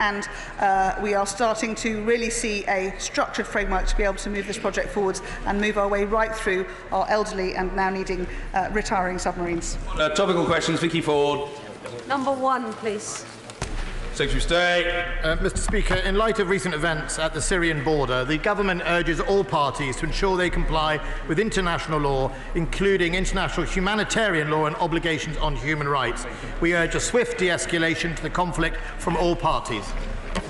And we are starting to really see a structured framework to be able to move this project forwards and move our way right through our elderly and now needing retiring submarines. Topical questions, Vicky Ford. Number one, please. Secretary of State. Mr. Speaker, in light of recent events at the Syrian border, the government urges all parties to ensure they comply with international law, including international humanitarian law and obligations on human rights. We urge a swift de-escalation to the conflict from all parties.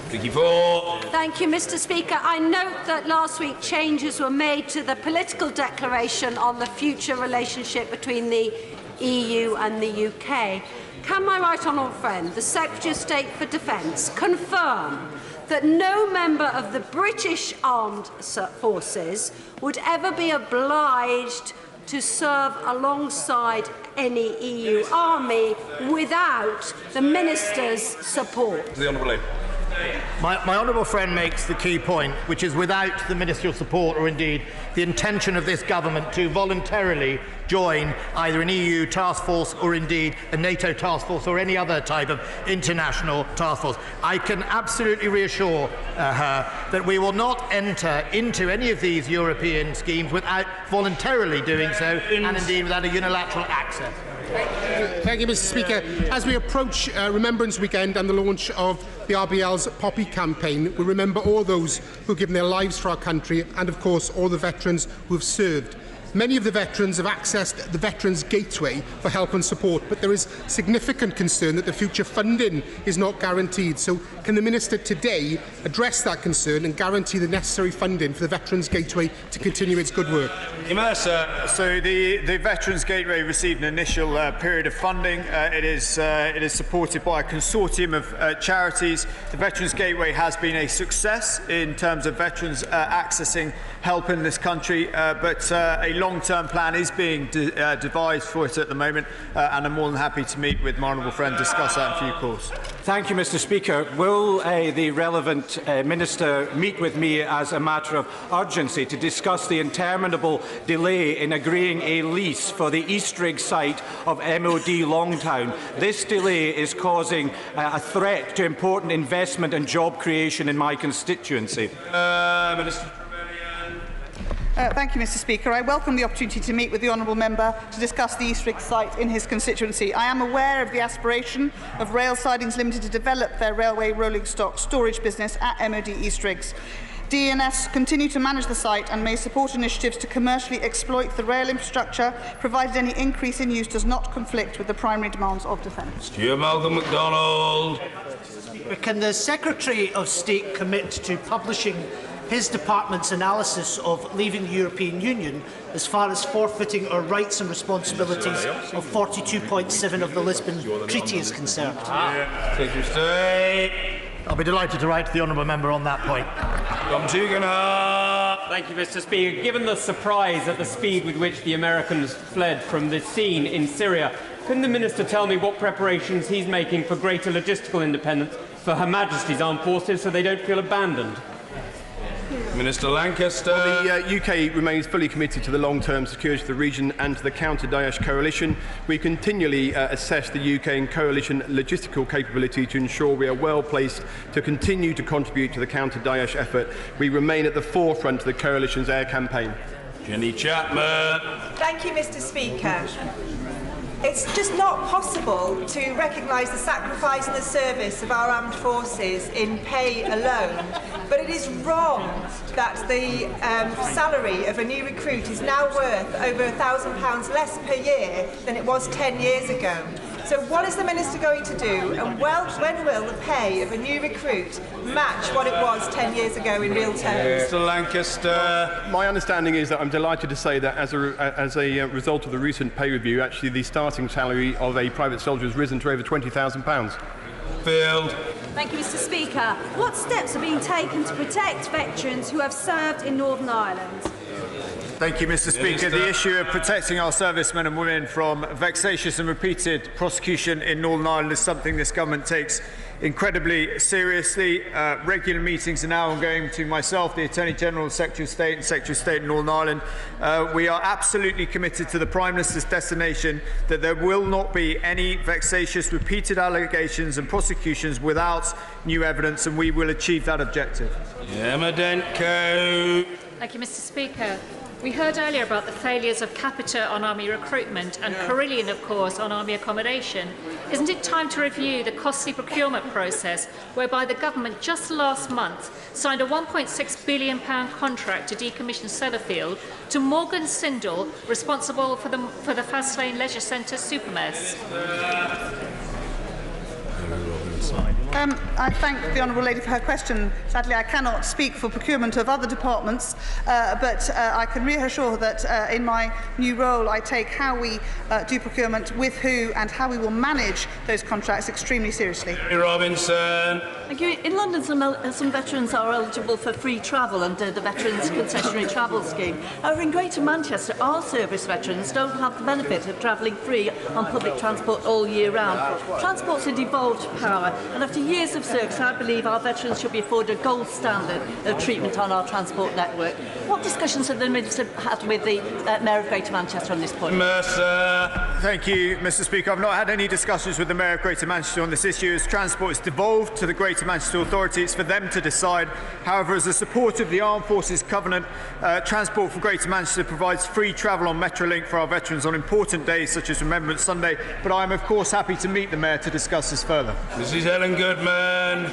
Vicky Ford. Thank you, Mr. Speaker. I note that last week changes were made to the political declaration on the future relationship between the EU and the UK. Can my right honourable friend, the Secretary of State for Defence, confirm that no member of the British Armed Forces would ever be obliged to serve alongside any EU army without the Minister's support? The Honourable Lady. My honourable friend makes the key point, which is without the ministerial support or indeed the intention of this government to voluntarily join either an EU task force or indeed a NATO task force or any other type of international task force. I can absolutely reassure her that we will not enter into any of these European schemes without voluntarily doing so and indeed without a unilateral access. Thank you, Mr. Speaker. As we approach Remembrance Weekend and the launch of the RBL's Poppy campaign, we remember all those who have given their lives for our country and, of course, all the veterans who have served. Many of the veterans have accessed the Veterans Gateway for help and support, but there is significant concern that the future funding is not guaranteed. So can the Minister today address that concern and guarantee the necessary funding for the Veterans Gateway to continue its good work? So the Veterans Gateway received an initial period of funding. It is supported by a consortium of charities. The Veterans Gateway has been a success in terms of veterans accessing help in this country, but a long-term plan is being devised for it at the moment, and I'm more than happy to meet with my honourable friend to discuss that in due course. Thank you, Mr. Speaker. Will the relevant Minister meet with me as a matter of urgency to discuss the interminable delay in agreeing a lease for the Eastrig site of MOD Longtown? This delay is causing a threat to important investment and job creation in my constituency. Minister. Thank you, Mr. Speaker. I welcome the opportunity to meet with the honourable member to discuss the Eastrig site in his constituency. I am aware of the aspiration of Rail Sidings Limited to develop their railway rolling stock storage business at MOD Eastrigs. DNS continue to manage the site and may support initiatives to commercially exploit the rail infrastructure, provided any increase in use does not conflict with the primary demands of defence. Stuart Malcolm MacDonald. Can the Secretary of State commit to publishing his department's analysis of leaving the European Union as far as forfeiting our rights and responsibilities of 42.7 of the Lisbon Treaty is concerned? Secretary of State. I'll be delighted to write to the honourable member on that point. Thank you, Mr. Speaker. Given the surprise at the speed with which the Americans fled from the scene in Syria, can the Minister tell me what preparations he's making for greater logistical independence for Her Majesty's Armed Forces so they don't feel abandoned? Minister Lancaster. The UK remains fully committed to the long-term security of the region and to the counter-Daesh coalition. We continually assess the UK and coalition logistical capability to ensure we are well placed to continue to contribute to the counter-Daesh effort. We remain at the forefront of the coalition's air campaign. Jenny Chapman. Thank you, Mr. Speaker. It's just not possible to recognise the sacrifice and the service of our armed forces in pay alone, but it is wrong that the salary of a new recruit is now worth over £1,000 less per year than it was 10 years ago. So what is the Minister going to do, and when will the pay of a new recruit match what it was 10 years ago in real terms? Mr. Lancaster. My understanding is that I'm delighted to say that as a result of the recent pay review, actually the starting salary of a private soldier has risen to over £20,000. Field. Thank you, Mr. Speaker. What steps are being taken to protect veterans who have served in Northern Ireland? Thank you, Mr. Speaker. The issue of protecting our servicemen and women from vexatious and repeated prosecution in Northern Ireland is something this government takes incredibly seriously. Regular meetings are now ongoing between myself, the Attorney General, Secretary of State and Secretary of State in Northern Ireland. We are absolutely committed to the Prime Minister's destination that there will not be any vexatious, repeated allegations and prosecutions without new evidence, and we will achieve that objective. Yamadenko. Thank you, Mr. Speaker. We heard earlier about the failures of Capita on army recruitment and Carillion, of course, on army accommodation. Isn't it time to review the costly procurement process whereby the government just last month signed a £1.6 billion contract to decommission Sellafield to Morgan Sindall, responsible for the Fastlane Leisure Centre supermess? I thank the Honourable Lady for her question. Sadly, I cannot speak for procurement of other departments, but I can reassure that in my new role I take how we do procurement, with who and how we will manage those contracts extremely seriously. Robinson. Thank you. In London, some veterans are eligible for free travel under the Veterans Concessionary Travel Scheme. However, in Greater Manchester, our service veterans don't have the benefit of travelling free on public transport all year round. Transport's a devolved power, and after years of service, I believe our veterans should be afforded a gold standard of treatment on our transport network. What discussions have the Minister had with the Mayor of Greater Manchester on this point? Mercer. Thank you, Mr. Speaker. I've not had any discussions with the Mayor of Greater Manchester on this issue. As transport is devolved to the Greater Manchester Authority, it's for them to decide. However, as a supporter of the Armed Forces Covenant, Transport for Greater Manchester provides free travel on Metrolink for our veterans on important days such as Remembrance Sunday. But I am, of course, happy to meet the Mayor to discuss this further. Mrs. Helen Goodman.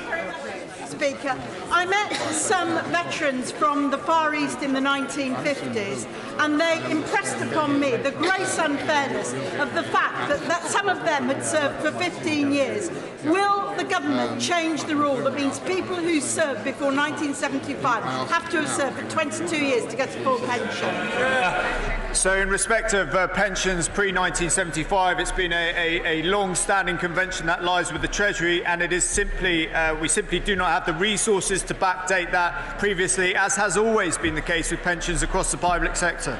Speaker, I met some veterans from the Far East in the 1950s, and they impressed upon me the gross unfairness of the fact that some of them had served for 15 years. Will the government change the rule that means people who served before 1975 have to have served for 22 years to get a full pension? So in respect of pensions pre-1975, it's been a long-standing convention that lies with the Treasury, and it is simply, we simply do not have the resources to backdate that previously, as has always been the case with pensions across the public sector.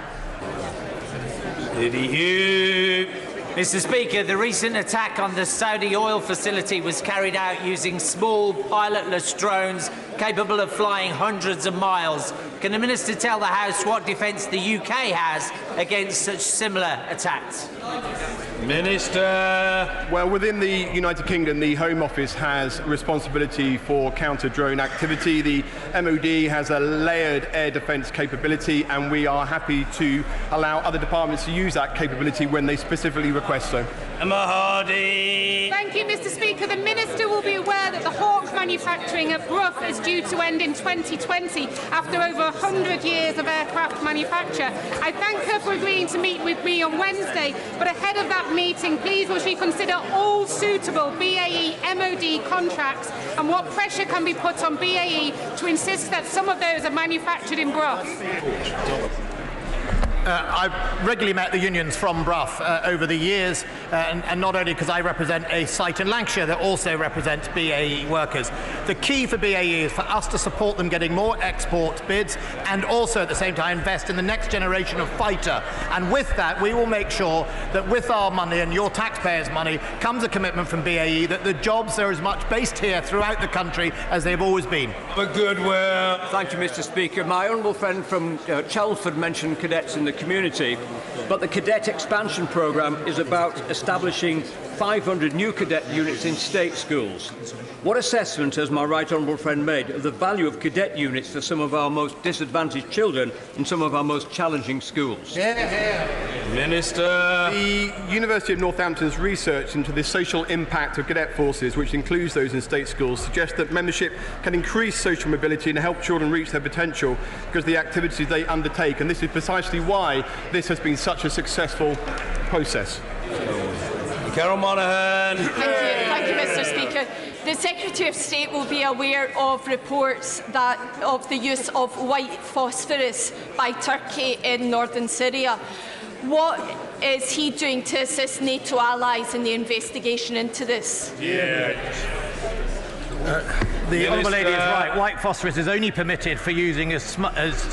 Mr. Speaker, the recent attack on the Saudi oil facility was carried out using small pilotless drones capable of flying hundreds of miles. Can the Minister tell the House what defence the UK has against such similar attacks? Minister. Well, within the United Kingdom, the Home Office has responsibility for counter-drone activity. The MOD has a layered air defence capability, and we are happy to allow other departments to use that capability when they specifically request so. Emma Hardy. Thank you, Mr. Speaker. The Minister will be aware that the Hawk manufacturing at Brough is due to end in 2020 after over 100 years of aircraft manufacture. I thank her for agreeing to meet with me on Wednesday, but ahead of that meeting, please will she consider all suitable BAE MOD contracts and what pressure can be put on BAE to insist that some of those are manufactured in Brough? I've regularly met the unions from Brough over the years, and not only because I represent a site in Lancashire that also represents BAE workers. The key for BAE is for us to support them getting more export bids and also at the same time invest in the next generation of fighter. And with that, we will make sure that with our money and your taxpayers' money comes a commitment from BAE that the jobs are as much based here throughout the country as they've always been. For goodwill. Thank you, Mr. Speaker. My honourable friend from Chelmsford mentioned cadets in the community, but the cadet expansion programme is about establishing 500 new cadet units in state schools. What assessment has my right honourable friend made of the value of cadet units for some of our most disadvantaged children in some of our most challenging schools? Minister. The University of Northampton's research into the social impact of cadet forces, which includes those in state schools, suggests that membership can increase social mobility and help children reach their potential because of the activities they undertake, and this is precisely why this has been such a successful process. Carol Monaghan. Thank you, Mr. Speaker. The Secretary of State will be aware of reports of the use of white phosphorus by Turkey in northern Syria. What is he doing to assist NATO allies in the investigation into this? The Honourable Lady is right. White phosphorus is only permitted for using as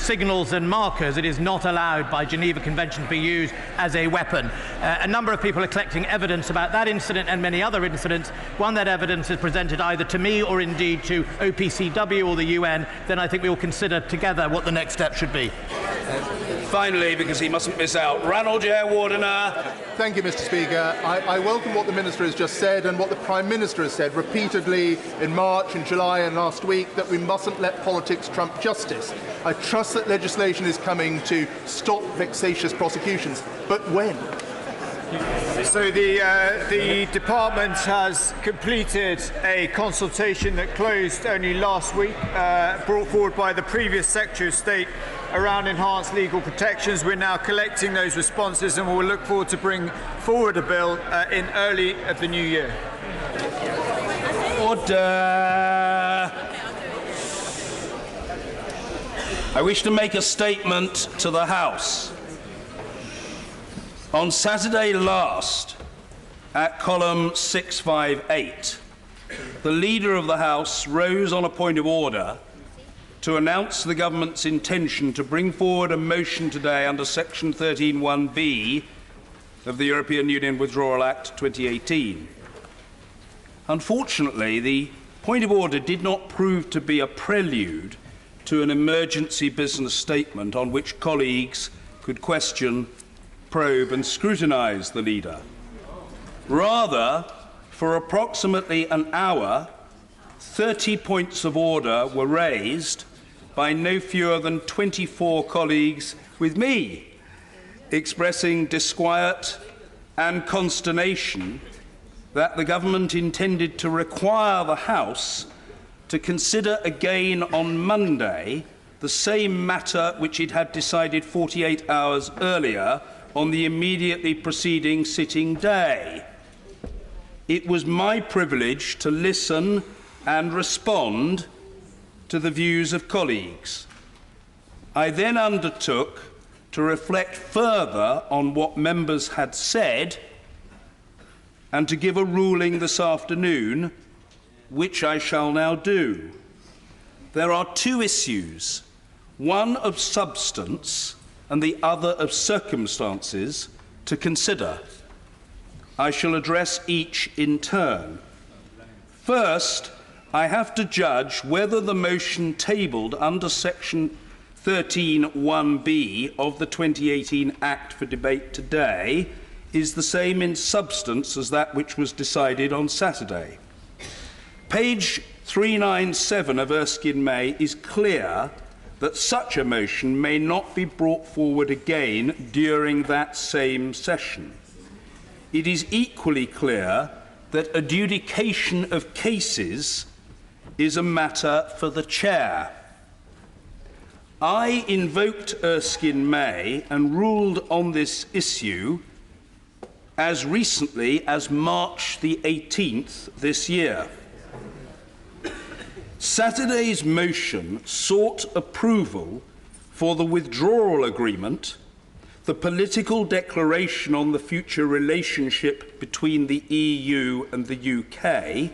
signals and markers. It is not allowed by Geneva Convention to be used as a weapon. A number of people are collecting evidence about that incident and many other incidents. One, that evidence is presented either to me or indeed to OPCW or the UN. Then I think we will consider together what the next step should be. Finally, because he mustn't miss out, Ranald J. Wardener. Thank you, Mr. Speaker. I welcome what the Minister has just said and what the Prime Minister has said repeatedly in March and July and last week, that we mustn't let politics trump justice. I trust that legislation is coming to stop vexatious prosecutions. But when? So the department has completed a consultation that closed only last week, brought forward by the previous Secretary of State around enhanced legal protections. We're now collecting those responses and we'll look forward to bring forward a bill in early of the new year. Order. I wish to make a statement to the House. On Saturday last, at column 658, the Leader of the House rose on a point of order to announce the government's intention to bring forward a motion today under Section 13(1)(b) of the European Union Withdrawal Act 2018. Unfortunately, the point of order did not prove to be a prelude to an emergency business statement on which colleagues could question, probe and scrutinise the Leader. Rather, for approximately an hour, 30 points of order were raised by no fewer than 24 colleagues, with me expressing disquiet and consternation that the government intended to require the House to consider again on Monday the same matter which it had decided 48 hours earlier on the immediately preceding sitting day. It was my privilege to listen and respond to the views of colleagues. I then undertook to reflect further on what members had said and to give a ruling this afternoon, which I shall now do. There are two issues, one of substance and the other of circumstances, to consider. I shall address each in turn. First, I have to judge whether the motion tabled under Section 13(1)(b) of the 2018 Act for debate today is the same in substance as that which was decided on Saturday. Page 397 of Erskine May is clear that such a motion may not be brought forward again during that same session. It is equally clear that adjudication of cases is a matter for the Chair. I invoked Erskine May and ruled on this issue as recently as March the 18th this year. Saturday's motion sought approval for the withdrawal agreement, the political declaration on the future relationship between the EU and the UK,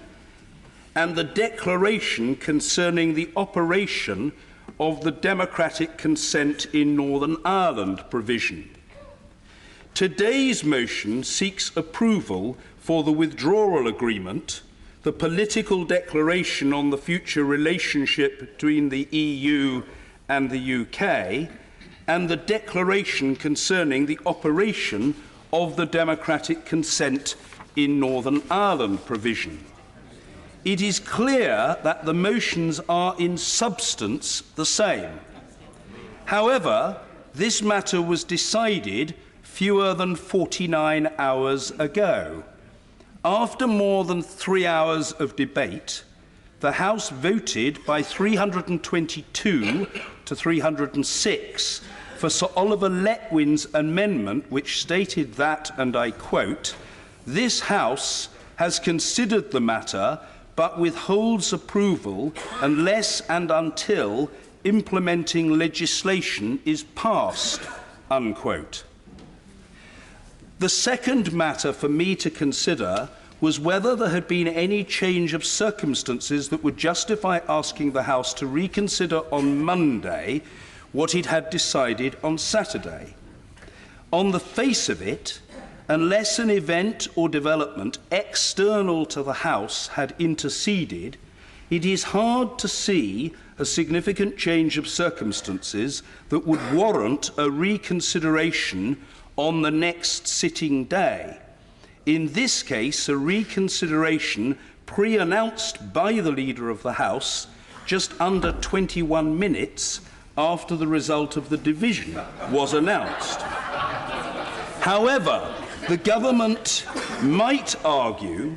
and the declaration concerning the operation of the democratic consent in Northern Ireland provision. Today's motion seeks approval for the withdrawal agreement, the political declaration on the future relationship between the EU and the UK, and the declaration concerning the operation of the democratic consent in Northern Ireland provision. It is clear that the motions are in substance the same. However, this matter was decided fewer than 49 hours ago. After more than 3 hours of debate, the House voted by 322 to 306 for Sir Oliver Letwin's amendment, which stated that, and I quote, "This House has considered the matter but withholds approval unless and until implementing legislation is passed," unquote. The second matter for me to consider was whether there had been any change of circumstances that would justify asking the House to reconsider on Monday what it had decided on Saturday. On the face of it, unless an event or development external to the House had interceded, it is hard to see a significant change of circumstances that would warrant a reconsideration on the next sitting day. In this case, a reconsideration pre-announced by the Leader of the House just under 21 minutes after the result of the division was announced. However, the government might argue,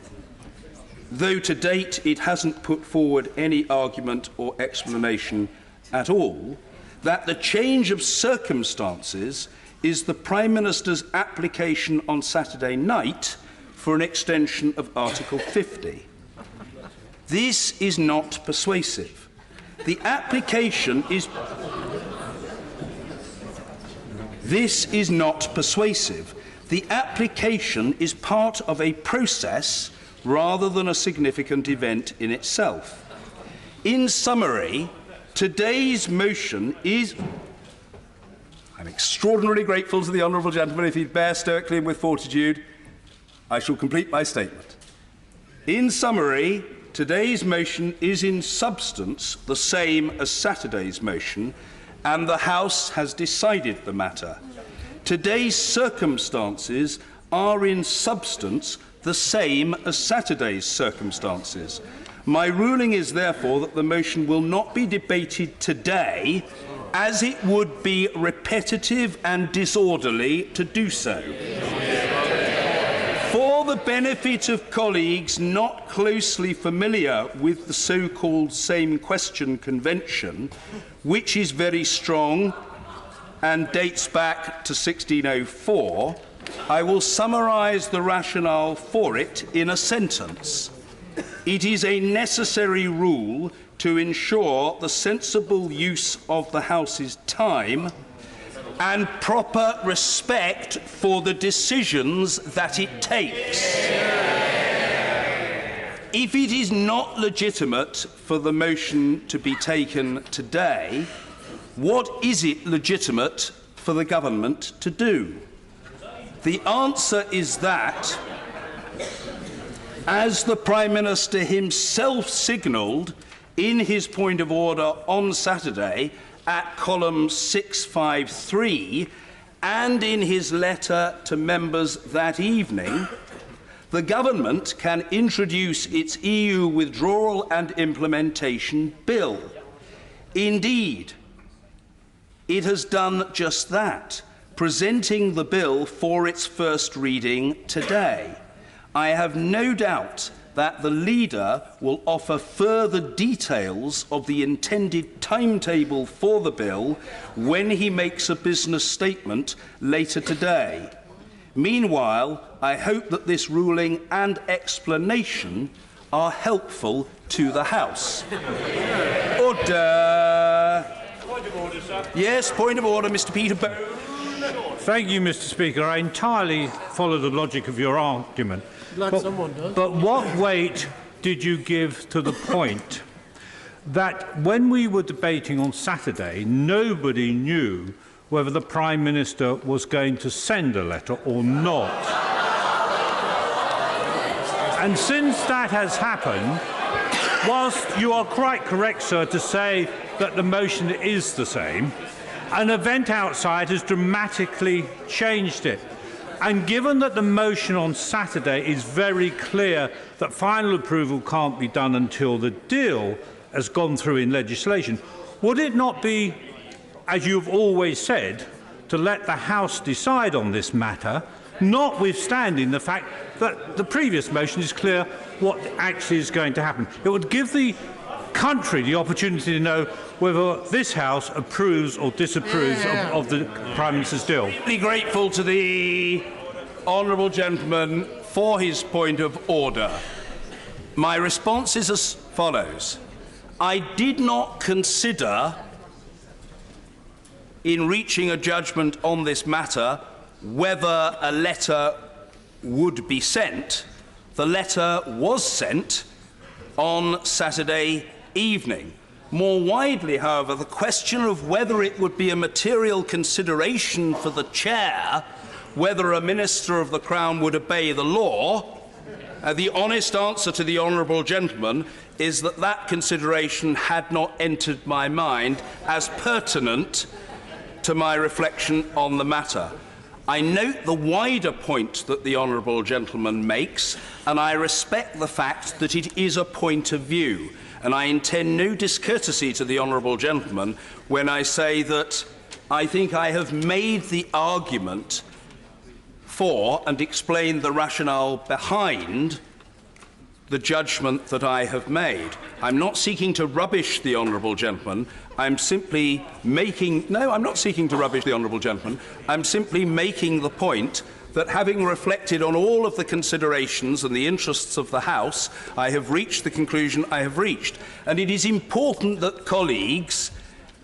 though to date it hasn't put forward any argument or explanation at all, that the change of circumstances is the Prime Minister's application on Saturday night for an extension of Article 50. This is not persuasive. The application is... This is not persuasive. The application is part of a process rather than a significant event in itself. In summary, today's motion is... I'm extraordinarily grateful to the honourable gentleman. If he'd bear stoically and with fortitude, I shall complete my statement. In summary, today's motion is in substance the same as Saturday's motion, and the House has decided the matter. Today's circumstances are in substance the same as Saturday's circumstances. My ruling is therefore that the motion will not be debated today, as it would be repetitive and disorderly to do so. For the benefit of colleagues not closely familiar with the so-called same question convention, which is very strong and dates back to 1604, I will summarise the rationale for it in a sentence. It is a necessary rule to ensure the sensible use of the House's time and proper respect for the decisions that it takes. If it is not legitimate for the motion to be taken today, what is it legitimate for the government to do? The answer is that, as the Prime Minister himself signalled in his point of order on Saturday at column 653 and in his letter to members that evening, the government can introduce its EU withdrawal and implementation bill. Indeed, it has done just that, presenting the bill for its first reading today. I have no doubt that the Leader will offer further details of the intended timetable for the bill when he makes a business statement later today. Meanwhile, I hope that this ruling and explanation are helpful to the House. Order. Point of order, sir. Yes, point of order, Mr. Peter Bone. Thank you, Mr. Speaker. I entirely follow the logic of your argument. But what weight did you give to the point that when we were debating on Saturday, nobody knew whether the Prime Minister was going to send a letter or not? And since that has happened, whilst you are quite correct, sir, to say that the motion is the same, an event outside has dramatically changed it. And given that the motion on Saturday is very clear that final approval can't be done until the deal has gone through in legislation, would it not be, as you've always said, to let the House decide on this matter, notwithstanding the fact that the previous motion is clear what actually is going to happen? It would give the country the opportunity to know whether this House approves or disapproves of the Prime Minister's deal. I'm really grateful to the honourable gentleman for his point of order. My response is as follows. I did not consider, in reaching a judgment on this matter, whether a letter would be sent The letter was sent on Saturday evening. More widely, however, the question of whether it would be a material consideration for the chair whether a Minister of the Crown would obey the law, the honest answer to the honourable gentleman is that that consideration had not entered my mind as pertinent to my reflection on the matter. I note the wider point that the honourable gentleman makes, and I respect the fact that it is a point of view. And I intend no discourtesy to the honourable gentleman when I say that I think I have made the argument for and explained the rationale behind the judgment that I have made. I'm not seeking to rubbish the honourable gentleman. I'm simply making... No, I'm not seeking to rubbish the honourable gentleman. I'm simply making the point that having reflected on all of the considerations and the interests of the House, I have reached the conclusion I have reached. And it is important that colleagues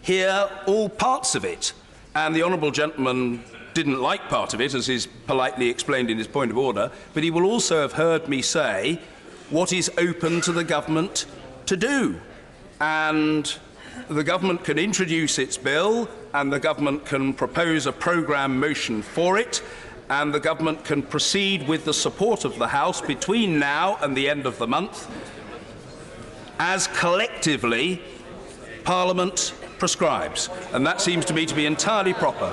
hear all parts of it. And the honourable gentleman didn't like part of it, as is politely explained in his point of order, but he will also have heard me say what is open to the government to do. And the government can introduce its bill, and the government can propose a programme motion for it, and the government can proceed with the support of the House between now and the end of the month, as collectively Parliament prescribes. And that seems to me to be entirely proper.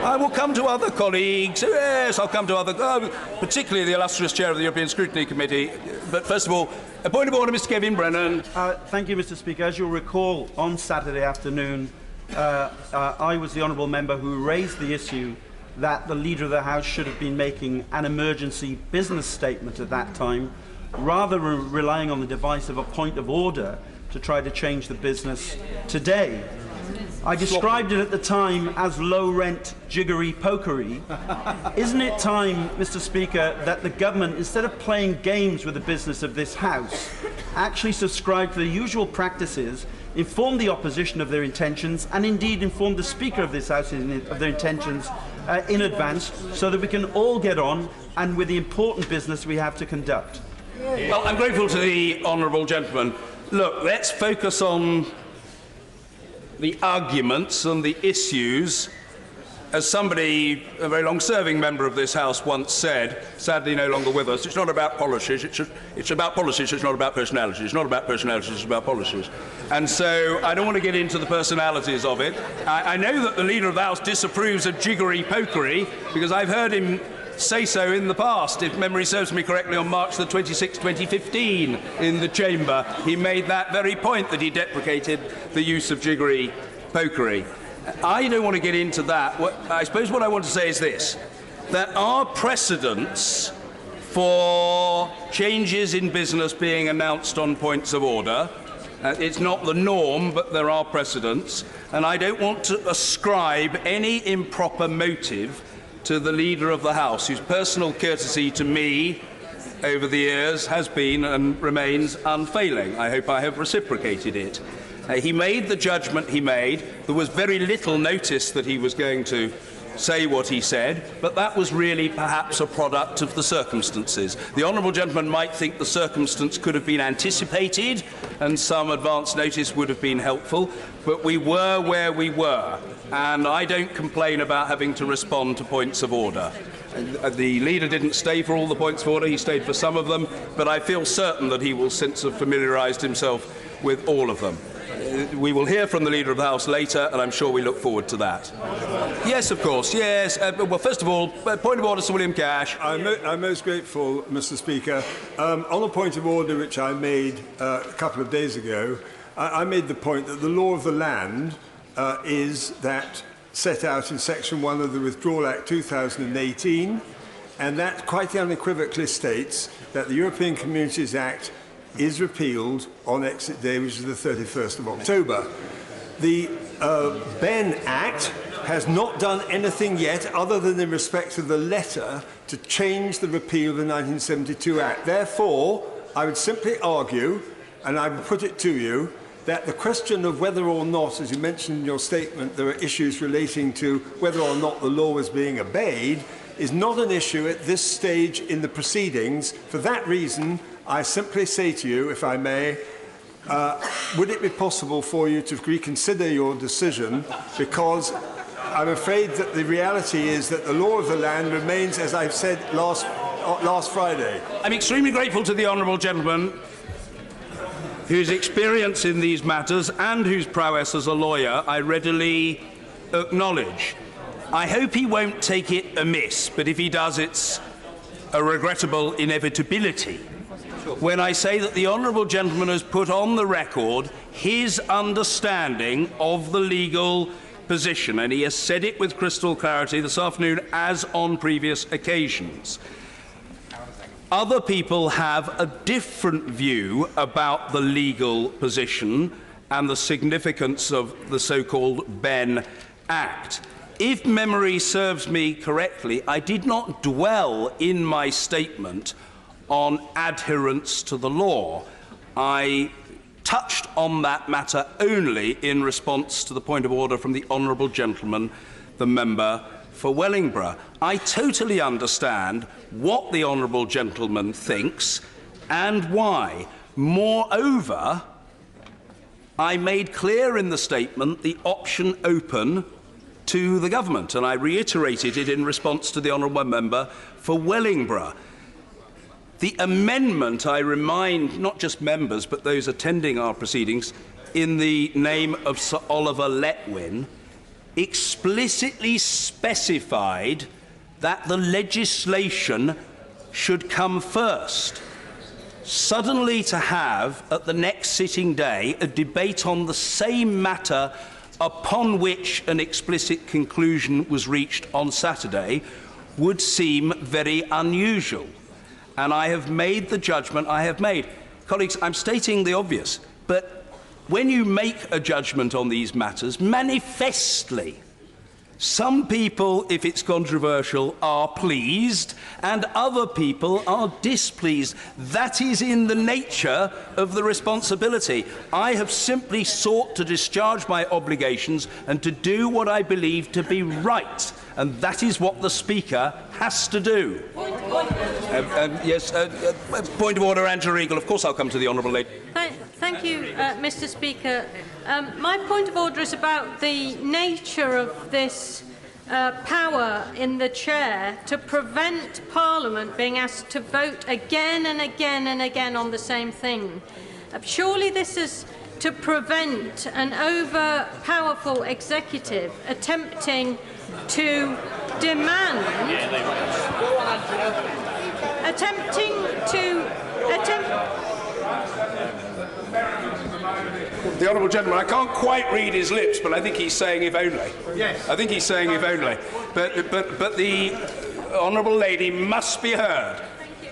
I will come to other colleagues. Yes, I'll come to other... particularly the illustrious chair of the European Scrutiny Committee. But first of all, a point of order, Mr Kevin Brennan. Thank you, Mr Speaker. As you'll recall, on Saturday afternoon, I was the honourable member who raised the issue that the Leader of the House should have been making an emergency business statement at that time, rather than relying on the device of a point of order to try to change the business today. I described it at the time as low-rent jiggery-pokery. Isn't it time, Mr Speaker, that the government, instead of playing games with the business of this House, actually subscribe to the usual practices, inform the opposition of their intentions, and indeed inform the Speaker of this House of their intentions in advance, so that we can all get on and with the important business we have to conduct? Well, I'm grateful to the honourable gentleman. Look, let's focus on the arguments and the issues. As somebody, a very long-serving member of this House, once said, sadly no longer with us, it's not about policies, it's about policies, it's not about personalities. It's not about personalities, it's about policies. And so I don't want to get into the personalities of it. I know that the Leader of the House disapproves of jiggery-pokery, because I've heard him say so in the past. If memory serves me correctly, on March the 26th, 2015, in the Chamber, he made that very point, that he deprecated the use of jiggery-pokery. I don't want to get into that. I suppose what I want to say is this: there are precedents for changes in business being announced on points of order. It's not the norm, but there are precedents. And I don't want to ascribe any improper motive to the Leader of the House, whose personal courtesy to me over the years has been and remains unfailing. I hope I have reciprocated it. He made the judgment he made. There was very little notice that he was going to say what he said, but that was really perhaps a product of the circumstances. The honourable gentleman might think the circumstance could have been anticipated and some advance notice would have been helpful, but we were where we were, and I don't complain about having to respond to points of order. The Leader didn't stay for all the points of order, he stayed for some of them, but I feel certain that he will since have familiarised himself with all of them. We will hear from the Leader of the House later, and I'm sure we look forward to that. Yes, of course, yes. Well, first of all, point of order, Sir William Cash. I'm most grateful, Mr Speaker. On a point of order which I made a couple of days ago, I made the point that the law of the land is that set out in Section 1 of the Withdrawal Act 2018, and that quite unequivocally states that the European Communities Act is repealed on exit day, which is the 31st of October. The Ben Act has not done anything yet other than in respect of the letter to change the repeal of the 1972 Act. Therefore, I would simply argue, and I would put it to you, that the question of whether or not, as you mentioned in your statement, there are issues relating to whether or not the law is being obeyed, is not an issue at this stage in the proceedings. For that reason, I simply say to you, if I may, would it be possible for you to reconsider your decision, because I'm afraid that the reality is that the law of the land remains, as I've said last Friday. I'm extremely grateful to the honourable gentleman whose experience in these matters and whose prowess as a lawyer I readily acknowledge. I hope he won't take it amiss, but if he does, it's a regrettable inevitability when I say that the honourable gentleman has put on the record his understanding of the legal position, and he has said it with crystal clarity this afternoon as on previous occasions. Other people have a different view about the legal position and the significance of the so-called Benn Act. If memory serves me correctly, I did not dwell in my statement on adherence to the law. I touched on that matter only in response to the point of order from the honourable gentleman, the member for Wellingborough. I totally understand what the honourable gentleman thinks and why. Moreover, I made clear in the statement the option open to the government, and I reiterated it in response to the honourable member for Wellingborough. The amendment, I remind not just members but those attending our proceedings, in the name of Sir Oliver Letwin, explicitly specified that the legislation should come first. Suddenly to have, at the next sitting day, a debate on the same matter upon which an explicit conclusion was reached on Saturday would seem very unusual. And I have made the judgment I have made. Colleagues, I'm stating the obvious, but when you make a judgment on these matters, manifestly, some people, if it's controversial, are pleased, and other people are displeased. That is in the nature of the responsibility. I have simply sought to discharge my obligations and to do what I believe to be right, and that is what the Speaker has to do. Yes, point of order, Angela Regal. Of course I'll come to the honourable lady. Thank you, Mr. Speaker. My point of order is about the nature of this power in the chair to prevent Parliament being asked to vote again and again and again on the same thing. Surely this is to prevent an over-powerful executive attempting to demand, The honourable gentleman, I can't quite read his lips, but I think he's saying if only. Yes. I think he's saying if only. But the honourable lady must be heard.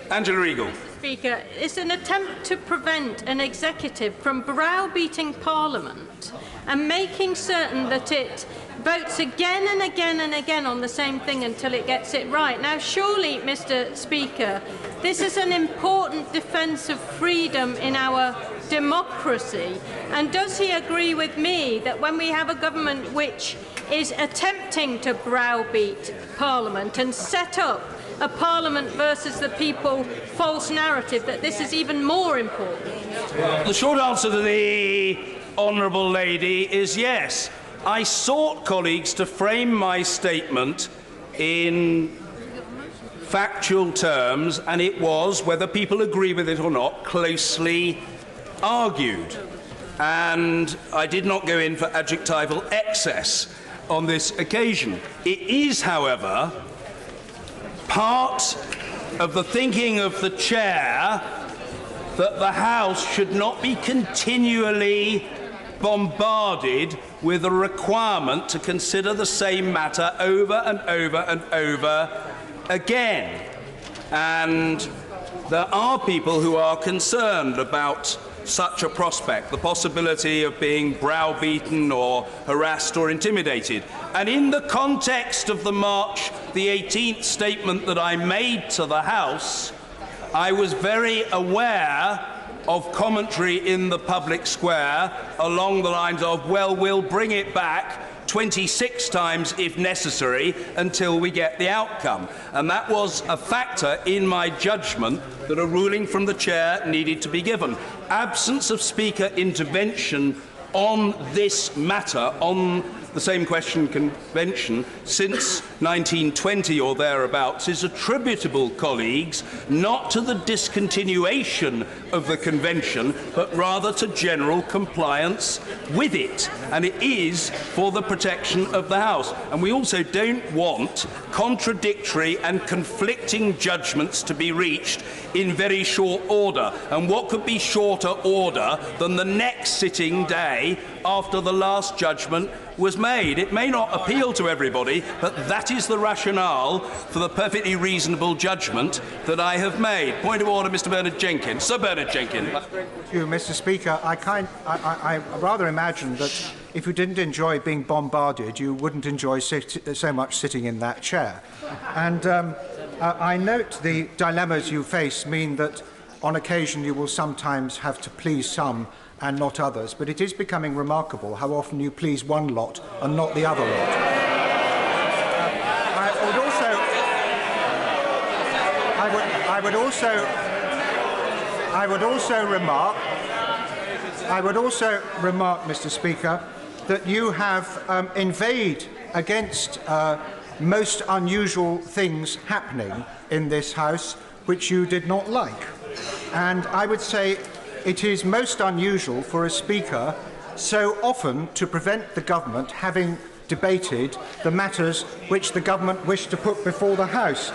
Angela Regal. Speaker, it's an attempt to prevent an executive from browbeating Parliament and making certain that it votes again and again and again on the same thing until it gets it right. Now, surely, Mr. Speaker, this is an important defence of freedom in our democracy. And does he agree with me that when we have a government which is attempting to browbeat Parliament and set up a Parliament versus the people false narrative, that this is even more important? The short answer to the honourable lady is yes. I sought, colleagues, to frame my statement in factual terms, and it was, whether people agree with it or not, closely argued. And I did not go in for adjectival excess on this occasion. It is, however, part of the thinking of the chair that the House should not be continually bombarded with a requirement to consider the same matter over and over and over again. And there are people who are concerned about such a prospect, the possibility of being browbeaten or harassed or intimidated. And in the context of the March the 18th statement that I made to the House, I was very aware of commentary in the public square along the lines of, well, we'll bring it back 26 times if necessary until we get the outcome. And that was a factor in my judgment that a ruling from the chair needed to be given. Absence of Speaker intervention on this matter, on the same question convention, since 1920 or thereabouts, is attributable, colleagues, not to the discontinuation of the convention, but rather to general compliance with it. And it is for the protection of the House. And we also don't want contradictory and conflicting judgments to be reached in very short order. And what could be shorter order than the next sitting day after the last judgment was made? It may not appeal to everybody, but that is the rationale for the perfectly reasonable judgment that I have made. Point of order, Mr. Bernard Jenkins. Sir Bernard Jenkins. Thank you, Mr. Speaker. I rather imagine that if you didn't enjoy being bombarded, you wouldn't enjoy so much sitting in that chair. And I note the dilemmas you face mean that on occasion you will sometimes have to please some and not others, but it is becoming remarkable how often you please one lot and not the other lot. I would also remark, Mr. Speaker, that you have inveighed against most unusual things happening in this House which you did not like. And I would say it is most unusual for a Speaker so often to prevent the government having debated the matters which the government wished to put before the House.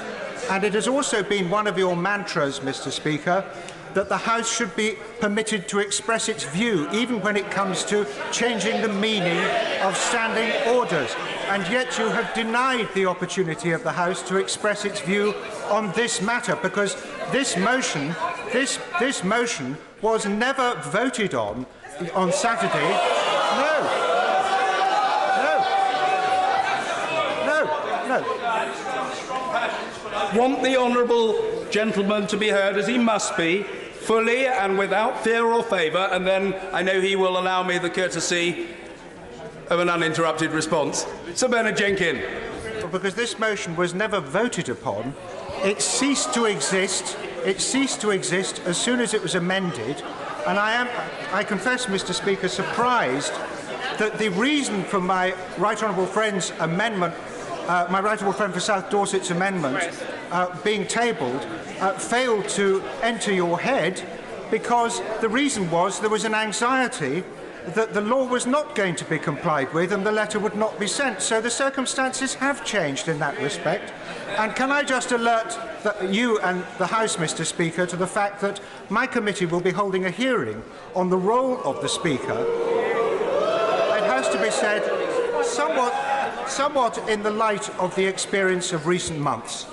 And it has also been one of your mantras, Mr. Speaker, that the House should be permitted to express its view, even when it comes to changing the meaning of standing orders. And yet you have denied the opportunity of the House to express its view on this matter, because this motion was never voted on Saturday. No. Want the honourable gentleman to be heard, as he must be, fully and without fear or favour, and then I know he will allow me the courtesy of an uninterrupted response. Sir Bernard Jenkins. Because this motion was never voted upon, it ceased to exist. It ceased to exist as soon as it was amended, and I confess, Mr. Speaker, surprised that the reason for my right honourable friend's amendment, my right honourable friend for South Dorset's amendment being tabled, failed to enter your head, because the reason was there was an anxiety that the law was not going to be complied with and the letter would not be sent. So the circumstances have changed in that respect. And can I just alert you and the House, Mr. Speaker, to the fact that my committee will be holding a hearing on the role of the Speaker. It has to be said, somewhat in the light of the experience of recent months.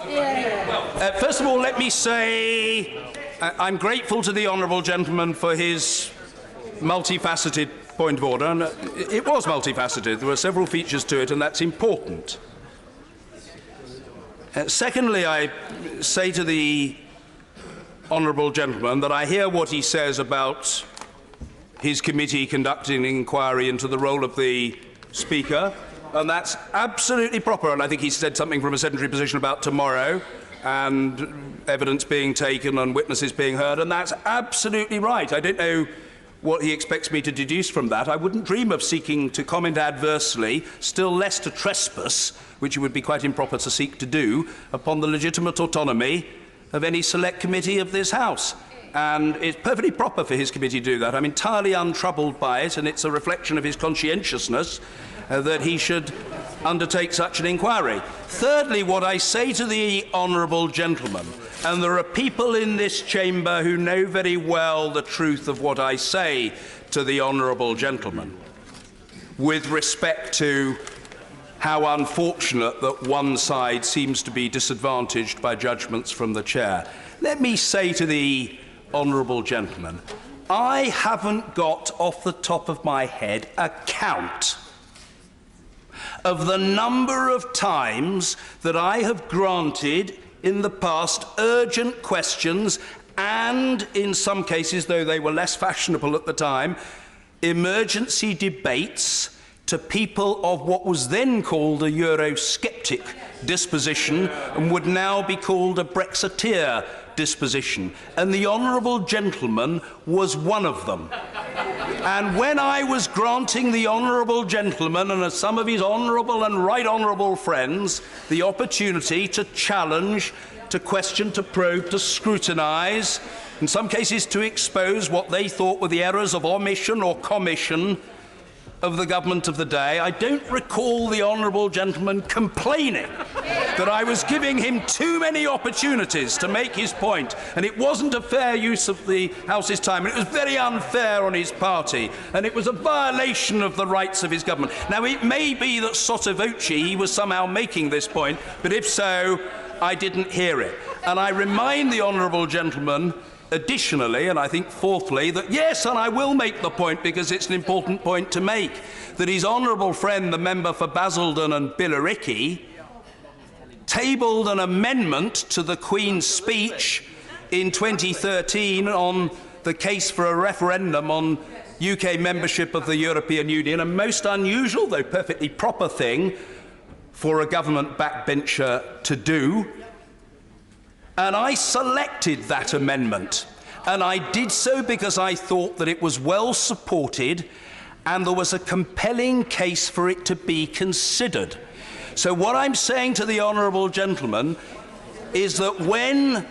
First of all, let me say I'm grateful to the honourable gentleman for his multifaceted point of order, and it was multifaceted. There were several features to it, and that's important. Secondly, I say to the honourable gentleman that I hear what he says about his committee conducting an inquiry into the role of the Speaker, and that's absolutely proper, and I think he said something from a sedentary position about tomorrow and evidence being taken and witnesses being heard, and that's absolutely right. I don't know what he expects me to deduce from that. I wouldn't dream of seeking to comment adversely, still less to trespass, which it would be quite improper to seek to do, upon the legitimate autonomy of any select committee of this House. And it's perfectly proper for his committee to do that. I'm entirely untroubled by it, and it's a reflection of his conscientiousness that he should undertake such an inquiry. Thirdly, what I say to the honourable gentleman, and there are people in this chamber who know very well the truth of what I say to the honourable gentleman, with respect to how unfortunate that one side seems to be disadvantaged by judgments from the chair. Let me say to the honourable gentleman, I haven't got off the top of my head a count of the number of times that I have granted in the past urgent questions and, in some cases, though they were less fashionable at the time, emergency debates to people of what was then called a Eurosceptic disposition and would now be called a Brexiteer disposition. And the honourable gentleman was one of them. And when I was granting the honourable gentleman and some of his honourable and right honourable friends the opportunity to challenge, to question, to probe, to scrutinise, in some cases to expose what they thought were the errors of omission or commission of the government of the day, I don't recall the honourable gentleman complaining that I was giving him too many opportunities to make his point, and it wasn't a fair use of the House's time, and it was very unfair on his party, and it was a violation of the rights of his government. Now, it may be that sotto voce he was somehow making this point, but if so, I didn't hear it. And I remind the honourable gentleman additionally, and I think fourthly, that yes, and I will make the point because it's an important point to make, that his honourable friend, the member for Basildon and Billericay, tabled an amendment to the Queen's speech in 2013 on the case for a referendum on UK membership of the European Union, a most unusual, though perfectly proper thing for a government backbencher to do. And I selected that amendment, and I did so because I thought that it was well supported and there was a compelling case for it to be considered. So what I'm saying to the honourable gentleman is that when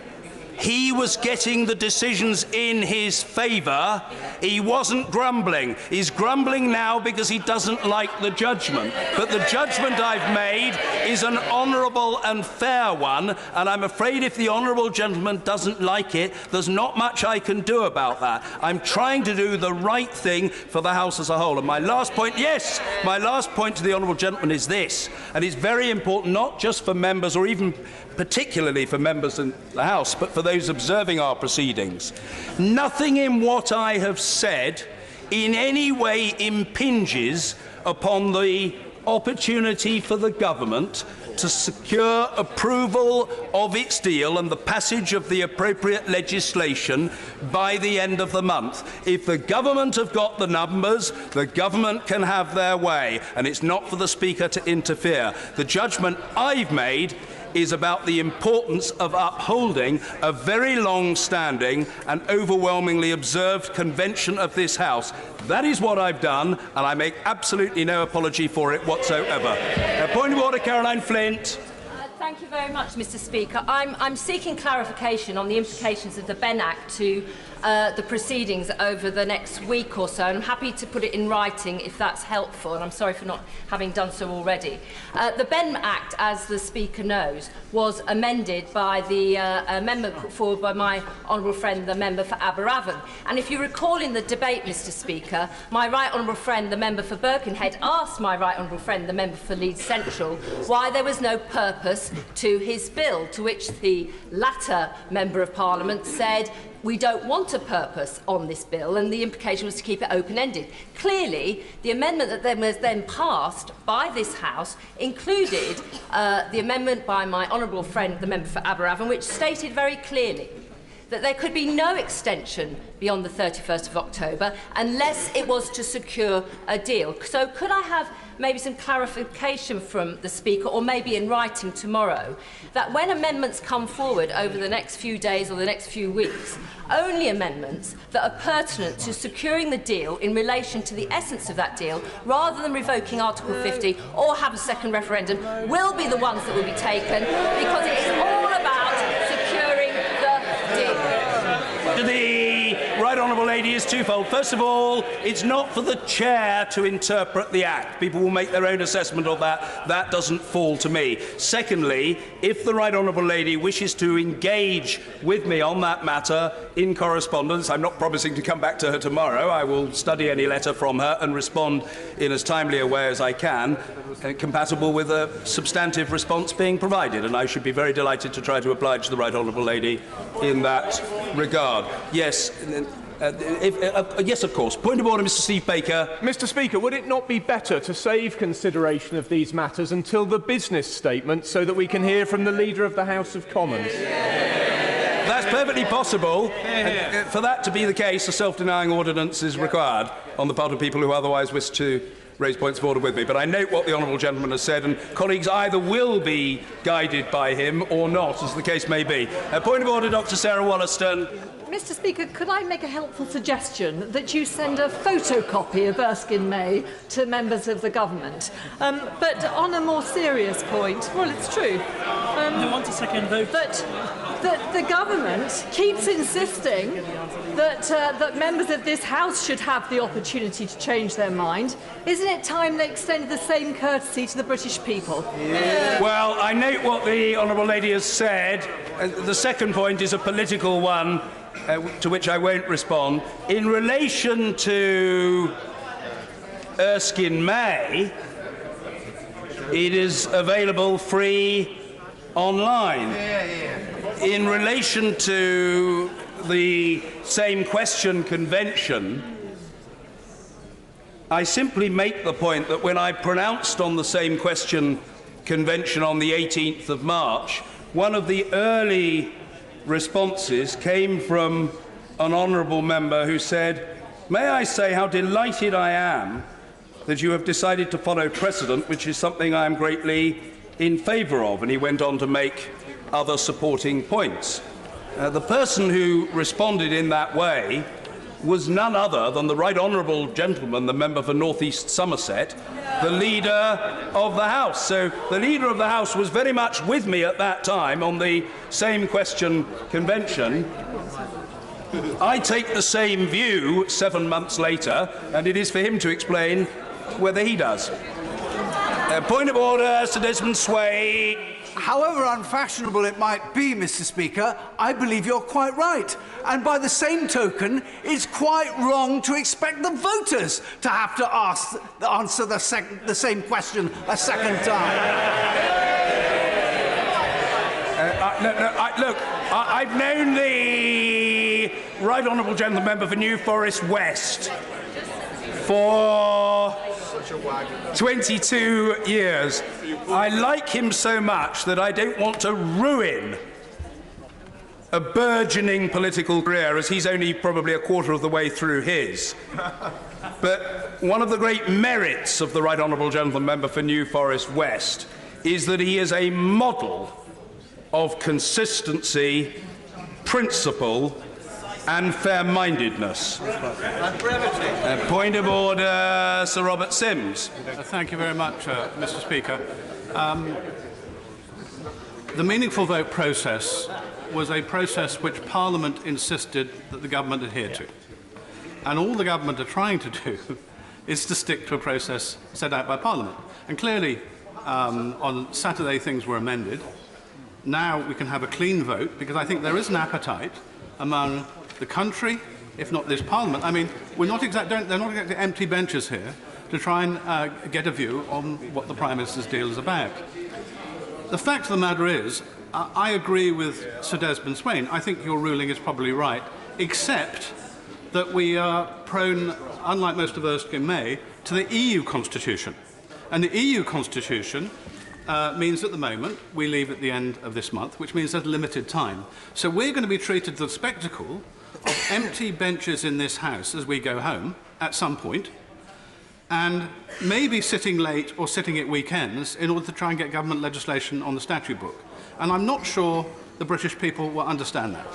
he was getting the decisions in his favour, he wasn't grumbling. He's grumbling now because he doesn't like the judgment. But the judgment I've made is an honourable and fair one, and I'm afraid if the honourable gentleman doesn't like it, there's not much I can do about that. I'm trying to do the right thing for the House as a whole. And my last point, yes, my last point to the honourable gentleman is this, and it's very important not just for members or even particularly for members in the House, but for those observing our proceedings. Nothing in what I have said in any way impinges upon the opportunity for the government to secure approval of its deal and the passage of the appropriate legislation by the end of the month. If the government have got the numbers, the government can have their way, and it's not for the Speaker to interfere. The judgment I've made is about the importance of upholding a very long-standing and overwhelmingly observed convention of this House. That is what I've done, and I make absolutely no apology for it whatsoever. Point of order, Caroline Flint. Thank you very much, Mr. Speaker. I'm seeking clarification on the implications of the Benn Act to the proceedings over the next week or so, and I'm happy to put it in writing if that's helpful, and I'm sorry for not having done so already. The Benn Act, as the Speaker knows, was amended by the amendment put forward by my honourable friend, the member for Aberavon. And if you recall in the debate, Mr. Speaker, my right honourable friend, the member for Birkenhead, asked my right honourable friend, the member for Leeds Central, why there was no purpose to his bill, to which the latter Member of Parliament said, we don't want a purpose on this bill, and the implication was to keep it open-ended. Clearly, the amendment that then was then passed by this House included the amendment by my honourable friend, the member for Aberavon, which stated very clearly that there could be no extension beyond the 31st of October unless it was to secure a deal. So could I have maybe some clarification from the Speaker, or maybe in writing tomorrow, that when amendments come forward over the next few days or the next few weeks, only amendments that are pertinent to securing the deal in relation to the essence of that deal, rather than revoking Article 50 or have a second referendum, will be the ones that will be taken, because it is all about securing the deal. The right honourable lady is twofold. First of all, it's not for the chair to interpret the Act. People will make their own assessment of that. That doesn't fall to me. Secondly, if the right honourable lady wishes to engage with me on that matter in correspondence, I'm not promising to come back to her tomorrow. I will study any letter from her and respond in as timely a way as I can, compatible with a substantive response being provided. And I should be very delighted to try to oblige the right honourable lady in that regard. Yes. Yes, of course. Point of order, Mr. Steve Baker. Mr. Speaker, would it not be better to save consideration of these matters until the business statement so that we can hear from the Leader of the House of Commons? That's perfectly possible. For that to be the case, a self-denying ordinance is required on the part of people who otherwise wish to raise points of order with me, but I note what the honourable gentleman has said, and colleagues either will be guided by him or not, as the case may be. Point of order, Dr. Sarah Wollaston. Mr. Speaker, could I make a helpful suggestion that you send a photocopy of Erskine May to members of the government? But on a more serious point, well, it's true. I want a second vote. That the government keeps insisting that members of this House should have the opportunity to change their mind. Isn't it time they extended the same courtesy to the British people? Yeah. Well, I note what the honourable lady has said. The second point is a political one, to which I won't respond. In relation to Erskine May, it is available free online. In relation to the Same Question Convention, I simply make the point that when I pronounced on the Same Question Convention on the 18th of March, one of the early responses came from an honourable member who said, "May I say how delighted I am that you have decided to follow precedent, which is something I am greatly in favour of." And he went on to make other supporting points. The person who responded in that way was none other than the right honourable gentleman, the member for North East Somerset, the leader of the House. So the leader of the House was very much with me at that time on the Same Question Convention. I take the same view 7 months later, and it is for him to explain whether he does. Point of order, Sir Desmond Sway. However unfashionable it might be, Mr. Speaker, I believe you're quite right. And by the same token, it's quite wrong to expect the voters to have to answer the same question a second time. Look, I've known the right honourable gentleman member for New Forest West for 22 years. I like him so much that I don't want to ruin a burgeoning political career, as he's only probably a quarter of the way through his. But one of the great merits of the right honourable gentleman member for New Forest West is that he is a model of consistency, principle and fair-mindedness. Point of order, Sir Robert Sims. Thank you very much, Mr. Speaker. The meaningful vote process was a process which Parliament insisted that the government adhere to. And all the government are trying to do is to stick to a process set out by Parliament. And clearly, on Saturday, things were amended. Now we can have a clean vote, because I think there is an appetite among the country, if not this Parliament. I mean, they're not exactly empty benches here to try and get a view on what the Prime Minister's deal is about. The fact of the matter is, I agree with Sir Desmond Swain. I think your ruling is probably right, except that we are prone, unlike most of Erskine May, to the EU Constitution. And the EU Constitution means at the moment we leave at the end of this month, which means there's limited time. So we're going to be treated to the spectacle of empty benches in this House as we go home at some point, and maybe sitting late or sitting at weekends in order to try and get government legislation on the statute book. And I'm not sure the British people will understand that.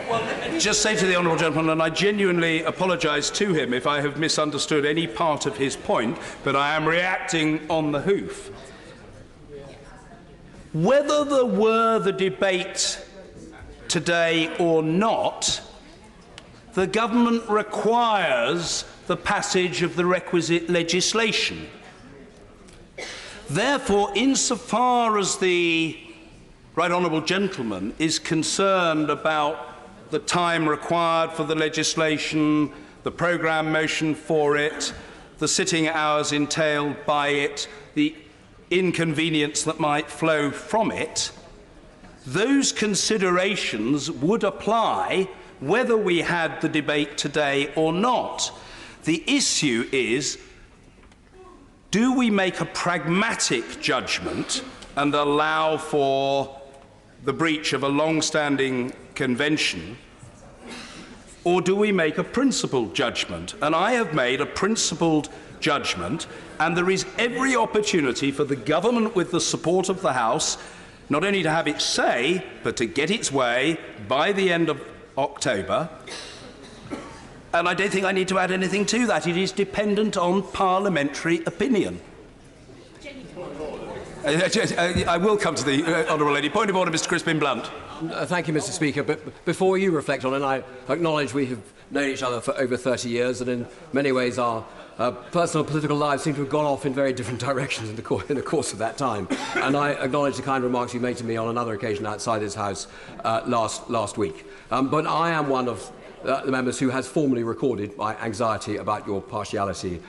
Well, just say to the honourable gentleman, and I genuinely apologise to him if I have misunderstood any part of his point, but I am reacting on the hoof. Whether there were the debate today or not, the government requires the passage of the requisite legislation. Therefore, insofar as the right honourable gentleman is concerned about the time required for the legislation, the programme motion for it, the sitting hours entailed by it, the inconvenience that might flow from it, those considerations would apply whether we had the debate today or not. The issue is, do we make a pragmatic judgment and allow for the breach of a long-standing convention, or do we make a principled judgment? And I have made a principled judgment, and there is every opportunity for the government, with the support of the House, not only to have its say, but to get its way by the end of October. And I don't think I need to add anything to that. It is dependent on parliamentary opinion. I will come to the Honourable Lady. Point of order, Mr. Crispin Blunt. Thank you, Mr. Speaker. But before you reflect on it, I acknowledge we have known each other for over 30 years, and in many ways our personal political lives seem to have gone off in very different directions in the course of that time. And I acknowledge the kind remarks you made to me on another occasion outside this House last week. But I am one of the members who has formally recorded my anxiety about your partiality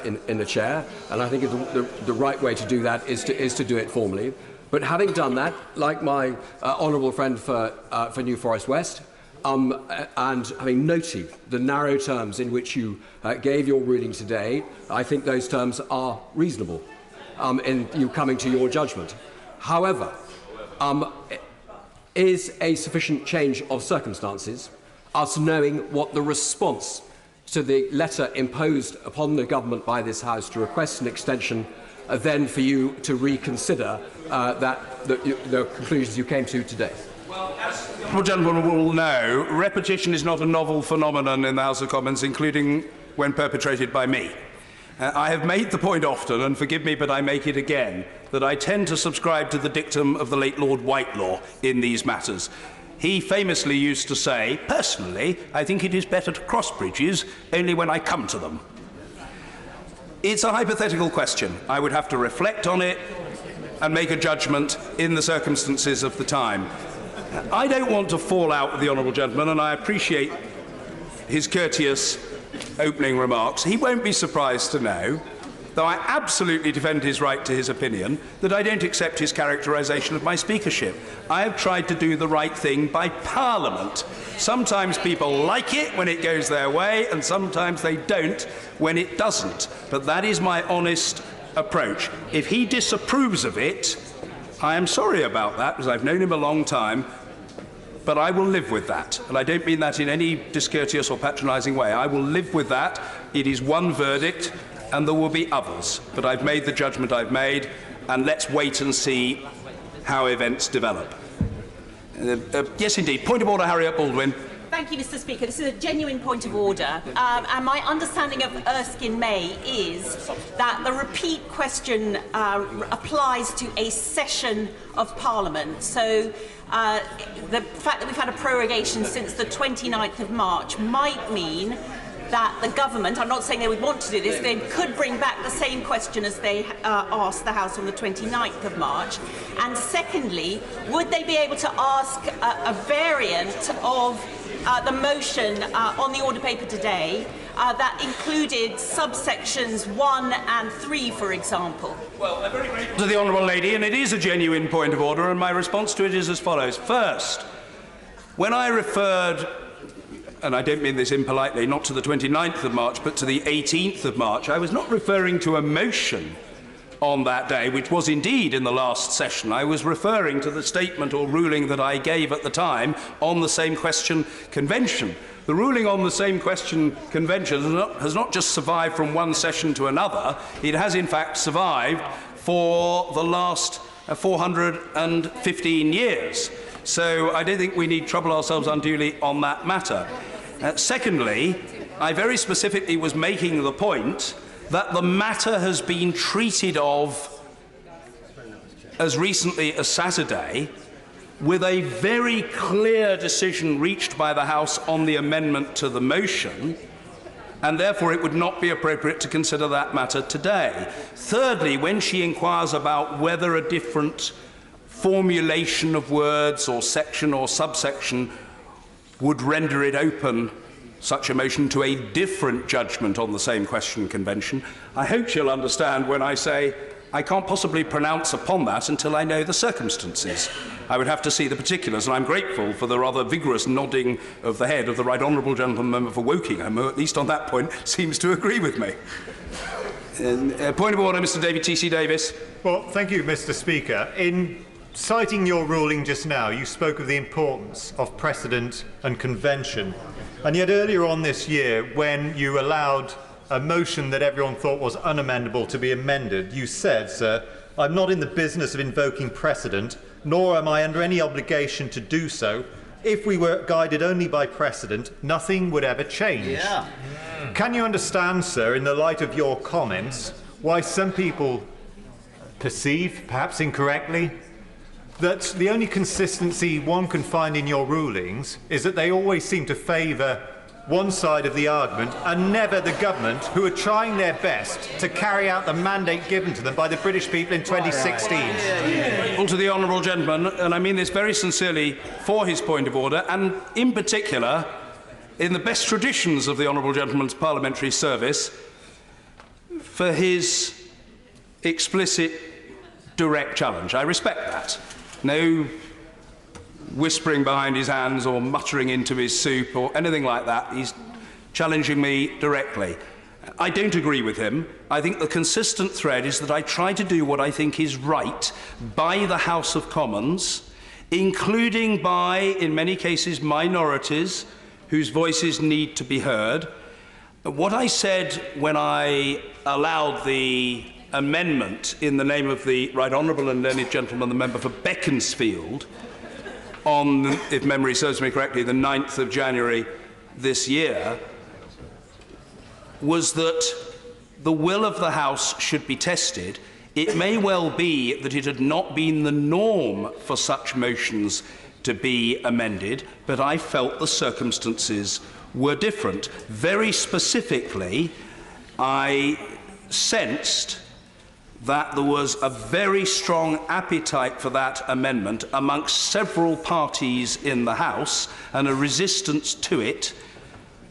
in the chair, and I think the right way to do that is to do it formally. But having done that, like my honourable friend for New Forest West, and having noted the narrow terms in which you gave your ruling today, I think those terms are reasonable in you coming to your judgment. However, is a sufficient change of circumstances us knowing what the response to the letter imposed upon the government by this House to request an extension, then for you to reconsider the conclusions you came to today? Well, as the Honourable Gentleman will know, repetition is not a novel phenomenon in the House of Commons, including when perpetrated by me. I have made the point often, and forgive me, but I make it again, that I tend to subscribe to the dictum of the late Lord Whitelaw in these matters. He famously used to say, personally, I think it is better to cross bridges only when I come to them. It's a hypothetical question. I would have to reflect on it and make a judgment in the circumstances of the time. I don't want to fall out with the Honourable Gentleman, and I appreciate his courteous opening remarks. He won't be surprised to know, though I absolutely defend his right to his opinion, that I don't accept his characterisation of my speakership. I have tried to do the right thing by Parliament. Sometimes people like it when it goes their way, and sometimes they don't when it doesn't. But that is my honest approach. If he disapproves of it, I am sorry about that, because I've known him a long time, but I will live with that. And I don't mean that in any discourteous or patronising way. I will live with that. It is one verdict, and there will be others. But I've made the judgment I've made, and let's wait and see how events develop. Yes, indeed. Point of order, Harriet Baldwin. Thank you, Mr. Speaker. This is a genuine point of order. And my understanding of Erskine May is that the repeat question applies to a session of Parliament. So the fact that we've had a prorogation since the 29th of March might mean that the government, I'm not saying they would want to do this, they could bring back the same question as they asked the House on the 29th of March. And secondly, would they be able to ask a variant of the motion on the order paper today that included subsections 1 and 3, for example? Well, I'm very grateful to the Honourable Lady, and it is a genuine point of order, and my response to it is as follows. First, when I referred, and I don't mean this impolitely, not to the 29th of March, but to the 18th of March, I was not referring to a motion on that day, which was indeed in the last session. I was referring to the statement or ruling that I gave at the time on the same question convention. The ruling on the same question convention has not just survived from one session to another, it has in fact survived for the last 415 years. So I don't think we need trouble ourselves unduly on that matter. Secondly, I very specifically was making the point that the matter has been treated of as recently as Saturday, with a very clear decision reached by the House on the amendment to the motion, and therefore it would not be appropriate to consider that matter today. Thirdly, when she inquires about whether a different formulation of words or section or subsection would render it open, such a motion, to a different judgment on the same question convention, I hope she'll understand when I say I can't possibly pronounce upon that until I know the circumstances. I would have to see the particulars, and I'm grateful for the rather vigorous nodding of the head of the Right Honourable Gentleman Member for Wokingham, who at least on that point seems to agree with me. Point of order, Mr. David T.C. Davis. Well, thank you, Mr. Speaker. In citing your ruling just now, you spoke of the importance of precedent and convention. And yet earlier on this year, when you allowed a motion that everyone thought was unamendable to be amended. You said, sir, "I'm not in the business of invoking precedent, nor am I under any obligation to do so. If we were guided only by precedent, nothing would ever change." Yeah. Can you understand, sir, in the light of your comments, why some people perceive, perhaps incorrectly, that the only consistency one can find in your rulings is that they always seem to favour one side of the argument and never the government, who are trying their best to carry out the mandate given to them by the British people in 2016? Well, to the honourable gentleman, and I mean this very sincerely for his point of order, and in particular, in the best traditions of the honourable gentleman's parliamentary service, for his explicit, direct challenge. I respect that. No whispering behind his hands or muttering into his soup or anything like that. He's challenging me directly. I don't agree with him. I think the consistent thread is that I try to do what I think is right by the House of Commons, including by, in many cases, minorities whose voices need to be heard. What I said when I allowed the amendment in the name of the Right Honourable and learned gentleman, the member for Beaconsfield, on, if memory serves me correctly, the 9th of January this year, was that the will of the House should be tested. It may well be that it had not been the norm for such motions to be amended, but I felt the circumstances were different. Very specifically, I sensed that there was a very strong appetite for that amendment amongst several parties in the House and a resistance to it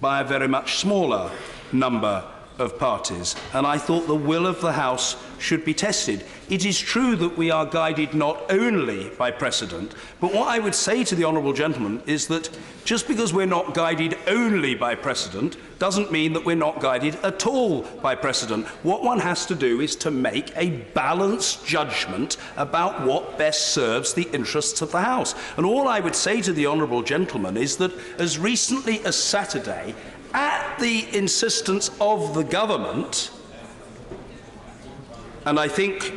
by a very much smaller number of parties. And I thought the will of the House should be tested. It is true that we are guided not only by precedent, but what I would say to the honourable gentleman is that just because we're not guided only by precedent doesn't mean that we're not guided at all by precedent. What one has to do is to make a balanced judgment about what best serves the interests of the House. And all I would say to the honourable gentleman is that as recently as Saturday, at the insistence of the government, and I think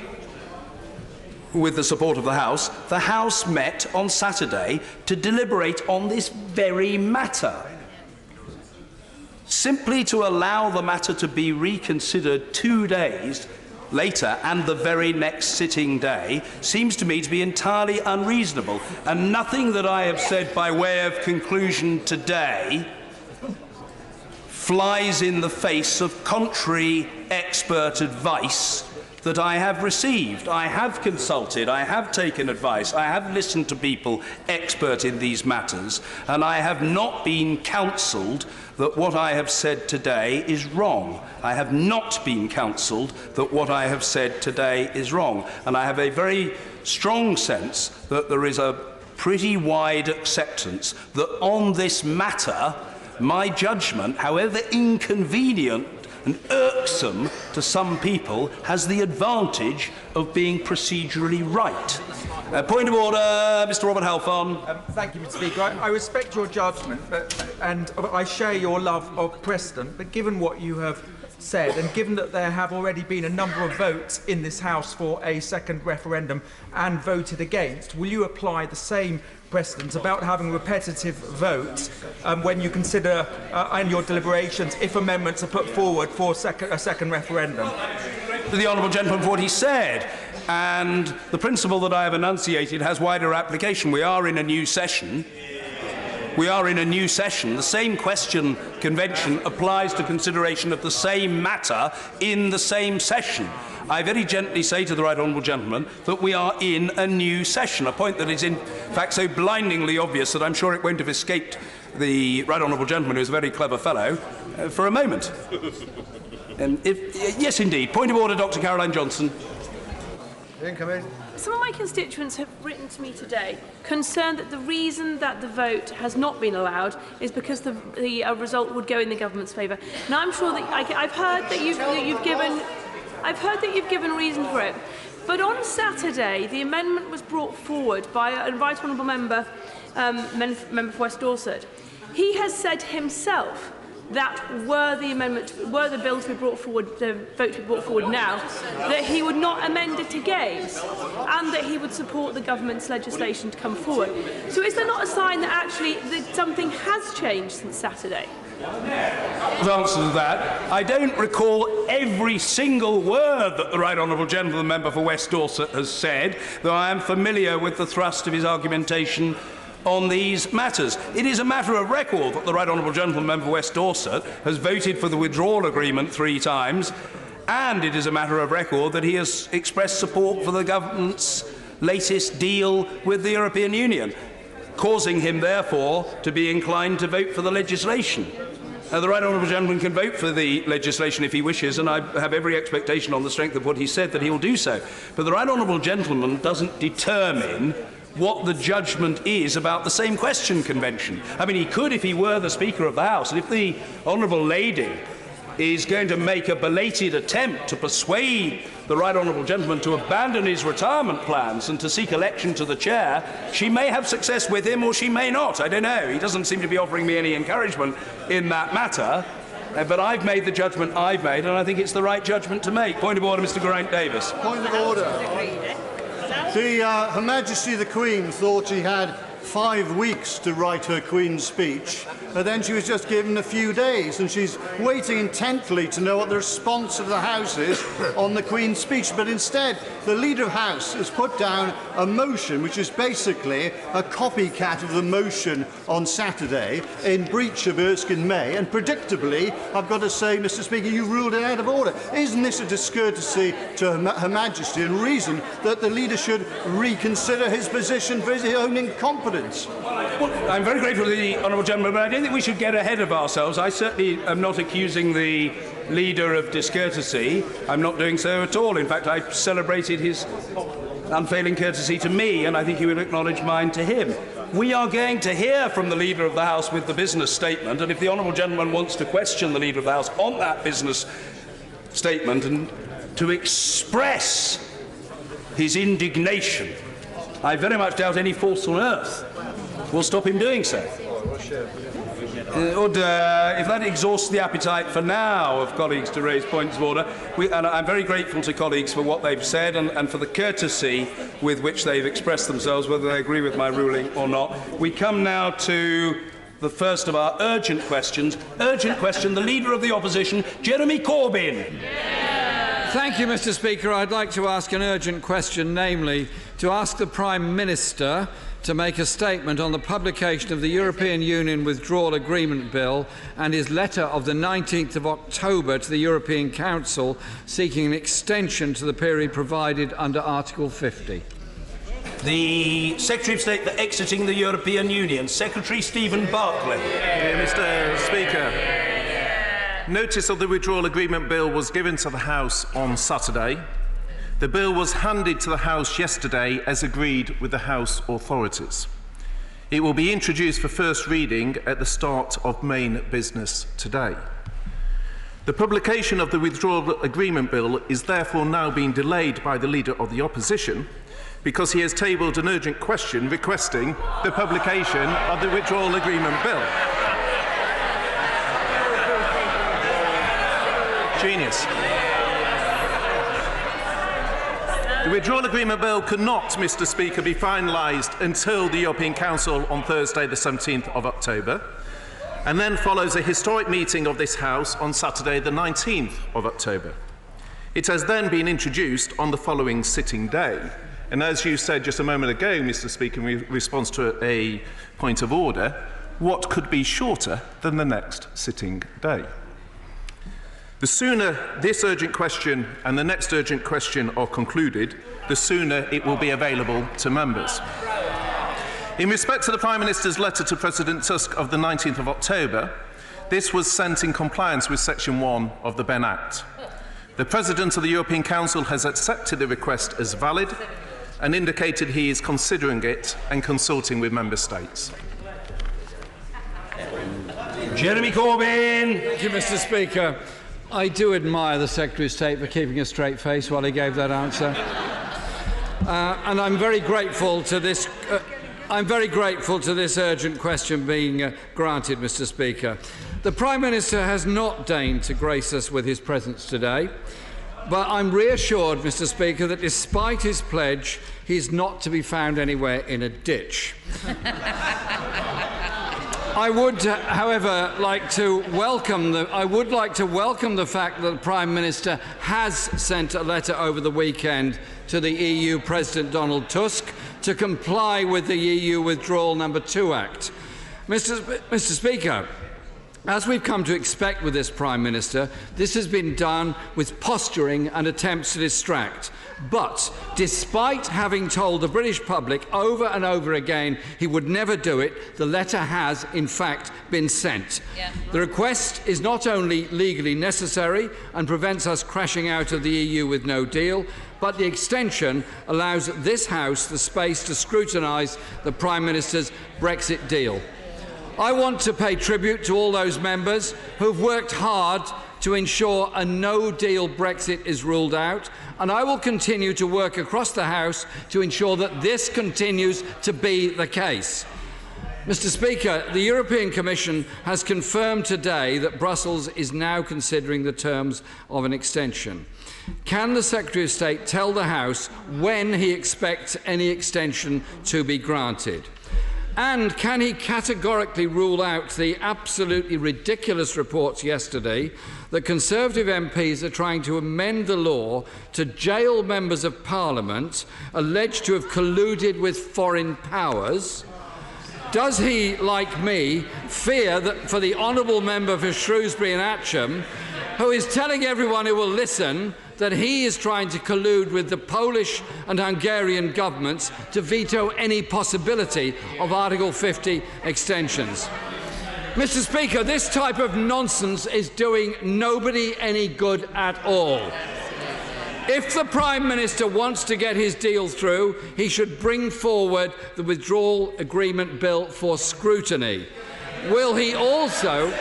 with the support of the House met on Saturday to deliberate on this very matter. Simply to allow the matter to be reconsidered 2 days later and the very next sitting day seems to me to be entirely unreasonable. And nothing that I have said by way of conclusion today flies in the face of contrary expert advice that I have received. I have consulted, I have taken advice, I have listened to people expert in these matters, and I have not been counselled that what I have said today is wrong. I have not been counselled that what I have said today is wrong. And I have a very strong sense that there is a pretty wide acceptance that on this matter, my judgment, however inconvenient and irksome to some people, has the advantage of being procedurally right. Point of order, Mr. Robert Halfon. Thank you, Mr. Speaker. I respect your judgment, and I share your love of precedent, but given what you have said, and given that there have already been a number of votes in this House for a second referendum and voted against, will you apply the same precedent about having repetitive votes when you consider in your deliberations if amendments are put forward for a second referendum? To the honourable gentleman for what he said, and the principle that I have enunciated has wider application. We are in a new session. The same question convention applies to consideration of the same matter in the same session. I very gently say to the right honourable gentleman that we are in a new session, a point that is in fact so blindingly obvious that I'm sure it won't have escaped the right honourable gentleman, who is a very clever fellow, for a moment. Yes, indeed. Point of order, Dr. Caroline Johnson. Some of my constituents have written to me today concerned that the reason that the vote has not been allowed is because the result would go in the government's favour. Now, I'm sure that I've heard that you've given reason for it. But on Saturday, the amendment was brought forward by a right honourable member, member for West Dorset. He has said himself that were the bill to be brought forward, the vote to be brought forward now, that he would not amend it again, and that he would support the government's legislation to come forward. So is there not a sign that actually something has changed since Saturday? The answer to that, I don't recall every single word that the Right Honourable Gentleman Member for West Dorset has said, though I am familiar with the thrust of his argumentation on these matters. It is a matter of record that the Right Honourable Gentleman Member for West Dorset has voted for the withdrawal agreement 3 times, and it is a matter of record that he has expressed support for the government's latest deal with the European Union, causing him, therefore, to be inclined to vote for the legislation. The Right Honourable Gentleman can vote for the legislation if he wishes, and I have every expectation on the strength of what he said that he will do so. But the Right Honourable Gentleman doesn't determine what the judgment is about the same question convention. I mean, he could if he were the Speaker of the House, and if the Honourable Lady is going to make a belated attempt to persuade the Right Honourable Gentleman to abandon his retirement plans and to seek election to the chair, she may have success with him or she may not. I don't know. He doesn't seem to be offering me any encouragement in that matter. But I've made the judgment I've made, and I think it's the right judgment to make. Point of order, Mr. Geraint Davis. Point of order. Her Majesty the Queen thought she had 5 weeks to write her Queen's speech, and then she was just given a few days, and she's waiting intently to know what the response of the House is on the Queen's speech. But instead, the Leader of the House has put down a motion which is basically a copycat of the motion on Saturday in breach of Erskine-May, and predictably, I've got to say, Mr. Speaker, you ruled it out of order. Isn't this a discourtesy to Her Majesty and reason that the Leader should reconsider his position for his own incompetence? Well, I'm very grateful to the Honourable Gentleman, but I don't think we should get ahead of ourselves. I certainly am not accusing the Leader of discourtesy. I'm not doing so at all. In fact, I celebrated his unfailing courtesy to me, and I think he would acknowledge mine to him. We are going to hear from the Leader of the House with the business statement, and if the Honourable Gentleman wants to question the Leader of the House on that business statement and to express his indignation, I very much doubt any force on earth will stop him doing so. If that exhausts the appetite for now of colleagues to raise points of order, and I'm very grateful to colleagues for what they've said and for the courtesy with which they've expressed themselves, whether they agree with my ruling or not. We come now to the first of our urgent questions. Urgent question, the Leader of the Opposition, Jeremy Corbyn. Thank you, Mr. Speaker. I'd like to ask an urgent question, namely to ask the Prime Minister to make a statement on the publication of the European Union Withdrawal Agreement Bill and his letter of the 19th of October to the European Council seeking an extension to the period provided under Article 50. The Secretary of State for exiting the European Union, Secretary Stephen Barclay. Mr. Speaker, notice of the Withdrawal Agreement Bill was given to the House on Saturday. The bill was handed to the House yesterday as agreed with the House authorities. It will be introduced for first reading at the start of main business today. The publication of the Withdrawal Agreement Bill is therefore now being delayed by the Leader of the Opposition because he has tabled an urgent question requesting the publication of the Withdrawal Agreement Bill. Genius. The Withdrawal Agreement Bill cannot, Mr. Speaker, be finalised until the European Council on Thursday the 17th of October, and then follows a historic meeting of this House on Saturday the 19th of October. It has then been introduced on the following sitting day, and as you said just a moment ago, Mr. Speaker, in response to a point of order, what could be shorter than the next sitting day? The sooner this urgent question and the next urgent question are concluded, the sooner it will be available to members. In respect to the Prime Minister's letter to President Tusk of the 19th of October, this was sent in compliance with Section 1 of the Benn Act. The President of the European Council has accepted the request as valid and indicated he is considering it and consulting with Member States. Jeremy Corbyn. Thank you, Mr. Speaker. I do admire the Secretary of State for keeping a straight face while he gave that answer. And I'm very grateful to this. I'm very grateful to this urgent question being granted, Mr. Speaker. The Prime Minister has not deigned to grace us with his presence today, but I'm reassured, Mr. Speaker, that despite his pledge, he is not to be found anywhere in a ditch. I would, however, like to welcome the fact that the Prime Minister has sent a letter over the weekend to the EU President Donald Tusk to comply with the EU Withdrawal No. 2 Act. Mr. Speaker, as we've come to expect with this Prime Minister, this has been done with posturing and attempts to distract. But despite having told the British public over and over again he would never do it, the letter has, in fact, been sent. Yeah. The request is not only legally necessary and prevents us crashing out of the EU with no deal, but the extension allows this House the space to scrutinise the Prime Minister's Brexit deal. I want to pay tribute to all those members who've worked hard to ensure a no-deal Brexit is ruled out, and I will continue to work across the House to ensure that this continues to be the case. Mr. Speaker, the European Commission has confirmed today that Brussels is now considering the terms of an extension. Can the Secretary of State tell the House when he expects any extension to be granted? And can he categorically rule out the absolutely ridiculous reports yesterday that Conservative MPs are trying to amend the law to jail members of Parliament alleged to have colluded with foreign powers? Does he, like me, fear that for the honourable member for Shrewsbury and Atcham, who is telling everyone who will listen that he is trying to collude with the Polish and Hungarian governments to veto any possibility of Article 50 extensions? Mr. Speaker, this type of nonsense is doing nobody any good at all. If the Prime Minister wants to get his deal through, he should bring forward the withdrawal agreement bill for scrutiny. Will he also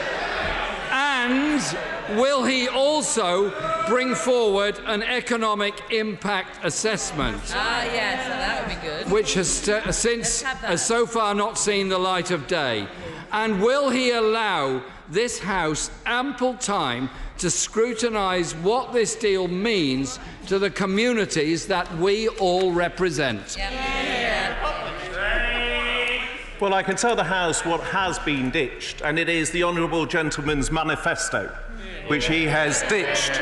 bring forward an economic impact assessment? Yes, that would be good. Which has so far not seen the light of day. And will he allow this House ample time to scrutinise what this deal means to the communities that we all represent? Well, I can tell the House what has been ditched, and it is the Honourable Gentleman's manifesto, which he has ditched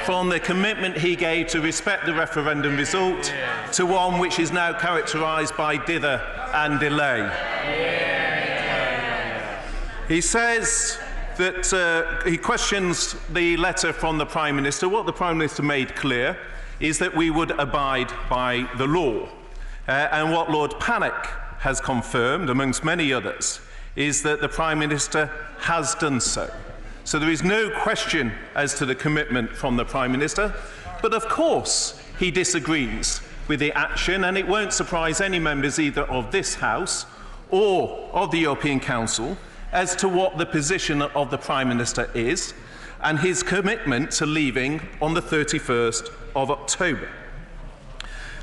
from the commitment he gave to respect the referendum result to one which is now characterised by dither and delay. He says that he questions the letter from the Prime Minister. What the Prime Minister made clear is that we would abide by the law. And what Lord Pannick has confirmed, amongst many others, is that the Prime Minister has done so. So there is no question as to the commitment from the Prime Minister, but of course he disagrees with the action, and it won't surprise any members either of this House or of the European Council as to what the position of the Prime Minister is and his commitment to leaving on the 31st of October.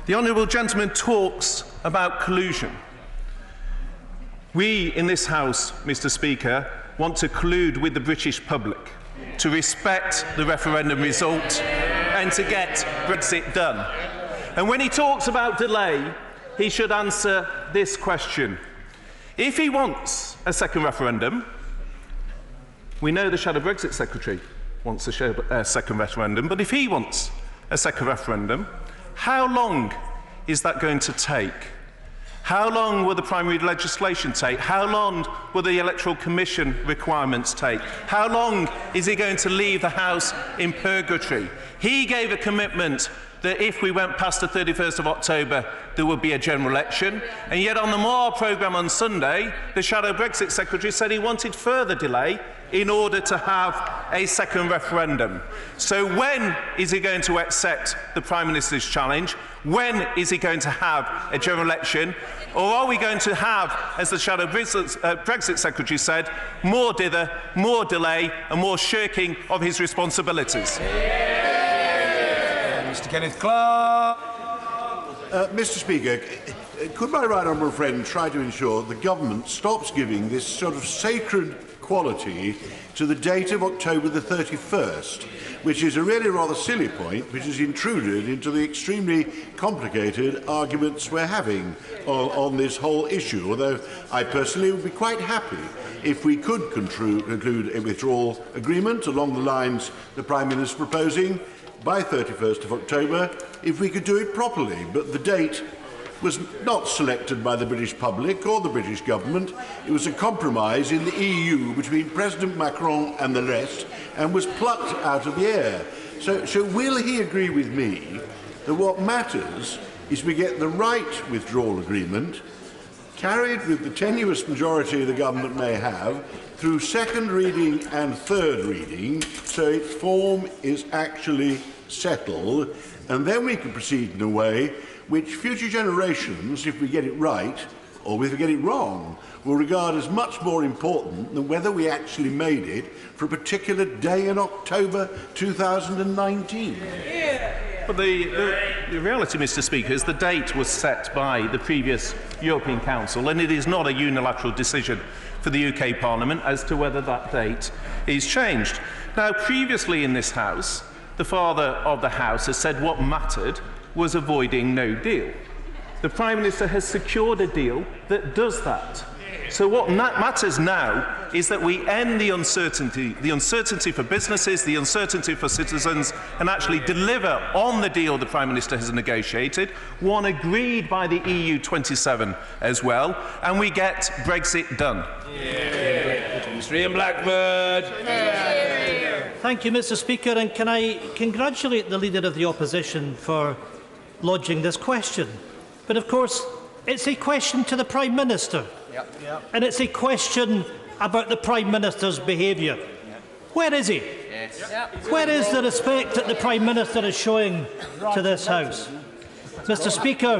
The Honourable Gentleman talks about collusion. We in this House, Mr. Speaker, want to collude with the British public to respect the referendum result and to get Brexit done. And when he talks about delay, he should answer this question. If he wants a second referendum, we know the Shadow Brexit Secretary wants a second referendum, but if he wants a second referendum, how long is that going to take? How long will the primary legislation take? How long will the Electoral Commission requirements take? How long is he going to leave the House in purgatory? He gave a commitment that if we went past the 31st of October, there would be a general election. And yet on the Moore programme on Sunday, the Shadow Brexit Secretary said he wanted further delay in order to have a second referendum. So when is he going to accept the Prime Minister's challenge? When is he going to have a general election? Or are we going to have, as the Shadow Brexit Secretary said, more dither, more delay and more shirking of his responsibilities? Mr. Kenneth Clark. Mr. Speaker, could my right honourable friend try to ensure the government stops giving this sort of sacred equality to the date of October the 31st, which is a really rather silly point, which has intruded into the extremely complicated arguments we're having on this whole issue, although I personally would be quite happy if we could conclude a withdrawal agreement along the lines the Prime Minister is proposing by 31st of October, if we could do it properly. But the date was not selected by the British public or the British government. It was a compromise in the EU between President Macron and the rest, and was plucked out of the air. So will he agree with me that what matters is we get the right withdrawal agreement, carried with the tenuous majority the government may have, through second reading and third reading, so its form is actually settled, and then we can proceed in a way which future generations, if we get it right, or if we get it wrong, will regard as much more important than whether we actually made it for a particular day in October 2019. But the reality, Mr. Speaker, is the date was set by the previous European Council, and it is not a unilateral decision for the UK Parliament as to whether that date is changed. Now, previously in this House, the Father of the House has said what mattered was avoiding no deal. The Prime Minister has secured a deal that does that. So what matters now is that we end the uncertainty for businesses, the uncertainty for citizens, and actually deliver on the deal the Prime Minister has negotiated, one agreed by the EU 27 as well, and we get Brexit done. Mr. Ian Blackford. Thank you, Mr. Speaker, and can I congratulate the Leader of the Opposition for lodging this question. But of course, it's a question to the Prime Minister. And it's a question about the Prime Minister's behaviour. Where is he? Where is the respect that the Prime Minister is showing to this House? Mr. Speaker,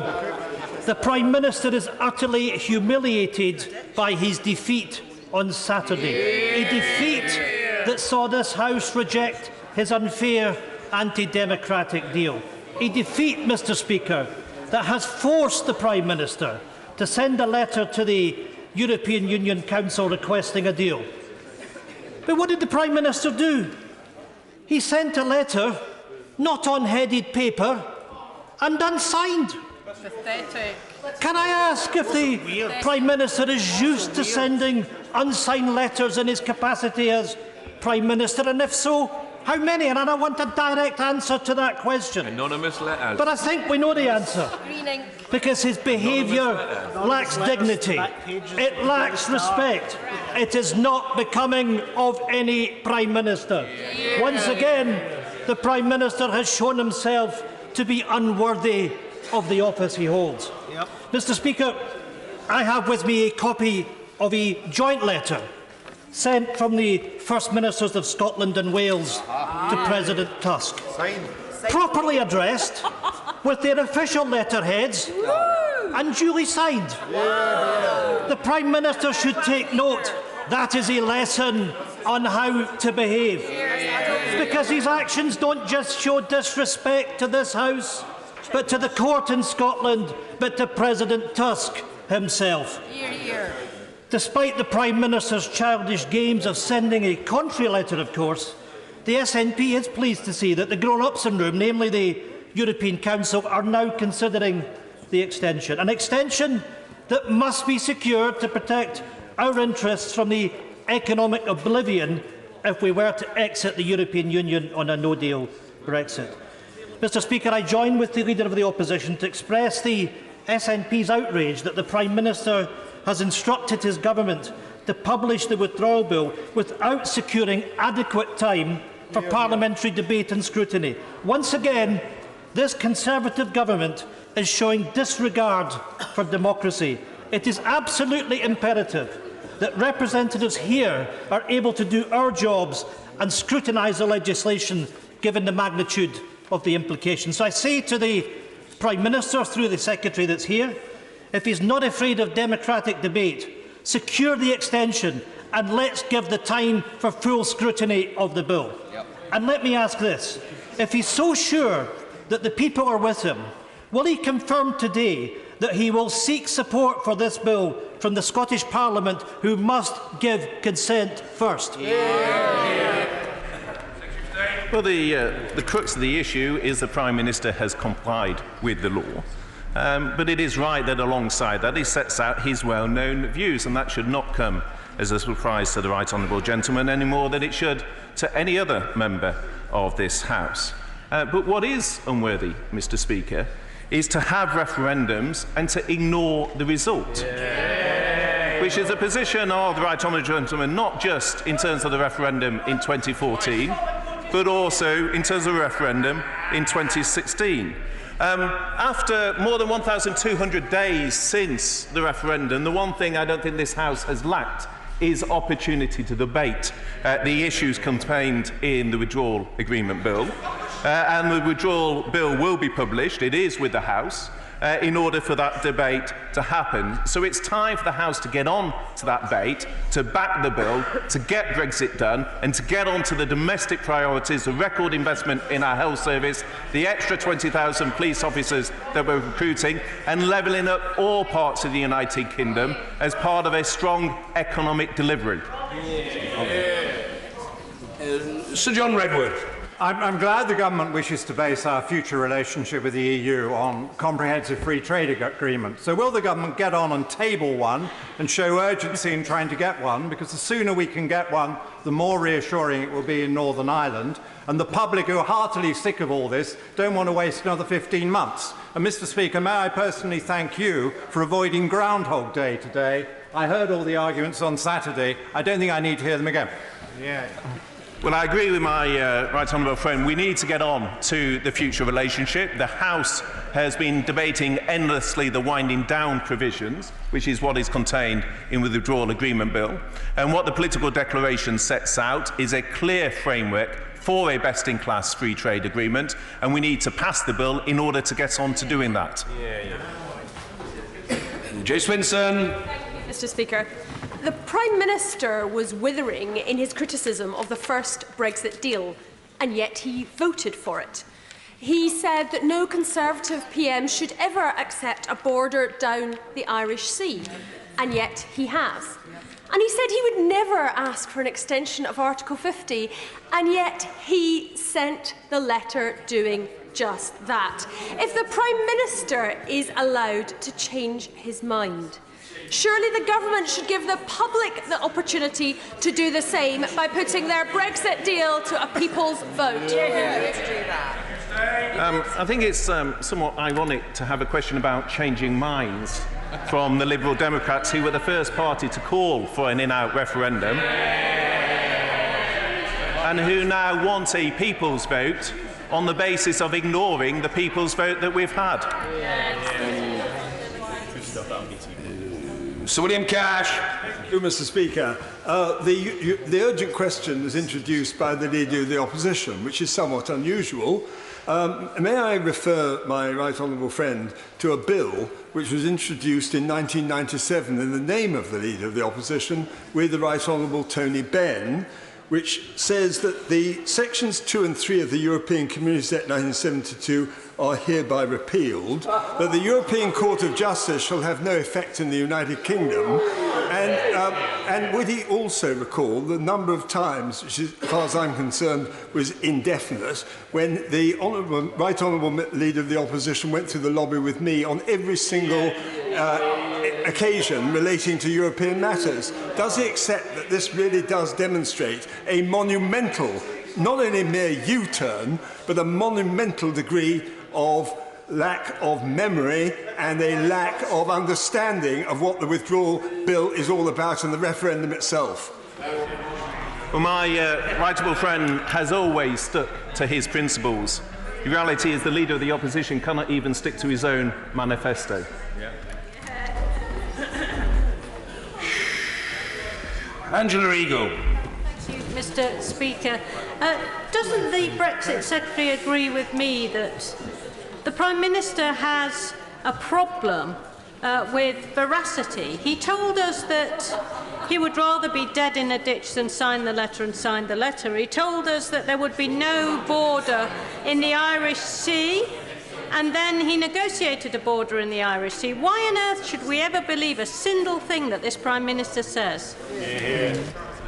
the Prime Minister is utterly humiliated by his defeat on Saturday. A defeat that saw this House reject his unfair anti-democratic deal. A defeat, Mr. Speaker, that has forced the Prime Minister to send a letter to the European Union Council requesting a deal. But what did the Prime Minister do? He sent a letter, not on headed paper, and unsigned. Pathetic. Can I ask if the Prime Minister is used to sending unsigned letters in his capacity as Prime Minister, and if so, how many? And I want a direct answer to that question. Anonymous letters. But I think we know the answer. Because his behaviour lacks dignity. It lacks respect. It is not becoming of any Prime Minister. Once again, the Prime Minister has shown himself to be unworthy of the office he holds. Mr. Speaker, I have with me a copy of a joint letter sent from the First Ministers of Scotland and Wales to President Tusk. Properly addressed, with their official letterheads, and duly signed. The Prime Minister should take note. That is a lesson on how to behave. Because his actions don't just show disrespect to this House, but to the court in Scotland, but to President Tusk himself. Despite the Prime Minister's childish games of sending a contrary letter, of course, the SNP is pleased to see that the grown-ups in room, namely the European Council, are now considering the extension. An extension that must be secured to protect our interests from the economic oblivion if we were to exit the European Union on a no-deal Brexit. Mr. Speaker, I join with the Leader of the Opposition to express the SNP's outrage that the Prime Minister has instructed his government to publish the withdrawal bill without securing adequate time for parliamentary debate and scrutiny. Once again, this Conservative government is showing disregard for democracy. It is absolutely imperative that representatives here are able to do our jobs and scrutinise the legislation given the magnitude of the implications. So I say to the Prime Minister, through the Secretary that's here, if he's not afraid of democratic debate, secure the extension and let's give the time for full scrutiny of the bill. And let me ask this. If he's so sure that the people are with him, will he confirm today that he will seek support for this bill from the Scottish Parliament, who must give consent first? Well, the crux of the issue is the Prime Minister has complied with the law. But it is right that alongside that he sets out his well-known views, and that should not come as a surprise to the right honourable gentleman any more than it should to any other member of this House. But what is unworthy, Mr Speaker, is to have referendums and to ignore the result, which is a position of the right honourable gentleman not just in terms of the referendum in 2014, but also in terms of the referendum in 2016. After more than 1,200 days since the referendum, the one thing I don't think this House has lacked is opportunity to debate the issues contained in the withdrawal agreement bill. And the withdrawal bill will be published, it is with the House, in order for that debate to happen. So it's time for the House to get on to that debate, to back the bill, to get Brexit done, and to get on to the domestic priorities, the record investment in our health service, the extra 20,000 police officers that we're recruiting, and levelling up all parts of the United Kingdom as part of a strong economic delivery. Sir John Redwood. I'm glad the government wishes to base our future relationship with the EU on comprehensive free trade agreement. So will the government get on and table one and show urgency in trying to get one? Because the sooner we can get one, the more reassuring it will be in Northern Ireland. And the public, who are heartily sick of all this, don't want to waste another 15 months. And Mr Speaker, may I personally thank you for avoiding Groundhog Day today. I heard all the arguments on Saturday. I don't think I need to hear them again. Well, I agree with my right honourable friend. We need to get on to the future relationship. The House has been debating endlessly the winding down provisions, which is what is contained in the withdrawal agreement bill. And what the political declaration sets out is a clear framework for a best-in-class free trade agreement, and we need to pass the bill in order to get on to doing that. Jay Swinson. Mr Speaker, the Prime Minister was withering in his criticism of the first Brexit deal, and yet he voted for it. He said that no Conservative PM should ever accept a border down the Irish Sea, and yet he has. And he said he would never ask for an extension of Article 50, and yet he sent the letter doing just that. If the Prime Minister is allowed to change his mind, surely the government should give the public the opportunity to do the same by putting their Brexit deal to a people's vote. I think it's somewhat ironic to have a question about changing minds from the Liberal Democrats, who were the first party to call for an in-out referendum and who now want a people's vote on the basis of ignoring the people's vote that we've had. Sir William Cash. Thank you, Mr Speaker. The urgent question was introduced by the Leader of the Opposition, which is somewhat unusual. May I refer my right honourable friend to a bill which was introduced in 1997 in the name of the Leader of the Opposition with the Right Honourable Tony Benn, which says that the sections 2 and 3 of the European Communities Act 1972 are hereby repealed, that the European Court of Justice shall have no effect in the United Kingdom, and would he also recall the number of times, which, as far as I'm concerned, was indefinite, when the Right Honourable Leader of the Opposition went through the lobby with me on every single occasion relating to European matters? Does he accept that this really does demonstrate a monumental, not only a mere U-turn, but a monumental degree of lack of memory and a lack of understanding of what the withdrawal bill is all about and the referendum itself? Well, my right honourable friend has always stuck to his principles. The reality is the Leader of the Opposition cannot even stick to his own manifesto. Angela Eagle. Thank you, Mr Speaker. Doesn't the Brexit Secretary agree with me that the Prime Minister has a problem with veracity? He told us that he would rather be dead in a ditch than sign the letter and sign the letter. He told us that there would be no border in the Irish Sea, and then he negotiated a border in the Irish Sea. Why on earth should we ever believe a single thing that this Prime Minister says?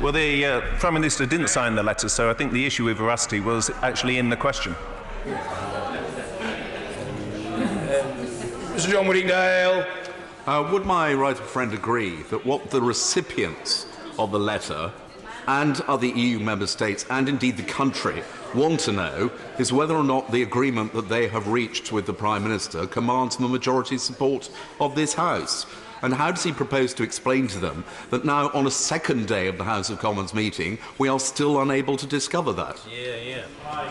Well, the Prime Minister didn't sign the letter, so I think the issue with veracity was actually in the question. Mr John Whittingdale. Would my right friend agree that what the recipients of the letter and other EU member states, and indeed the country, want to know is whether or not the agreement that they have reached with the Prime Minister commands the majority support of this House? And how does he propose to explain to them that now, on a second day of the House of Commons meeting, we are still unable to discover that?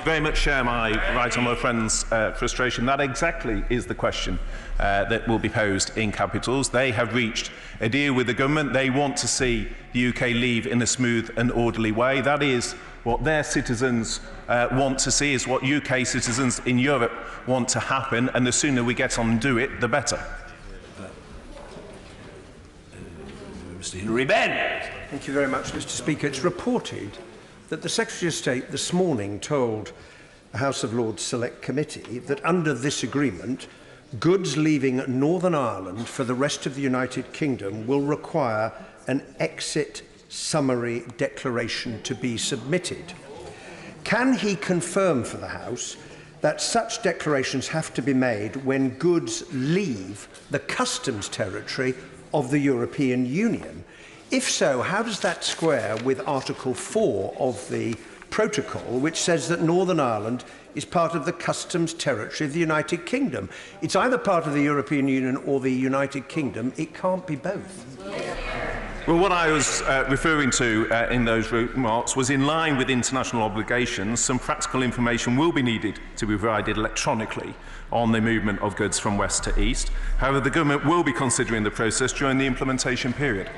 Very much share my right honourable friend's frustration. That exactly is the question that will be posed in capitals. They have reached a deal with the government. They want to see the UK leave in a smooth and orderly way. That is what their citizens want to see, is what UK citizens in Europe want to happen, and the sooner we get on and do it, the better. Mr Hilary Benn. Thank you very much, Mr Speaker. It's reported that the Secretary of State this morning told the House of Lords Select Committee that under this agreement, goods leaving Northern Ireland for the rest of the United Kingdom will require an exit summary declaration to be submitted. Can he confirm for the House that such declarations have to be made when goods leave the customs territory of the European Union? If so, how does that square with Article 4 of the protocol, which says that Northern Ireland is part of the customs territory of the United Kingdom? It's either part of the European Union or the United Kingdom. It can't be both. Well, what I was referring to in those remarks was in line with international obligations. Some practical information will be needed to be provided electronically on the movement of goods from west to east. However, the government will be considering the process during the implementation period.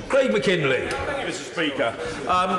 Craig McKinley. Thank you, Mr Speaker.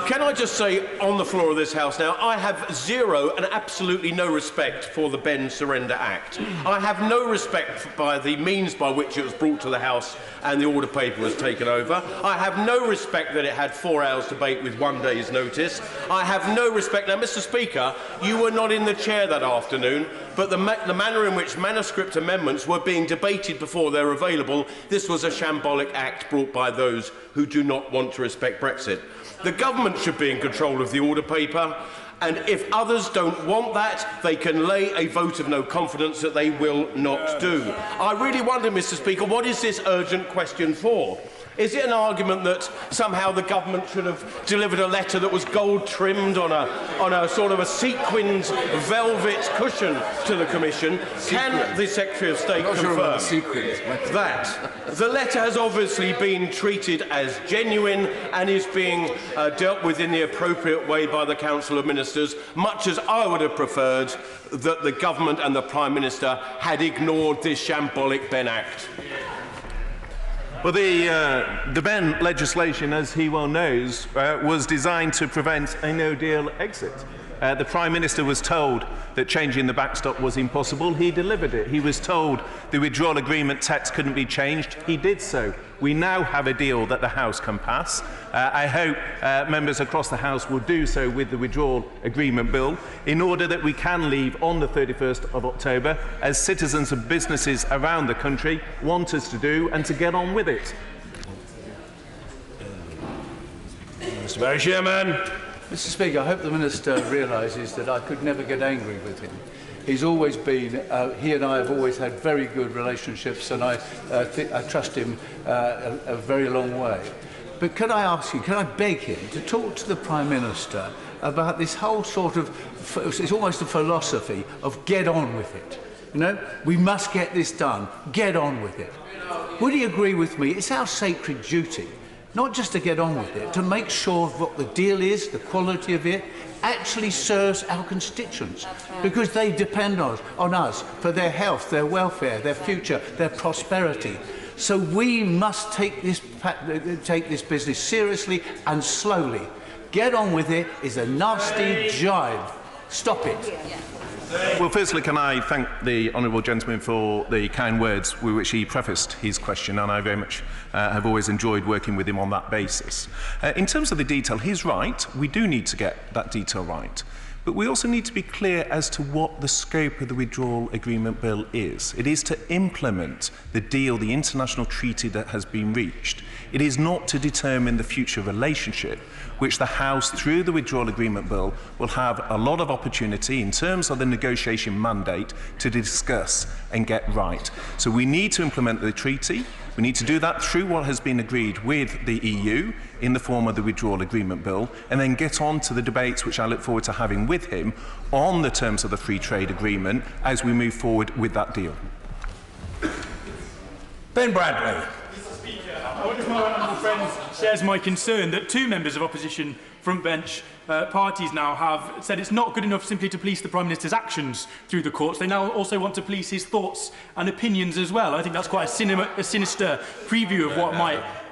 Can I just say on the floor of this House now, I have zero and absolutely no respect for the Ben Surrender Act. I have no respect by the means by which it was brought to the House and the order paper was taken over. I have no respect that it had 4 hours debate with 1 day's notice. I have no respect. Now, Mr Speaker, you were not in the chair that afternoon, but the manner in which manuscript amendments were being debated before they were available, this was a shambolic act brought by those who do not want to respect Brexit. The government should be in control of the order paper, and if others don't want that, they can lay a vote of no confidence that they will not do. I really wonder, Mr Speaker, what is this urgent question for? Is it an argument that somehow the government should have delivered a letter that was gold-trimmed on a sort of a sequined velvet cushion to the Commission? Can the Secretary of State confirm that the letter has obviously been treated as genuine and is being dealt with in the appropriate way by the Council of Ministers, much as I would have preferred that the government and the Prime Minister had ignored this shambolic Ben Act? Well, the Ben legislation, as he well knows, was designed to prevent a no-deal exit. The Prime Minister was told that changing the backstop was impossible. He delivered it. He was told the withdrawal agreement text couldn't be changed. He did so. We now have a deal that the House can pass. I hope members across the House will do so with the withdrawal agreement bill in order that we can leave on the 31st of October, as citizens and businesses around the country want us to do, and to get on with it. Mr Barry Sherman. Mr Speaker, I hope the Minister realises that I could never get angry with him. He's always been, he and I have always had very good relationships, and I trust him a very long way. But can I ask you, can I beg him to talk to the Prime Minister about this whole sort of, it's almost a philosophy of get on with it. You know, we must get this done, get on with it. Would he agree with me? It's our sacred duty, not just to get on with it, to make sure what the deal is, the quality of it, actually serves our constituents, because they depend on us for their health, their welfare, their future, their prosperity. So we must take this business seriously and slowly. Get on with it is a nasty jibe. Stop it. Well, firstly, can I thank the honourable gentleman for the kind words with which he prefaced his question, and I very much have always enjoyed working with him on that basis. In terms of the detail, he's right. We do need to get that detail right. But we also need to be clear as to what the scope of the withdrawal agreement bill is. It is to implement the deal, the international treaty that has been reached. It is not to determine the future relationship, which the House, through the withdrawal agreement bill, will have a lot of opportunity in terms of the negotiation mandate to discuss and get right. So we need to implement the treaty. We need to do that through what has been agreed with the EU in the form of the withdrawal agreement bill, and then get on to the debates which I look forward to having with him on the terms of the free trade agreement as we move forward with that deal. Ben Bradley. Mr. Speaker, I wonder if my honourable friend shares my concern that two members of opposition front bench parties now have said it's not good enough simply to police the Prime Minister's actions through the courts. They now also want to police his thoughts and opinions as well. I think that's quite a sinister preview of what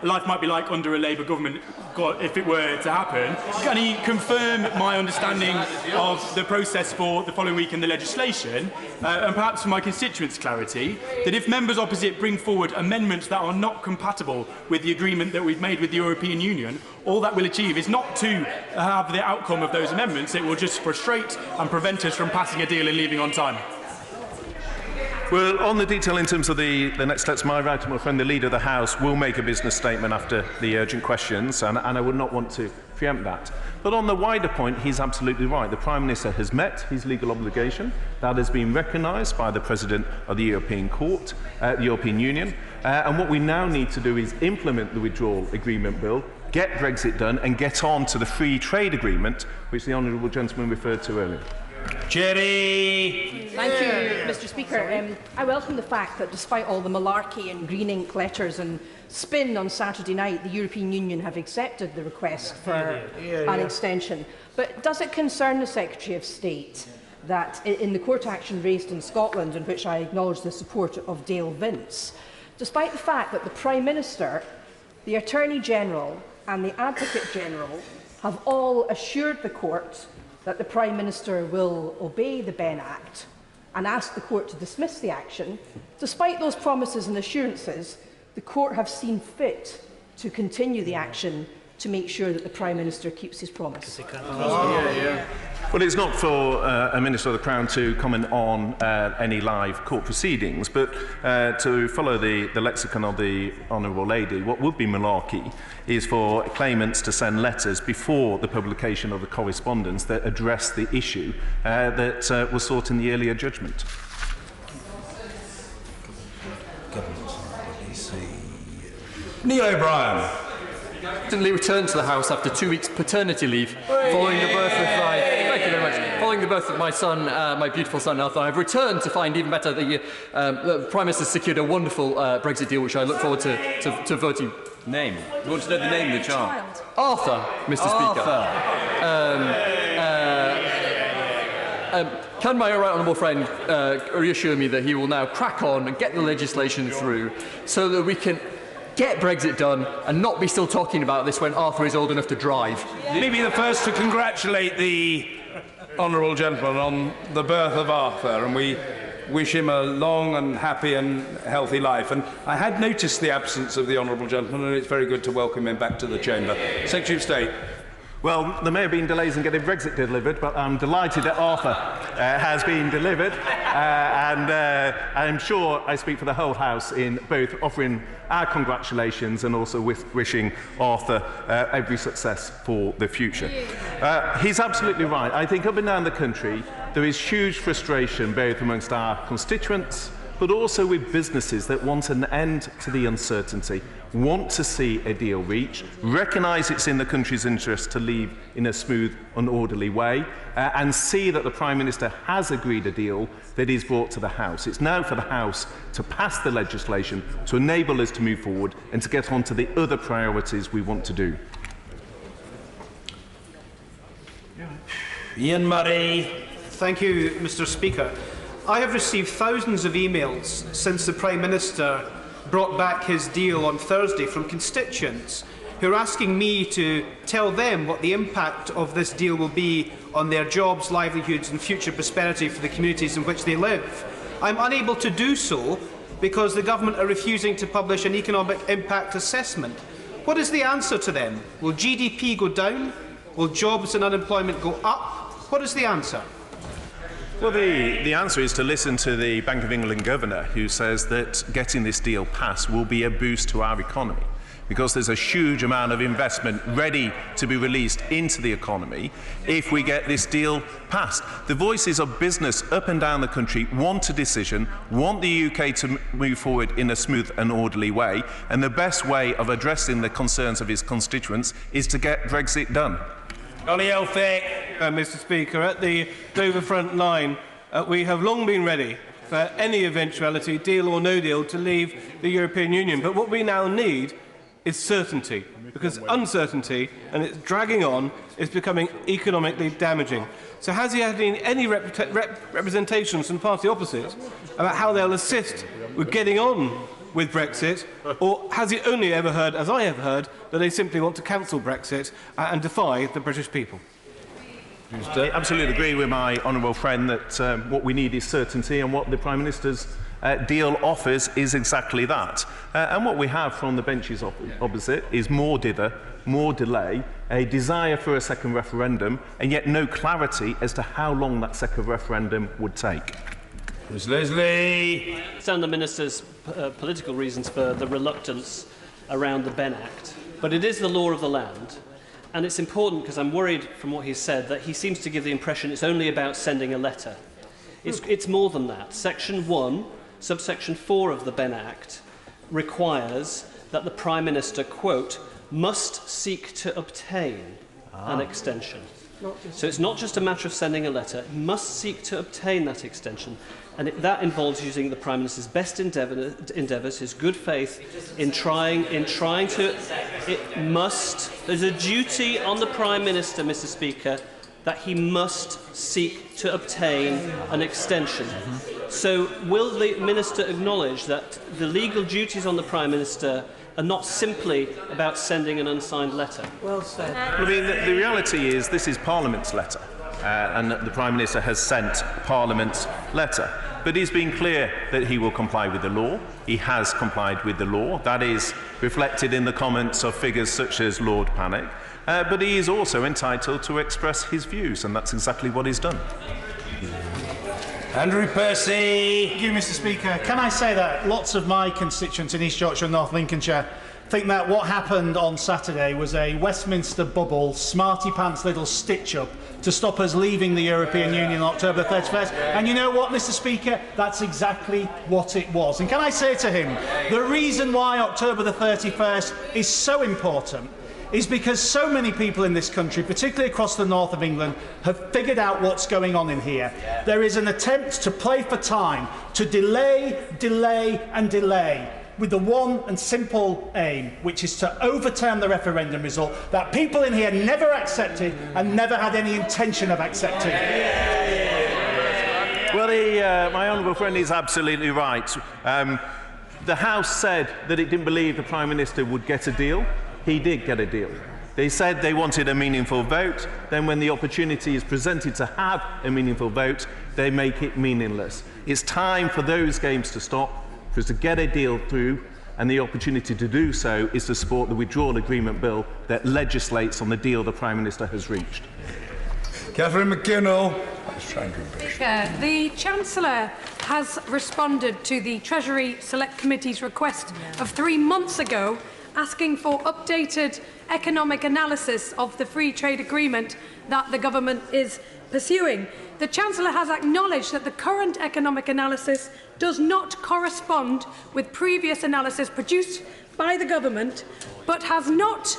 life might be like under a Labour government if it were to happen. Can he confirm my understanding of the process for the following week and the legislation, and perhaps for my constituents' clarity, that if members opposite bring forward amendments that are not compatible with the agreement that we've made with the European Union, all that will achieve is not to have the outcome of those amendments, it will just frustrate and prevent us from passing a deal and leaving on time. Well, on the detail in terms of the next steps, my right honourable friend, the Leader of the House, will make a business statement after the urgent questions, and I would not want to preempt that. But on the wider point, he's absolutely right. The Prime Minister has met his legal obligation. That has been recognised by the President of the European Court, the European Union. And what we now need to do is implement the withdrawal agreement bill, get Brexit done, and get on to the free trade agreement, which the honourable gentleman referred to earlier. Jerry! Thank you, Mr. Speaker. I welcome the fact that despite all the malarkey and green ink letters and spin on Saturday night, the European Union have accepted the request for an extension. But does it concern the Secretary of State that in the court action raised in Scotland, in which I acknowledge the support of Dale Vince, despite the fact that the Prime Minister, the Attorney General and the Advocate General have all assured the court that the Prime Minister will obey the Benn Act and ask the court to dismiss the action, despite those promises and assurances, the court have seen fit to continue the action to make sure that the Prime Minister keeps his promise? Well, it's not for a Minister of the Crown to comment on any live court proceedings, but to follow the lexicon of the Honourable Lady, what would be malarkey is for claimants to send letters before the publication of the correspondence that address the issue that was sought in the earlier judgment. Neil O'Brien. Recently returned to the House after 2 weeks paternity leave following the birth of my following the birth of my son, my beautiful son Arthur. I've returned to find even better the Prime Minister secured a wonderful Brexit deal, which I look forward to voting. Name? You want to know the name of the child? Arthur, Mr. Speaker. Can my right honourable friend reassure me that he will now crack on and get the legislation through so that we can get Brexit done and not be still talking about this when Arthur is old enough to drive? Let me be the first to congratulate the honourable gentleman on the birth of Arthur, and we wish him a long and happy and healthy life. And I had noticed the absence of the honourable gentleman, and it's very good to welcome him back to the chamber. Secretary of State. Well, there may have been delays in getting Brexit delivered, but I'm delighted that Arthur has been delivered. And I'm sure I speak for the whole House in both offering our congratulations and also wishing Arthur every success for the future. He's absolutely right. I think up and down the country, there is huge frustration both amongst our constituents, but also with businesses that want an end to the uncertainty, want to see a deal reached, recognise it's in the country's interest to leave in a smooth and orderly way, and see that the Prime Minister has agreed a deal that is brought to the House. It's now for the House to pass the legislation to enable us to move forward and to get on to the other priorities we want to do. Ian Murray. Thank you, Mr. Speaker. I have received thousands of emails since the Prime Minister brought back his deal on Thursday from constituents who are asking me to tell them what the impact of this deal will be on their jobs, livelihoods and future prosperity for the communities in which they live. I'm unable to do so because the government are refusing to publish an economic impact assessment. What is the answer to them? Will GDP go down? Will jobs and unemployment go up? What is the answer? Well, the answer is to listen to the Bank of England governor, who says that getting this deal passed will be a boost to our economy, because there's a huge amount of investment ready to be released into the economy if we get this deal passed. The voices of business up and down the country want a decision, want the UK to move forward in a smooth and orderly way, and the best way of addressing the concerns of his constituents is to get Brexit done. Mr. Speaker, at the Dover front line, we have long been ready for any eventuality, deal or no deal, to leave the European Union. But what we now need is certainty, because uncertainty, and it's dragging on, is becoming economically damaging. So has he had any representations from the party opposite about how they'll assist with getting on with Brexit, or has he only ever heard, as I have heard, that they simply want to cancel Brexit and defy the British people? I absolutely agree with my honourable friend that what we need is certainty, and what the Prime Minister's deal offers is exactly that. And what we have from the benches opposite is more dither, more delay, a desire for a second referendum, and yet no clarity as to how long that second referendum would take. Ms. Leslie. I understand the Minister's political reasons for the reluctance around the Ben Act, but it is the law of the land, and it's important because I'm worried from what he's said that he seems to give the impression it's only about sending a letter. It's more than that. Section 1, subsection 4 of the Ben Act requires that the Prime Minister, quote, must seek to obtain an extension. So it's not just a matter of sending a letter, he must seek to obtain that extension. And that involves using the Prime Minister's best endeavours, his good faith, in trying to. It must. There's a duty on the Prime Minister, Mr. Speaker, that he must seek to obtain an extension. So, will the Minister acknowledge that the legal duties on the Prime Minister are not simply about sending an unsigned letter? Well said. I mean, the reality is this is Parliament's letter. And the Prime Minister has sent Parliament's letter. But he's been clear that he will comply with the law. He has complied with the law. That is reflected in the comments of figures such as Lord Panic. But he is also entitled to express his views, and that's exactly what he's done. Andrew Percy. Thank you, Mr. Speaker. Can I say that lots of my constituents in East Yorkshire and North Lincolnshire think that what happened on Saturday was a Westminster bubble, smarty pants little stitch-up to stop us leaving the European Union on October 31st. And you know what, Mr. Speaker? That's exactly what it was. And can I say to him, the reason why October the 31st is so important is because so many people in this country, particularly across the north of England, have figured out what's going on in here. There is an attempt to play for time, to delay, delay and delay, with the one and simple aim, which is to overturn the referendum result that people in here never accepted and never had any intention of accepting. Well, my honourable friend is absolutely right. The House said that it didn't believe the Prime Minister would get a deal. He did get a deal. They said they wanted a meaningful vote. Then when the opportunity is presented to have a meaningful vote, they make it meaningless. It's time for those games to stop, for us to get a deal through, and the opportunity to do so is to support the withdrawal agreement bill that legislates on the deal the Prime Minister has reached. Catherine McKinnell. Speaker, the Chancellor has responded to the Treasury Select Committee's request of 3 months ago asking for updated economic analysis of the free trade agreement that the government is pursuing. The Chancellor has acknowledged that the current economic analysis does not correspond with previous analysis produced by the government, but has not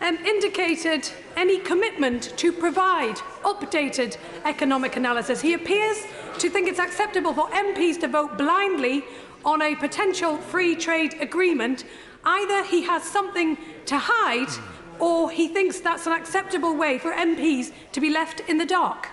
indicated any commitment to provide updated economic analysis. He appears to think it's acceptable for MPs to vote blindly on a potential free trade agreement. Either he has something to hide, or he thinks that's an acceptable way for MPs to be left in the dark.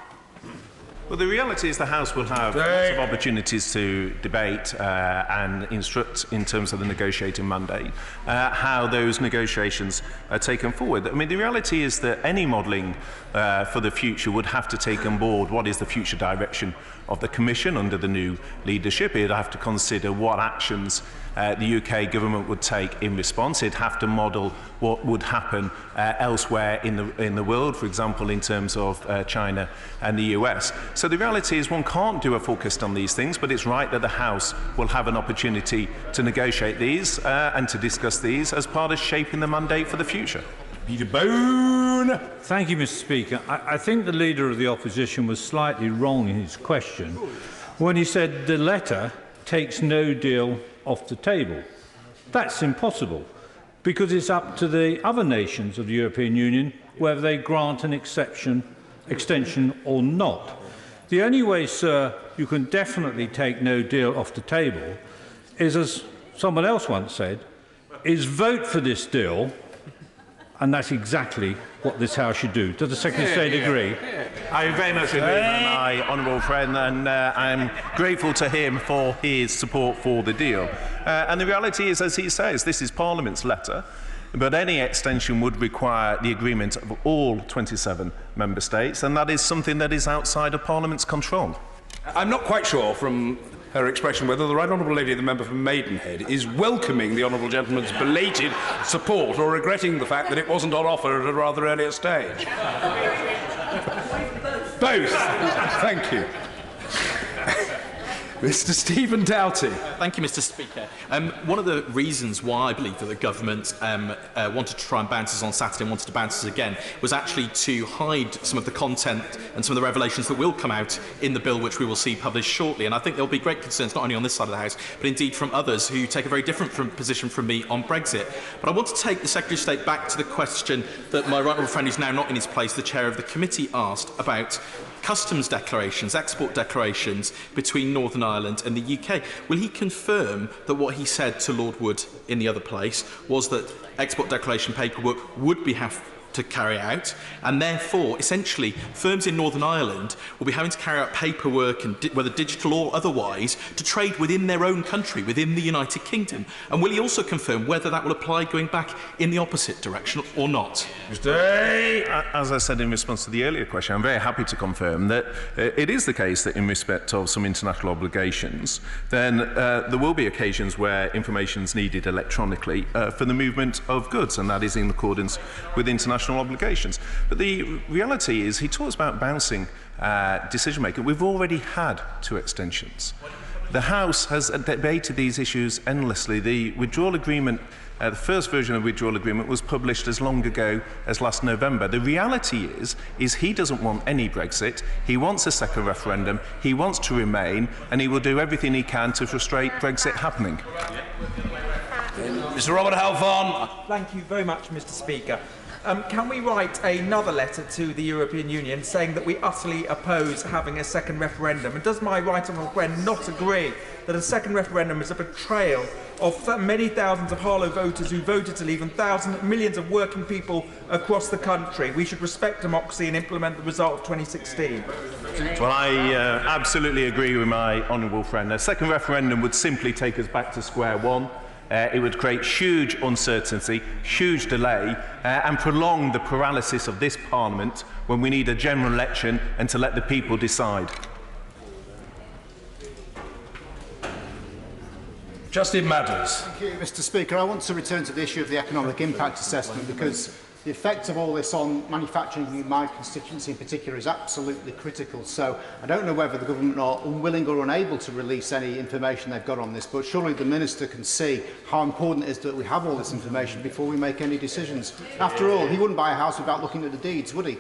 Well, the reality is the House will have lots of opportunities to debate and instruct in terms of the negotiating mandate how those negotiations are taken forward. I mean, the reality is that any modelling for the future would have to take on board what is the future direction of the Commission under the new leadership. It would have to consider what actions the UK government would take in response. It'd have to model what would happen elsewhere in the world, for example, in terms of China and the US. So the reality is one can't do a forecast on these things, but it's right that the House will have an opportunity to negotiate these and to discuss these as part of shaping the mandate for the future. Peter Bone. Thank you, Mr. Speaker. I think the Leader of the Opposition was slightly wrong in his question when he said the letter takes no deal off the table. That's impossible, because it's up to the other nations of the European Union whether they grant an extension or not. The only way, sir, you can definitely take no deal off the table is, as someone else once said, is vote for this deal, and that's exactly what this House should do. Does the Secretary of State agree? I very much agree with my honourable friend, and I'm grateful to him for his support for the deal. And the reality is, as he says, this is Parliament's letter, but any extension would require the agreement of all 27 member states, and that is something that is outside of Parliament's control. I'm not quite sure from her expression whether the Right Honourable Lady, the member from Maidenhead, is welcoming the Honourable Gentleman's belated support or regretting the fact that it wasn't on offer at a rather earlier stage. Both. Thank you. Mr. Stephen Doughty. Thank you, Mr. Speaker. One of the reasons why I believe that the government wanted to try and bounce us on Saturday and wanted to bounce us again was actually to hide some of the content and some of the revelations that will come out in the bill which we will see published shortly. And I think there will be great concerns, not only on this side of the House, but indeed from others who take a very different position from me on Brexit. But I want to take the Secretary of State back to the question that my right honourable friend, who's now not in his place, the chair of the committee, asked about customs declarations, export declarations between Northern Ireland and the UK. Will he confirm that what he said to Lord Wood in the other place was that export declaration paperwork would be have to carry out, and therefore, essentially, firms in Northern Ireland will be having to carry out paperwork, and whether digital or otherwise, to trade within their own country, within the United Kingdom? And will he also confirm whether that will apply going back in the opposite direction or not? As I said in response to the earlier question, I'm very happy to confirm that it is the case that in respect of some international obligations, then there will be occasions where information is needed electronically for the movement of goods, and that is in accordance with international obligations. But the reality is, he talks about bouncing decision-making. We've already had 2 extensions. The House has debated these issues endlessly. The withdrawal agreement, the first version of the withdrawal agreement was published as long ago as last November. The reality is he doesn't want any Brexit. He wants a second referendum. He wants to remain, and he will do everything he can to frustrate Brexit happening. Mr. Robert Halfon. Thank you very much, Mr. Speaker. Can we write another letter to the European Union saying that we utterly oppose having a second referendum? And does my right honourable friend not agree that a second referendum is a betrayal of many thousands of Harlow voters who voted to leave and millions of working people across the country? We should respect democracy and implement the result of 2016. Well, I absolutely agree with my honourable friend. A second referendum would simply take us back to square one. It would create huge uncertainty, huge delay, and prolong the paralysis of this Parliament when we need a general election and to let the people decide. Justin Matters. Thank you, Mr. Speaker. I want to return to the issue of the economic impact assessment, because the effect of all this on manufacturing in my constituency in particular is absolutely critical. So I don't know whether the government are unwilling or unable to release any information they've got on this, but surely the Minister can see how important it is that we have all this information before we make any decisions. After all, he wouldn't buy a house without looking at the deeds, would he?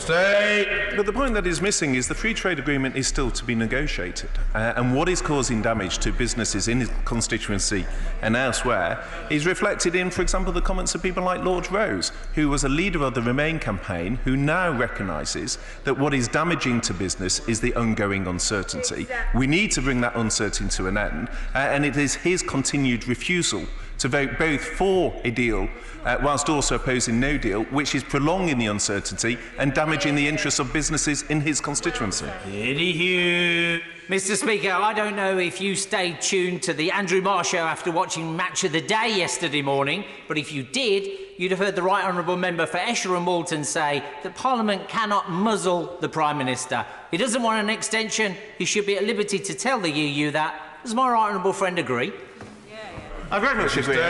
But the point that is missing is the free trade agreement is still to be negotiated, and what is causing damage to businesses in his constituency and elsewhere is reflected in, for example, the comments of people like Lord Rose, who was a leader of the Remain campaign, who now recognises that what is damaging to business is the ongoing uncertainty. We need to bring that uncertainty to an end, and it is his continued refusal to vote both for a deal whilst also opposing no deal, which is prolonging the uncertainty and damaging the interests of businesses in his constituency. Mr. Speaker, I don't know if you stayed tuned to the Andrew Marr show after watching Match of the Day yesterday morning, but if you did, you'd have heard the Right Honourable Member for Esher and Walton say that Parliament cannot muzzle the Prime Minister. He doesn't want an extension. He should be at liberty to tell the EU that. Does my Right Honourable friend agree? I very much agree.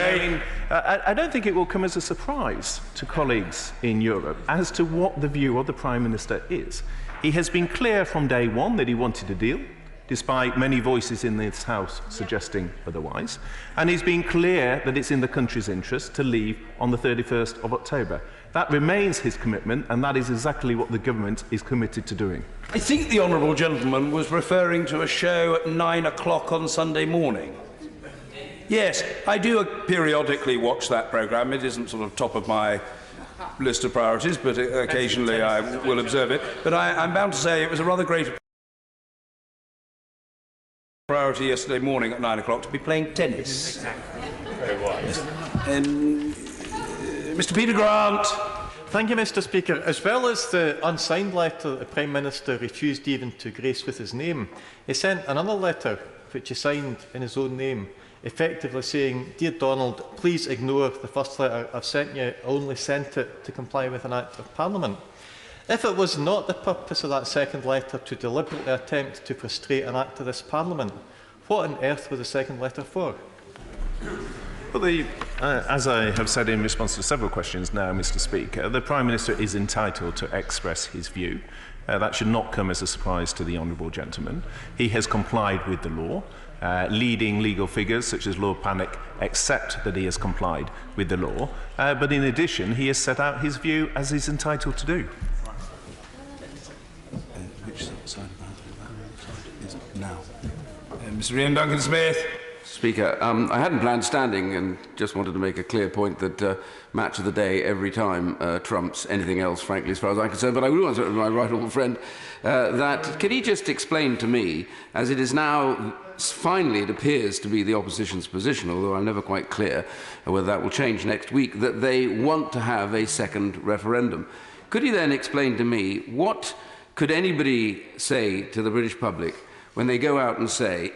I don't think it will come as a surprise to colleagues in Europe as to what the view of the Prime Minister is. He has been clear from day one that he wanted a deal, despite many voices in this House suggesting otherwise. And he's been clear that it's in the country's interest to leave on the 31st of October. That remains his commitment, and that is exactly what the government is committed to doing. I think the honourable gentleman was referring to a show at 9 o'clock on Sunday morning. Yes, I do periodically watch that programme. It isn't sort of top of my list of priorities, but occasionally I will observe it. But I'm bound to say it was a rather great priority yesterday morning at 9 o'clock to be playing tennis. Very wise. Mr. Peter Grant. Thank you, Mr. Speaker. As well as the unsigned letter the Prime Minister refused even to grace with his name, he sent another letter which he signed in his own name, effectively saying, "Dear Donald, please ignore the first letter I've sent you. I only sent it to comply with an Act of Parliament." If it was not the purpose of that second letter to deliberately attempt to frustrate an Act of this Parliament, what on earth was the second letter for? Well, as I have said in response to several questions now, Mr. Speaker, the Prime Minister is entitled to express his view. That should not come as a surprise to the honourable gentleman. He has complied with the law. Leading legal figures such as Lord Pannick accept that he has complied with the law, but in addition he has set out his view as he's entitled to do. Which side is it now? Mr. Ian Duncan-Smith. Speaker, I hadn't planned standing and just wanted to make a clear point that match of the day every time trumps anything else, frankly, as far as I'm concerned. But I would want to my right honourable friend that can he just explain to me, as it is now finally it appears to be the opposition's position, although I'm never quite clear whether that will change next week, that they want to have a second referendum. Could he then explain to me what could anybody say to the British public when they go out and say,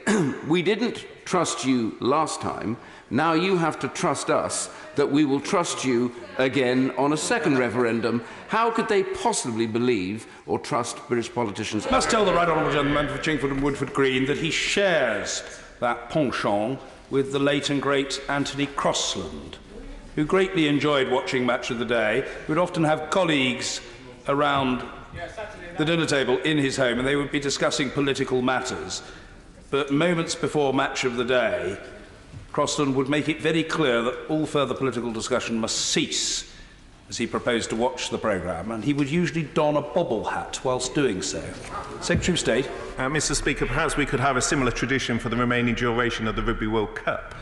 we didn't trust you last time, now you have to trust us that we will trust you again on a second referendum? How could they possibly believe or trust British politicians? I must tell the Right Honourable Gentleman for Chingford and Woodford Green that he shares that penchant with the late and great Anthony Crossland, who greatly enjoyed watching Match of the Day, who would often have colleagues around the dinner table in his home, and they would be discussing political matters. But moments before Match of the Day, Crossland would make it very clear that all further political discussion must cease as he proposed to watch the programme, and he would usually don a bobble hat whilst doing so. Secretary of State. Mr. Speaker, perhaps we could have a similar tradition for the remaining duration of the Rugby World Cup,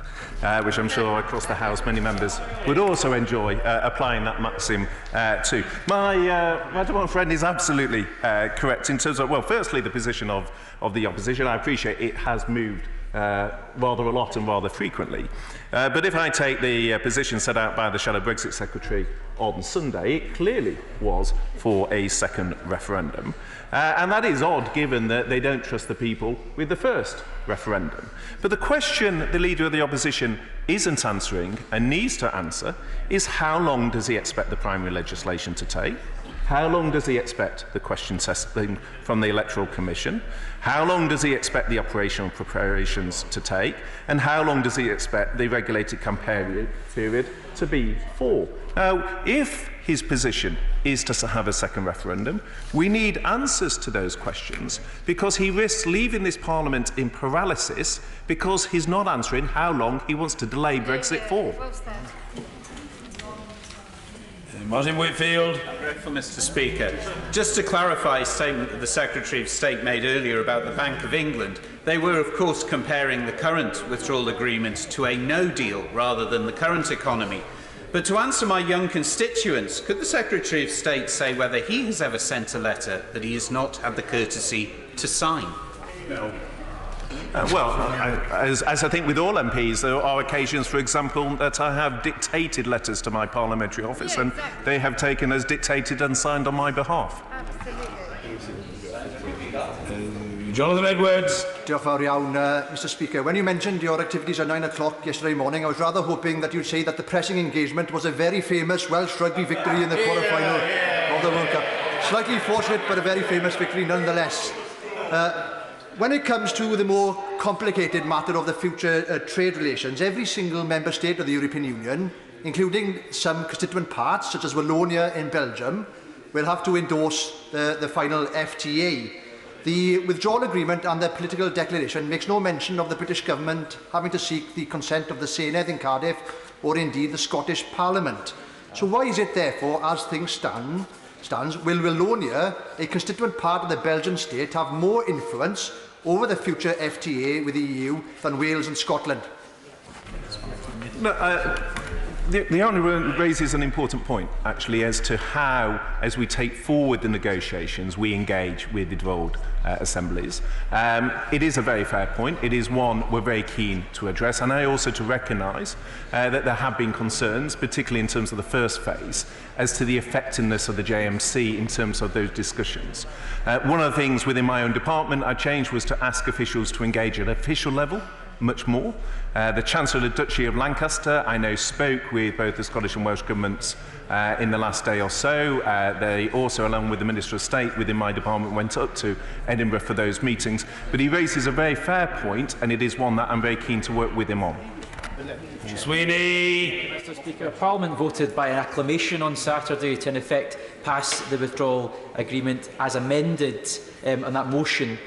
which I'm sure across the House many members would also enjoy applying that maxim to. My friend is absolutely correct in terms of, well, firstly, the position of the opposition. I appreciate it has moved rather a lot and rather frequently. But if I take the position set out by the Shadow Brexit Secretary on Sunday, it clearly was for a second referendum. And that is odd, given that they don't trust the people with the first referendum. But the question the Leader of the Opposition isn't answering and needs to answer is, how long does he expect the primary legislation to take? How long does he expect the question testing from the Electoral Commission? How long does he expect the operational preparations to take? And how long does he expect the regulated campaign period to be for? Now, if his position is to have a second referendum, we need answers to those questions, because he risks leaving this Parliament in paralysis because he's not answering how long he wants to delay Brexit for. Martin Whitfield. Mr. Speaker, just to clarify a statement that the Secretary of State made earlier about the Bank of England, they were of course comparing the current withdrawal agreement to a no deal rather than the current economy. But to answer my young constituents, could the Secretary of State say whether he has ever sent a letter that he has not had the courtesy to sign? No. As I think with all MPs, there are occasions, for example, that I have dictated letters to my parliamentary office, and they have taken as dictated and signed on my behalf. Jonathan Edwards. Diolch fawr iawn, Mr Speaker. When you mentioned your activities at 9 o'clock yesterday morning, I was rather hoping that you'd say that the pressing engagement was a very famous Welsh rugby victory in the quarter-final of the World Cup. Slightly fortunate, but a very famous victory nonetheless. When it comes to the more complicated matter of the future trade relations, every single member state of the European Union, including some constituent parts, such as Wallonia in Belgium, will have to endorse the final FTA. The withdrawal agreement and the political declaration makes no mention of the British government having to seek the consent of the Senedd in Cardiff or indeed the Scottish Parliament. So why is it therefore, as things stands, will Wallonia, a constituent part of the Belgian state, have more influence over the future FTA with the EU than Wales and Scotland? The Honourable raises an important point, actually, as to how, as we take forward the negotiations, we engage with the devolved assemblies. It is a very fair point. It is one we're very keen to address, and I also to recognise that there have been concerns, particularly in terms of the first phase, as to the effectiveness of the JMC in terms of those discussions. One of the things within my own department I changed was to ask officials to engage at official level much more. The Chancellor of the Duchy of Lancaster, I know, spoke with both the Scottish and Welsh governments in the last day or so. They also, along with the Minister of State within my department, went up to Edinburgh for those meetings. But he raises a very fair point, and it is one that I'm very keen to work with him on. Sweeney. Mr Speaker, Parliament voted by acclamation on Saturday to in effect pass the withdrawal agreement as amended on that motion.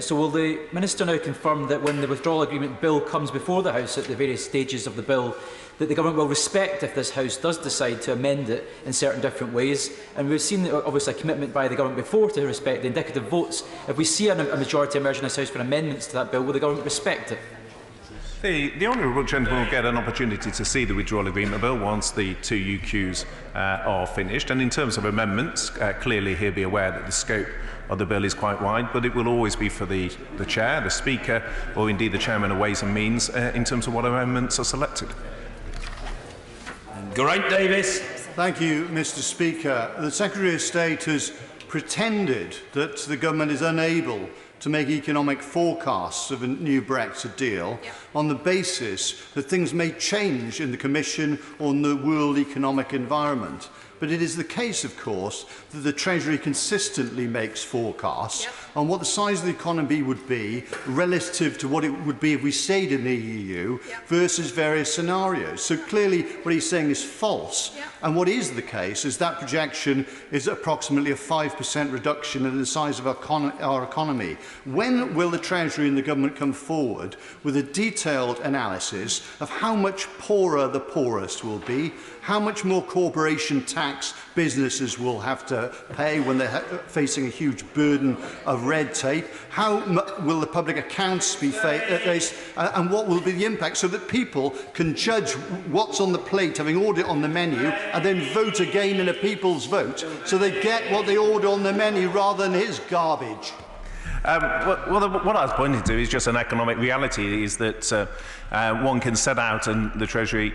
So will the Minister now confirm that when the withdrawal agreement bill comes before the House at the various stages of the bill, that the Government will respect if this House does decide to amend it in certain different ways? And we've seen, obviously, a commitment by the Government before to respect the indicative votes. If we see a majority emerge in this House for amendments to that bill, will the Government respect it? The Honourable Gentleman will get an opportunity to see the withdrawal agreement bill once the two UQs are finished. And in terms of amendments, clearly he'll be aware that the scope of the bill is quite wide, but it will always be for the Chair, the Speaker, or indeed the Chairman of Ways and Means in terms of what amendments are selected. Geraint Davis. Thank you, Mr Speaker. The Secretary of State has pretended that the government is unable to make economic forecasts of a new Brexit deal on the basis that things may change in the Commission or in the world economic environment. But it is the case, of course, that the Treasury consistently makes forecasts on what the size of the economy would be relative to what it would be if we stayed in the EU versus various scenarios. So clearly what he's saying is false. And what is the case is that projection is approximately a 5% reduction in the size of our economy. When will the Treasury and the government come forward with a detailed analysis of how much poorer the poorest will be, how much more corporation tax businesses will have to pay when they're facing a huge burden of red tape, how will the public accounts be faced, and what will be the impact, so that people can judge what's on the plate, having ordered on the menu, and then vote again in a people's vote, so they get what they order on the menu rather than his garbage. What I was pointing to is just an economic reality, is that one can set out, and the Treasury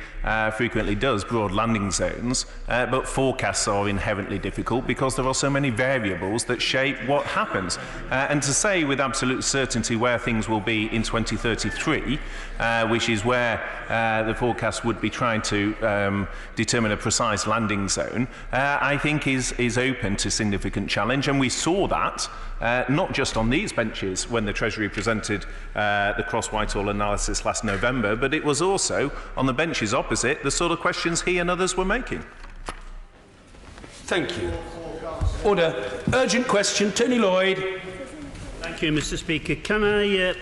frequently does, broad landing zones, but forecasts are inherently difficult because there are so many variables that shape what happens. And to say with absolute certainty where things will be in 2033, which is where the forecast would be trying to determine a precise landing zone, I think is open to significant challenge. And we saw that not just on these benches when the Treasury presented the Cross-Whitehall analysis last November, but it was also on the benches opposite the sort of questions he and others were making. Thank you. Order. Urgent question. Tony Lloyd. Thank you, Mr Speaker. Can I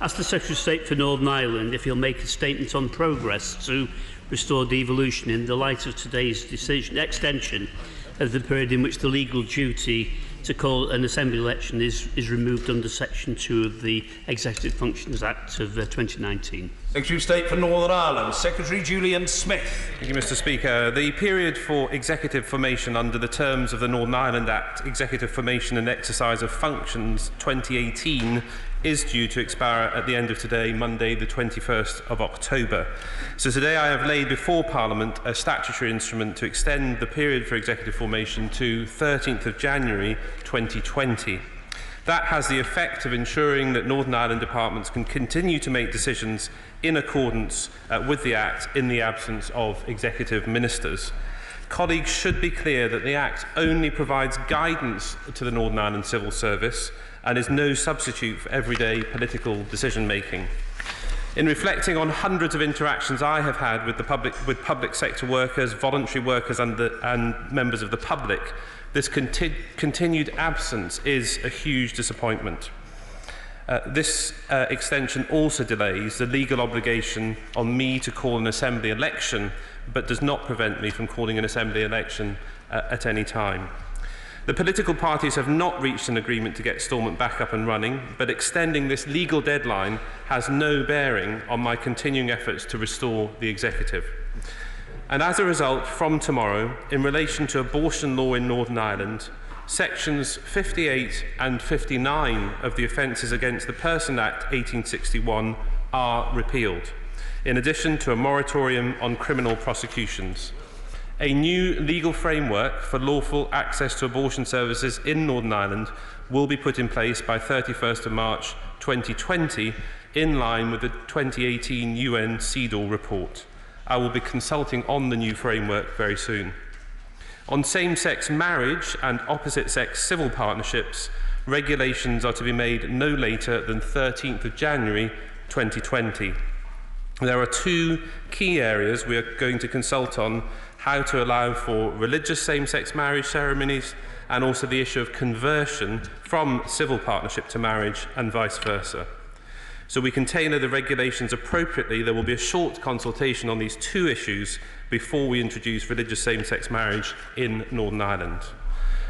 ask the Secretary of State for Northern Ireland if he'll make a statement on progress to restore devolution in the light of today's decision, extension of the period in which the legal duty to call an Assembly election is removed under Section 2 of the Executive Functions Act of 2019. Secretary of State for Northern Ireland, Secretary Julian Smith. Thank you, Mr. Speaker. The period for executive formation under the terms of the Northern Ireland Act, Executive Formation and Exercise of Functions 2018, is due to expire at the end of today, Monday, the 21st of October. So today I have laid before Parliament a statutory instrument to extend the period for executive formation to 13th of January 2020. That has the effect of ensuring that Northern Ireland departments can continue to make decisions in accordance with the Act in the absence of executive ministers. Colleagues should be clear that the Act only provides guidance to the Northern Ireland Civil Service and is no substitute for everyday political decision-making. In reflecting on hundreds of interactions I have had with public sector workers, voluntary workers and members of the public, this continued absence is a huge disappointment. This extension also delays the legal obligation on me to call an Assembly election, but does not prevent me from calling an Assembly election at any time. The political parties have not reached an agreement to get Stormont back up and running, but extending this legal deadline has no bearing on my continuing efforts to restore the executive. And as a result, from tomorrow, in relation to abortion law in Northern Ireland, Sections 58 and 59 of the Offences Against the Person Act 1861 are repealed, in addition to a moratorium on criminal prosecutions. A new legal framework for lawful access to abortion services in Northern Ireland will be put in place by 31st of March 2020, in line with the 2018 UN CEDAW report. I will be consulting on the new framework very soon. On same-sex marriage and opposite-sex civil partnerships, regulations are to be made no later than 13th of January 2020. There are two key areas we are going to consult on: how to allow for religious same-sex marriage ceremonies, and also the issue of conversion from civil partnership to marriage and vice versa. So we can tailor the regulations appropriately. There will be a short consultation on these two issues before we introduce religious same-sex marriage in Northern Ireland.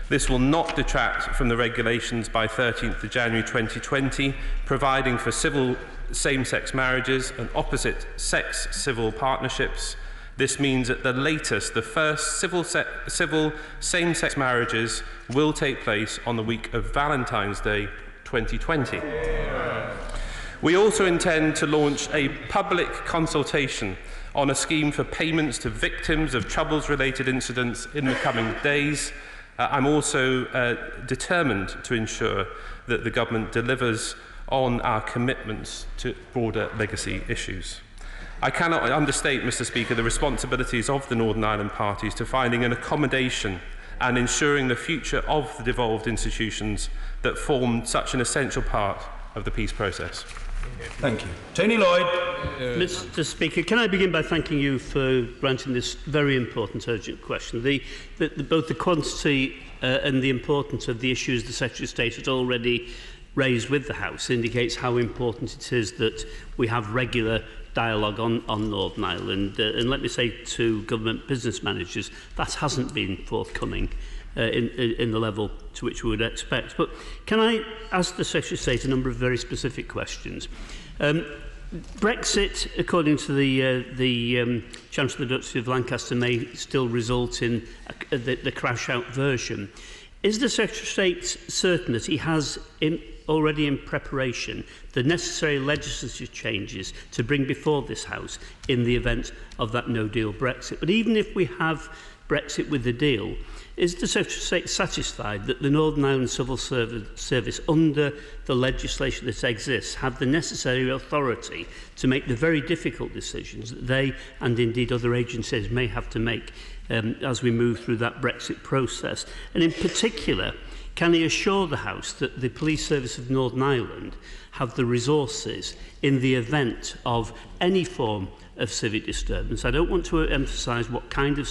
This will not detract from the regulations by 13th of January 2020, providing for civil same-sex marriages and opposite-sex civil partnerships. This means at the latest, the first civil same-sex marriages will take place on the week of Valentine's Day 2020. We also intend to launch a public consultation on a scheme for payments to victims of Troubles-related incidents in the coming days. I'm also determined to ensure that the government delivers on our commitments to broader legacy issues. I cannot understate, Mr. Speaker, the responsibilities of the Northern Ireland parties to finding an accommodation and ensuring the future of the devolved institutions that formed such an essential part of the peace process. Thank you. Tony Lloyd. Mr. Speaker, can I begin by thanking you for granting this very important urgent question? Both the quantity and the importance of the issues the Secretary of State has already raised with the House indicates how important it is that we have regular dialogue on Northern Ireland. And let me say to government business managers, that hasn't been forthcoming in the level to which we would expect. But can I ask the Secretary of State a number of very specific questions? Brexit, according to the Chancellor of the Duchy of Lancaster, may still result in the crash-out version. Is the Secretary of State certain that he has already in preparation the necessary legislative changes to bring before this House in the event of that no-deal Brexit? But even if we have Brexit with the deal, is the Secretary of State satisfied that the Northern Ireland Civil Service, under the legislation that exists, have the necessary authority to make the very difficult decisions that they and indeed other agencies may have to make as we move through that Brexit process? And in particular, can he assure the House that the Police Service of Northern Ireland have the resources in the event of any form of civic disturbance? I don't want to emphasise what kind of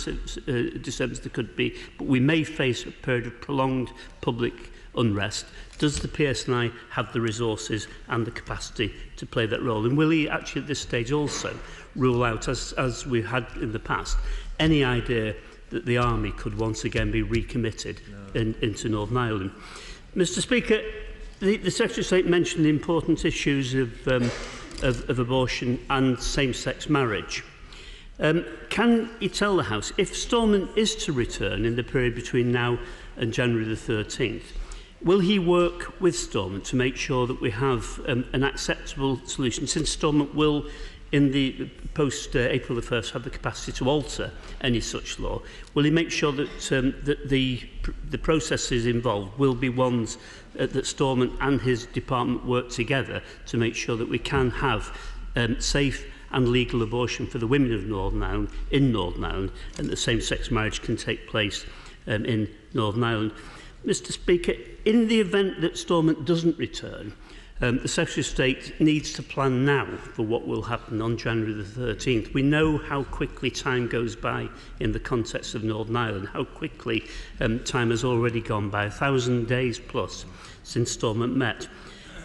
disturbance there could be, but we may face a period of prolonged public unrest. Does the PSNI have the resources and the capacity to play that role? And will he actually at this stage also rule out, as we had in the past, any idea that the Army could once again be recommitted into Northern Ireland? Mr. Speaker, the Secretary of State mentioned the important issues of of abortion and same-sex marriage. Can you tell the House, if Stormont is to return in the period between now and January the 13th, will he work with Stormont to make sure that we have an acceptable solution, since Stormont will, in the post-April the 1st, have the capacity to alter any such law? Will he make sure that, that the processes involved will be ones that Stormont and his department work together to make sure that we can have safe and legal abortion for the women of Northern Ireland in Northern Ireland, and that same-sex marriage can take place in Northern Ireland? Mr Speaker, in the event that Stormont doesn't return, the Secretary of State needs to plan now for what will happen on January the 13th. We know how quickly time goes by in the context of Northern Ireland, how quickly time has already gone by, 1,000 days plus since Stormont met.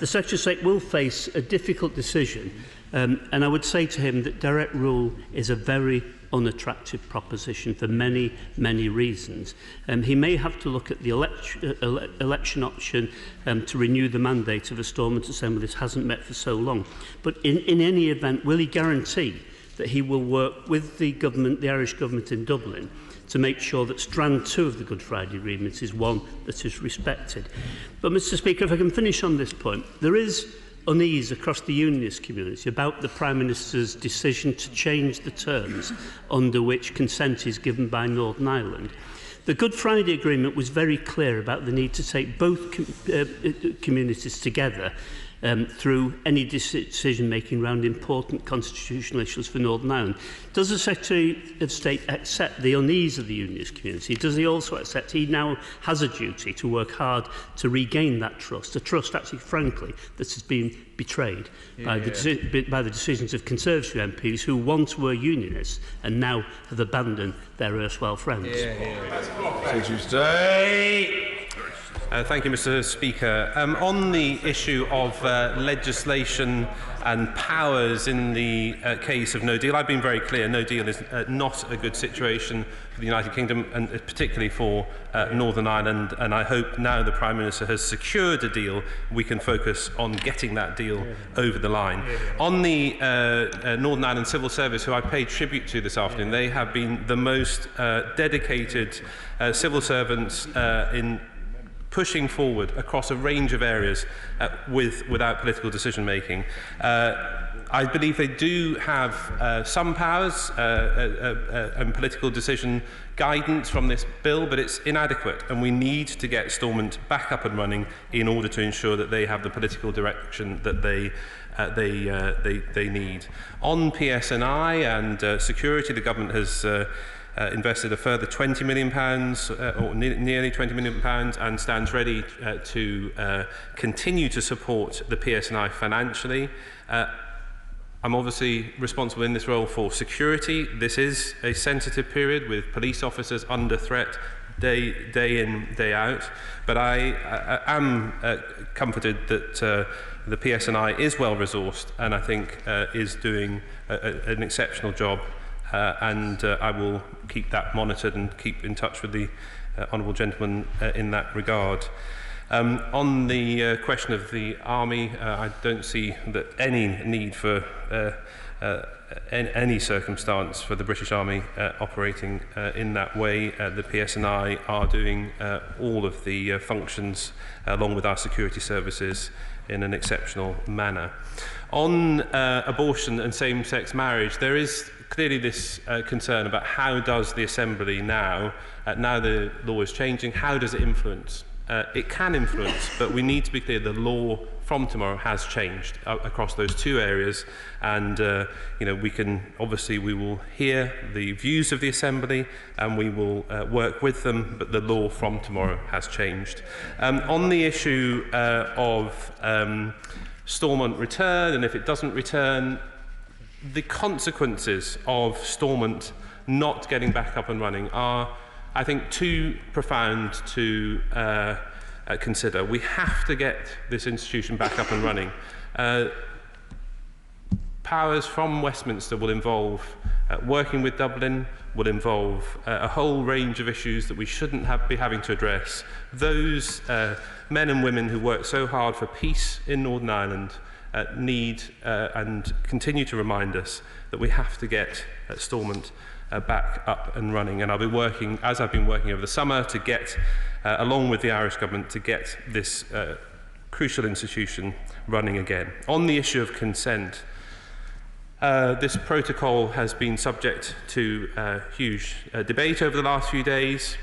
The Secretary of State will face a difficult decision, and I would say to him that direct rule is a very unattractive proposition for many, many reasons. He may have to look at the election option to renew the mandate of a Stormont Assembly that hasn't met for so long. But in any event, will he guarantee that he will work with the government, the Irish government in Dublin, to make sure that strand 2 of the Good Friday Agreement is one that is respected? But, Mr Speaker, if I can finish on this point, there is unease across the unionist community about the Prime Minister's decision to change the terms under which consent is given by Northern Ireland. The Good Friday Agreement was very clear about the need to take both communities together through any decision-making around important constitutional issues for Northern Ireland. Does the Secretary of State accept the unease of the unionist community? Does he also accept he now has a duty to work hard to regain that trust, a trust actually, frankly, that has been betrayed by the decisions of Conservative MPs who once were unionists and now have abandoned their erstwhile friends? Secretary of State. Thank you, Mr Speaker. On the issue of legislation and powers in the case of no deal, I've been very clear, no deal is not a good situation for the United Kingdom, and particularly for Northern Ireland, and I hope now the Prime Minister has secured a deal, we can focus on getting that deal over the line. On the Northern Ireland Civil Service, who I paid tribute to this afternoon, they have been the most dedicated civil servants in pushing forward across a range of areas without political decision-making. I believe they do have some powers and political decision guidance from this bill, but it's inadequate, and we need to get Stormont back up and running in order to ensure that they have the political direction that they need. On PSNI and security, the government has invested a further £20 million, or nearly £20 million, and stands ready to continue to support the PSNI financially. I'm obviously responsible in this role for security. This is a sensitive period with police officers under threat day in, day out. But I am comforted that the PSNI is well resourced, and I think is doing an exceptional job. And I will keep that monitored and keep in touch with the honourable gentleman in that regard. On the question of the Army, I don't see that any need for any circumstance for the British Army operating in that way. The PSNI are doing all of the functions along with our security services in an exceptional manner. On abortion and same-sex marriage, there is clearly this concern about how does the Assembly now the law is changing, how does it influence? It can influence, but we need to be clear the law from tomorrow has changed across those two areas, and we will hear the views of the Assembly and we will work with them, but the law from tomorrow has changed. On the issue of Stormont return, and if it doesn't return, the consequences of Stormont not getting back up and running are, I think, too profound to consider. We have to get this institution back up and running. Powers from Westminster will involve working with Dublin, will involve a whole range of issues that we shouldn't be having to address. Those men and women who work so hard for peace in Northern Ireland need and continue to remind us that we have to get Stormont back up and running. And I'll be working, as I've been working over the summer, to get, along with the Irish government, to get this crucial institution running again. On the issue of consent, this protocol has been subject to huge debate over the last few days.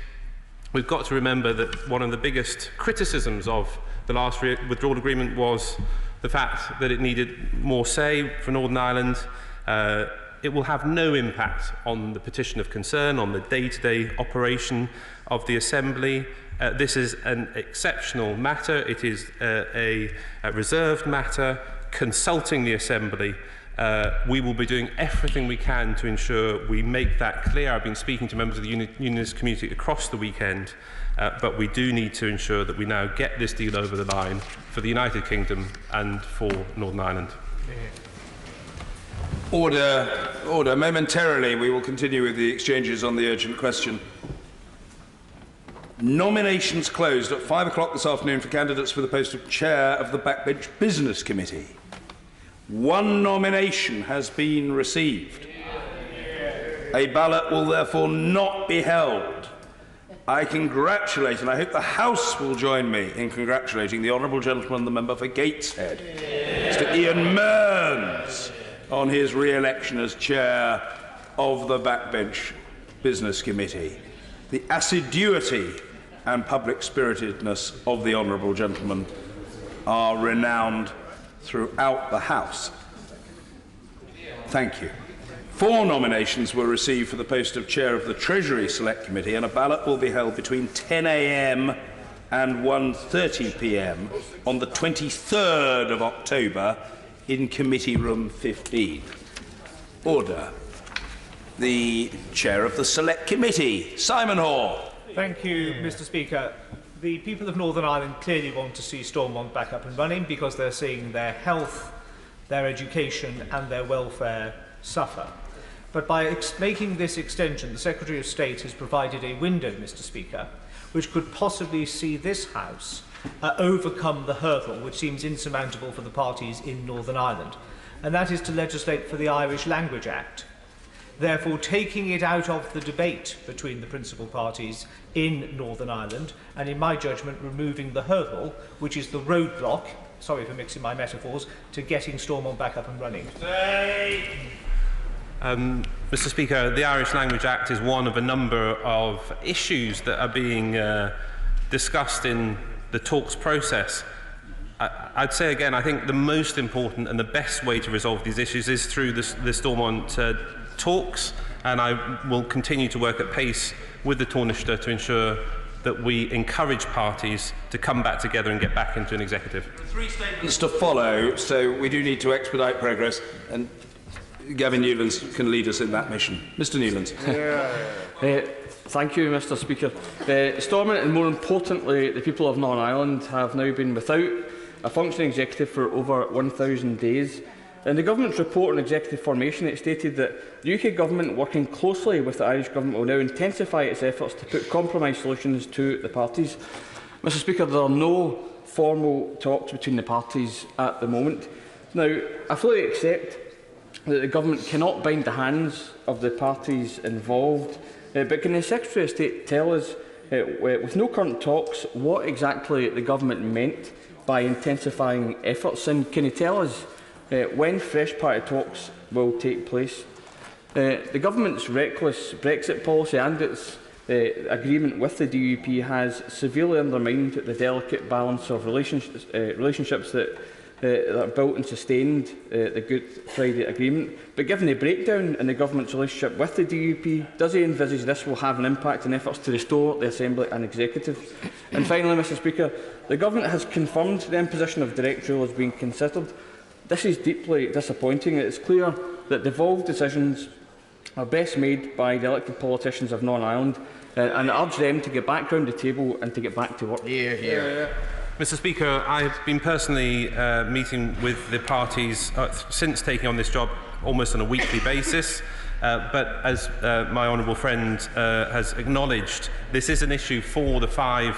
We've got to remember that one of the biggest criticisms of the last withdrawal agreement was the fact that it needed more say for Northern Ireland. It will have no impact on the petition of concern, on the day-to-day operation of the Assembly. This is an exceptional matter. It is a reserved matter consulting the Assembly. We will be doing everything we can to ensure we make that clear. I've been speaking to members of the unionist community across the weekend, but we do need to ensure that we now get this deal over the line for the United Kingdom and for Northern Ireland. Order. Order. Momentarily, we will continue with the exchanges on the urgent question. Nominations closed at 5 o'clock this afternoon for candidates for the post of Chair of the Backbench Business Committee. One nomination has been received. A ballot will therefore not be held. I congratulate, and I hope the House will join me in congratulating the Honourable Gentleman, the member for Gateshead, Mr Ian Mearns, on his re-election as Chair of the Backbench Business Committee. The assiduity and public-spiritedness of the Honourable Gentleman are renowned throughout the House. Thank you. 4 nominations were received for the post of Chair of the Treasury Select Committee, and a ballot will be held between 10 a.m. and 1:30 p.m. on the 23rd of October in Committee Room 15. Order. The Chair of the Select Committee, Simon Hoare. Thank you, Mr Speaker. The people of Northern Ireland clearly want to see Stormont back up and running because they're seeing their health, their education and their welfare suffer. But by making this extension, the Secretary of State has provided a window, Mr Speaker, which could possibly see this House overcome the hurdle which seems insurmountable for the parties in Northern Ireland, and that is to legislate for the Irish Language Act, therefore taking it out of the debate between the principal parties in Northern Ireland, and in my judgment removing the hurdle, which is the roadblock, sorry for mixing my metaphors, to getting Stormont back up and running. Mr Speaker, the Irish Language Act is one of a number of issues that are being discussed in the talks process. I'd say again, I think the most important and the best way to resolve these issues is through the Stormont talks, and I will continue to work at pace with the Taoiseach to ensure that we encourage parties to come back together and get back into an executive. 3 statements to follow, so we do need to expedite progress, and Gavin Newlands can lead us in that mission. Mr Newlands. Thank you, Mr Speaker. Stormont, and more importantly, the people of Northern Ireland, have now been without a functioning executive for over 1,000 days. In the Government's report on executive formation, it stated that the UK Government, working closely with the Irish Government, will now intensify its efforts to put compromise solutions to the parties. Mr Speaker, there are no formal talks between the parties at the moment. Now, I fully accept that the Government cannot bind the hands of the parties involved, but can the Secretary of State tell us, with no current talks, what exactly the Government meant by intensifying efforts, and can he tell us when fresh party talks will take place? The Government's reckless Brexit policy and its agreement with the DUP has severely undermined the delicate balance of relationships that are built and sustained the Good Friday Agreement. But given the breakdown in the Government's relationship with the DUP, does he envisage this will have an impact on efforts to restore the Assembly and Executive? And finally, Mr Speaker, the Government has confirmed the imposition of direct rule as being considered. This is deeply disappointing. It is clear that devolved decisions are best made by the elected politicians of Northern Ireland, and I urge them to get back round the table and to get back to work. Mr Speaker, I've been personally meeting with the parties since taking on this job almost on a weekly basis. But as my honourable friend has acknowledged, this is an issue for the 5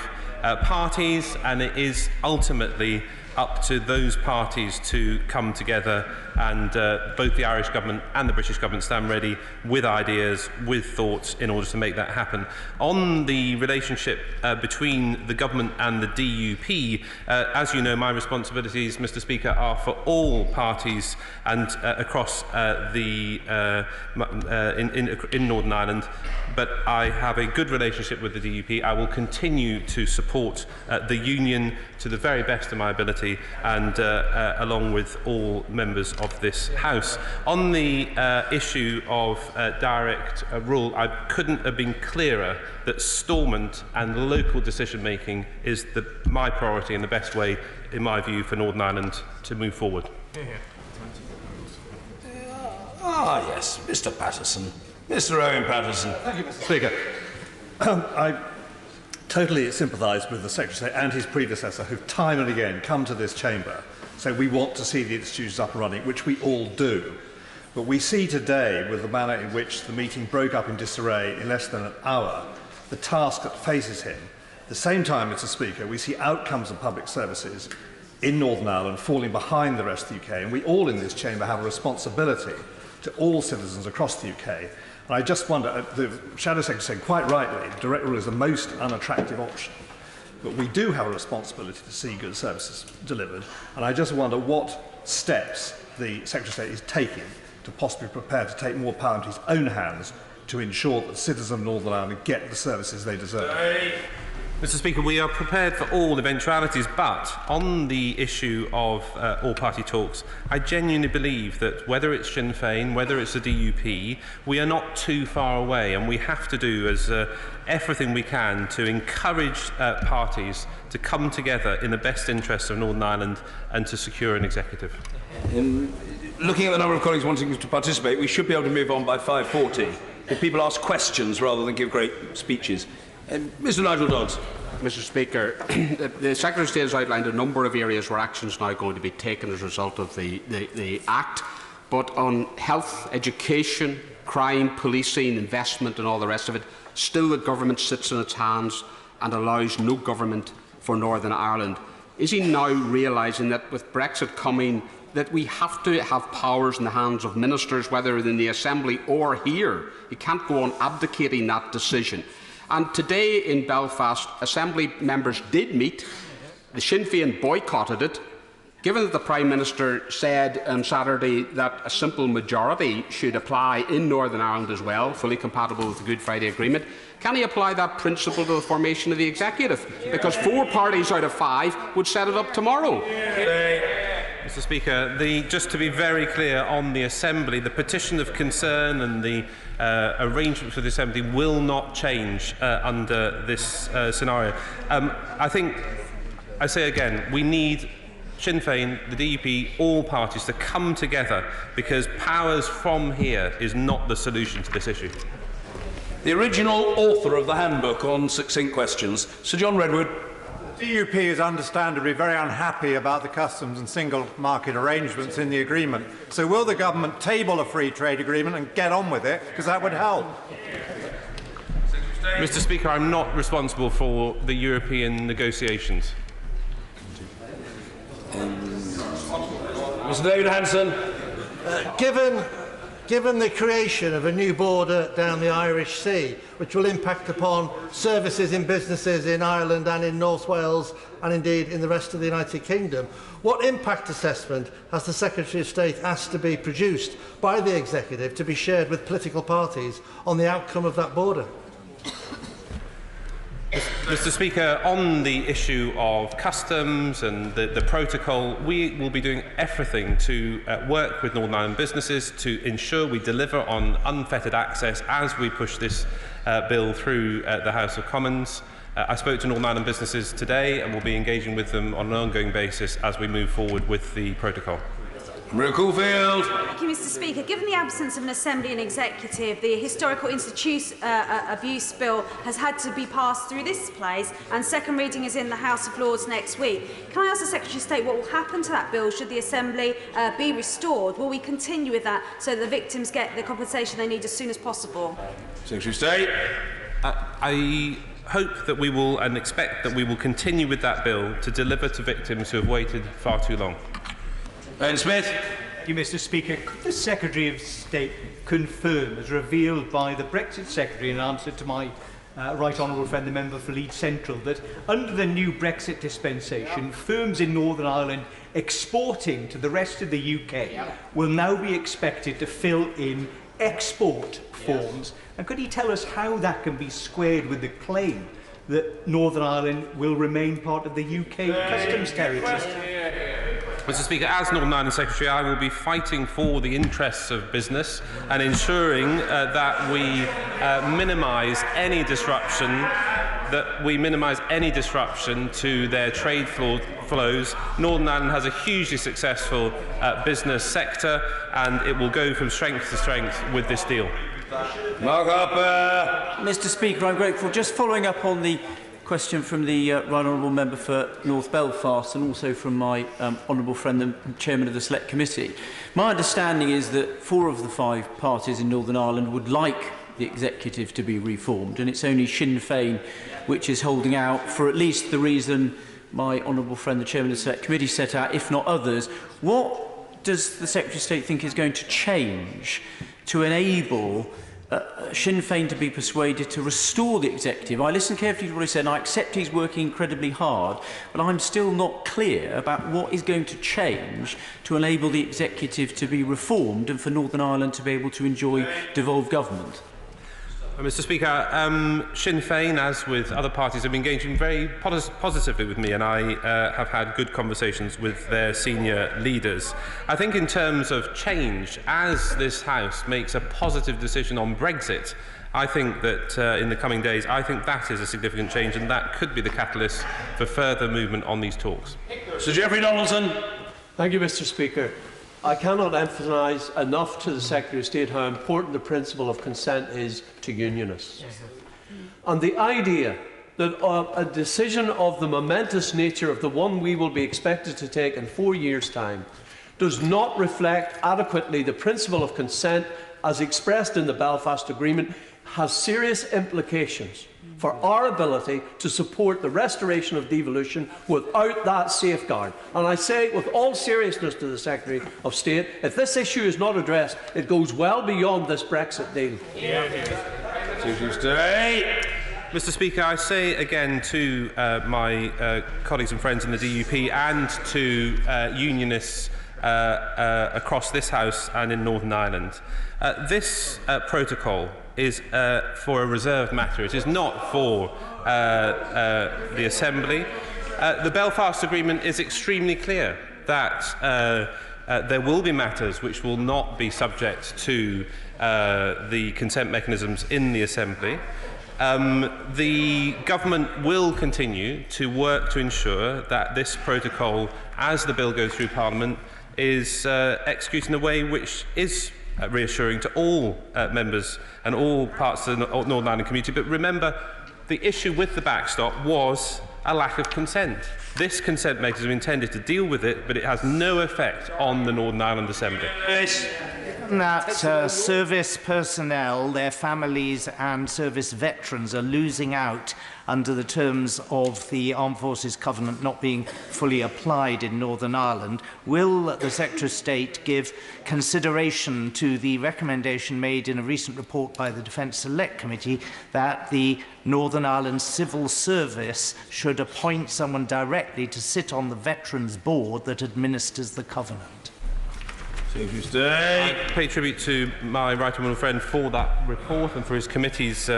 parties, and it is ultimately up to those parties to come together, and both the Irish government and the British government stand ready with ideas, with thoughts, in order to make that happen. On the relationship between the government and the DUP, as you know, my responsibilities, Mr. Speaker, are for all parties and across in Northern Ireland. But I have a good relationship with the DUP. I will continue to support the union to the very best of my ability, and along with all members of this House. On the issue of direct rule, I couldn't have been clearer that Stormont and local decision making is my priority and the best way, in my view, for Northern Ireland to move forward. Yes, Mr. Patterson. Mr. Owen Patterson. Thank you, Mr. Speaker. I totally sympathise with the Secretary of State and his predecessor, who've time and again come to this chamber, say we want to see the institutions up and running, which we all do. But we see today, with the manner in which the meeting broke up in disarray in less than an hour, the task that faces him. At the same time, Mr. Speaker, we see outcomes of public services in Northern Ireland falling behind the rest of the UK, and we all in this chamber have a responsibility to all citizens across the UK. And I just wonder, the Shadow Secretary said quite rightly, direct rule is the most unattractive option. But we do have a responsibility to see good services delivered. And I just wonder what steps the Secretary of State is taking to possibly prepare to take more power into his own hands to ensure that citizens of Northern Ireland get the services they deserve. Mr. Speaker, we are prepared for all eventualities, but on the issue of all-party talks, I genuinely believe that whether it's Sinn Féin, whether it's the DUP, we are not too far away, and we have to do everything we can to encourage parties to come together in the best interests of Northern Ireland and to secure an executive. Looking at the number of colleagues wanting to participate, we should be able to move on by 5:40 if people ask questions rather than give great speeches. Mr. Nigel Dodds. Mr. Speaker, the Secretary of State has outlined a number of areas where action is now going to be taken as a result of the Act, but on health, education, crime, policing, investment and all the rest of it, still the government sits on its hands and allows no government for Northern Ireland. Is he now realising that with Brexit coming, that we have to have powers in the hands of ministers, whether in the Assembly or here? He can't go on abdicating that decision. And today in Belfast, Assembly members did meet. The Sinn Féin boycotted it. Given that the Prime Minister said on Saturday that a simple majority should apply in Northern Ireland as well, fully compatible with the Good Friday Agreement, can he apply that principle to the formation of the executive? Because 4 parties out of 5 would set it up tomorrow. Mr. Speaker, just to be very clear on the Assembly, the petition of concern and the arrangements for the Assembly will not change under this scenario. I think, I say again, we need Sinn Féin, the DUP, all parties to come together, because powers from here is not the solution to this issue. The original author of the handbook on succinct questions, Sir John Redwood. The DUP is understandably very unhappy about the customs and single market arrangements in the agreement. So will the government table a free trade agreement and get on with it? Because that would help. Mr. Speaker, I'm not responsible for the European negotiations. Mr. David Hanson. Given the creation of a new border down the Irish Sea, which will impact upon services in businesses in Ireland and in North Wales and indeed in the rest of the United Kingdom, what impact assessment has the Secretary of State asked to be produced by the Executive to be shared with political parties on the outcome of that border? Mr. Speaker, on the issue of customs and the protocol, we will be doing everything to work with Northern Ireland businesses to ensure we deliver on unfettered access as we push this bill through the House of Commons. I spoke to Northern Ireland businesses today and will be engaging with them on an ongoing basis as we move forward with the protocol. Maria Caulfield. Thank you, Mr. Speaker. Given the absence of an Assembly and Executive, the Historical Institution Abuse Bill has had to be passed through this place, and second reading is in the House of Lords next week. Can I ask the Secretary of State what will happen to that bill should the Assembly be restored? Will we continue with that so that the victims get the compensation they need as soon as possible? Secretary of State. hope that we will and expect that we will continue with that bill to deliver to victims who have waited far too long. Ian Smith. Thank you, Mr. Speaker. Could the Secretary of State confirm, as revealed by the Brexit Secretary in answer to my right honourable friend, the member for Leeds Central, that under the new Brexit dispensation, firms in Northern Ireland exporting to the rest of the UK will now be expected to fill in export forms? And could he tell us how that can be squared with the claim that Northern Ireland will remain part of the UK customs territory? Mr. Speaker, as Northern Ireland Secretary, I will be fighting for the interests of business and ensuring that we minimise any disruption. To their trade flows. Northern Ireland has a hugely successful business sector, and it will go from strength to strength with this deal. Mark Harper. Mr. Speaker, I'm grateful. Just following up on the question from the right honourable member for North Belfast and also from my honourable friend, the chairman of the Select Committee. My understanding is that 4 of the 5 parties in Northern Ireland would like the executive to be reformed, and it's only Sinn Féin which is holding out for at least the reason my honourable friend, the chairman of the Select Committee, set out, if not others. What does the Secretary of State think is going to change to enable Sinn Féin to be persuaded to restore the executive? I listened carefully to what he said, and I accept he's working incredibly hard, but I'm still not clear about what is going to change to enable the executive to be reformed and for Northern Ireland to be able to enjoy devolved government. Mr. Speaker, Sinn Féin, as with other parties, have been engaging very positively with me, and I have had good conversations with their senior leaders. I think in terms of change, as this House makes a positive decision on Brexit, I think that in the coming days, I think that is a significant change, and that could be the catalyst for further movement on these talks. Sir Geoffrey Donaldson. Thank you, Mr. Speaker. I cannot emphasise enough to the Secretary of State how important the principle of consent is to unionists. And the idea that a decision of the momentous nature of the one we will be expected to take in 4 years' time does not reflect adequately the principle of consent as expressed in the Belfast Agreement has serious implications for our ability to support the restoration of devolution without that safeguard. And I say with all seriousness to the Secretary of State, if this issue is not addressed, it goes well beyond this Brexit deal. Mr. Speaker, I say again to my colleagues and friends in the DUP and to unionists across this House and in Northern Ireland, this protocol is for a reserved matter. It is not for the Assembly. The Belfast Agreement is extremely clear that there will be matters which will not be subject to the consent mechanisms in the Assembly. The government will continue to work to ensure that this protocol, as the bill goes through Parliament, is executed in a way which is reassuring to all members and all parts of the Northern Ireland community. But remember, the issue with the backstop was a lack of consent. This consent mechanism is intended to deal with it, but it has no effect on the Northern Ireland Assembly. That service personnel, their families and service veterans are losing out under the terms of the Armed Forces Covenant not being fully applied in Northern Ireland. Will the Secretary of State give consideration to the recommendation made in a recent report by the Defence Select Committee that the Northern Ireland Civil Service should appoint someone directly to sit on the Veterans Board that administers the Covenant? I pay tribute to my right honourable friend for that report and for his committee's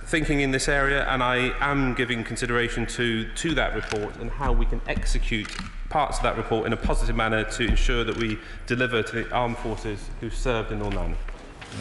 thinking in this area, and I am giving consideration to that report and how we can execute parts of that report in a positive manner to ensure that we deliver to the armed forces who served in Northern Ireland.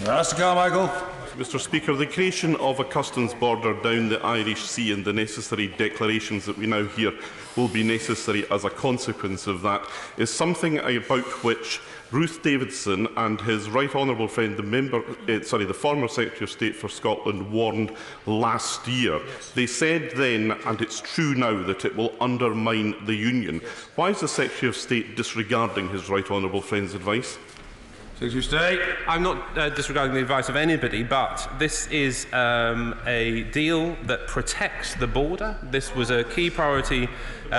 Mr. Carmichael. Mr. Speaker, the creation of a customs border down the Irish Sea and the necessary declarations that we now hear will be necessary as a consequence of that is something about which Ruth Davidson and his right honourable friend, the former Secretary of State for Scotland, warned last year. They said then, and it's true now, that it will undermine the Union. Why is the Secretary of State disregarding his right honourable friend's advice? Secretary of State. I'm not disregarding the advice of anybody, but this is a deal that protects the border. This was a key priority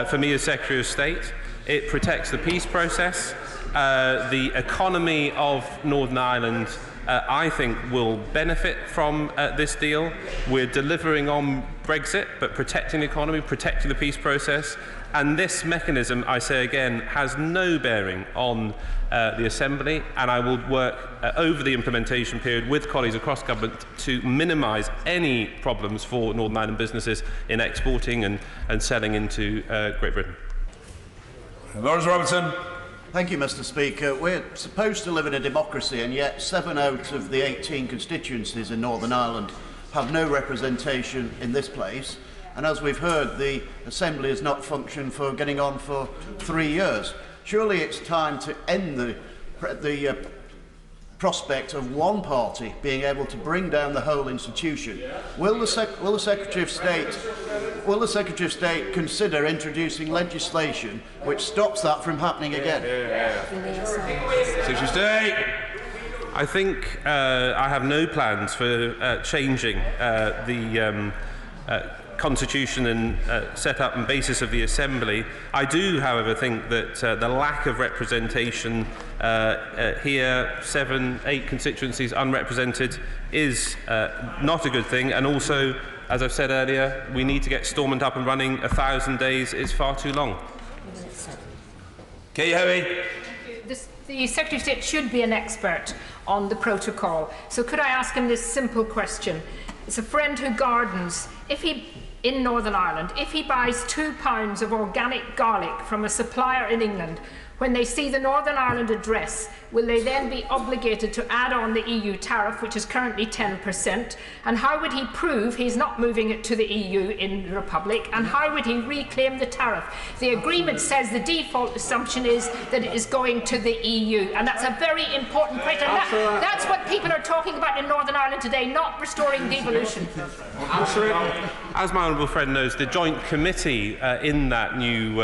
for me as Secretary of State. It protects the peace process. The economy of Northern Ireland, I think, will benefit from this deal. We're delivering on Brexit, but protecting the economy, protecting the peace process. And this mechanism, I say again, has no bearing on the Assembly, and I will work over the implementation period with colleagues across government to minimise any problems for Northern Ireland businesses in exporting and selling into Great Britain. Boris Robertson. Thank you, Mr. Speaker. We're supposed to live in a democracy, and yet 7 out of the 18 constituencies in Northern Ireland have no representation in this place. And as we've heard, the Assembly has not functioned for getting on for 3 years. Surely it's time to end the prospect of one party being able to bring down the whole institution. Will the Secretary of State consider introducing legislation which stops that from happening again? Secretary of State. I think I have no plans for changing the constitution and set-up and basis of the Assembly. I do, however, think that the lack of representation here, 7, 8 constituencies unrepresented, is not a good thing. And also, as I've said earlier, we need to get Stormont up and running. 1,000 days is far too long. Kay Hoey. The Secretary of State should be an expert on the protocol. So could I ask him this simple question? It's a friend who gardens. In Northern Ireland, if he buys £2 of organic garlic from a supplier in England, when they see the Northern Ireland address, will they then be obligated to add on the EU tariff, which is currently 10%? And how would he prove he's not moving it to the EU in the Republic? And how would he reclaim the tariff? The agreement says the default assumption is that it is going to the EU, and that's a very important question. That's what people are talking about in Northern Ireland today, not restoring devolution. As my honourable friend knows, the joint committee in that new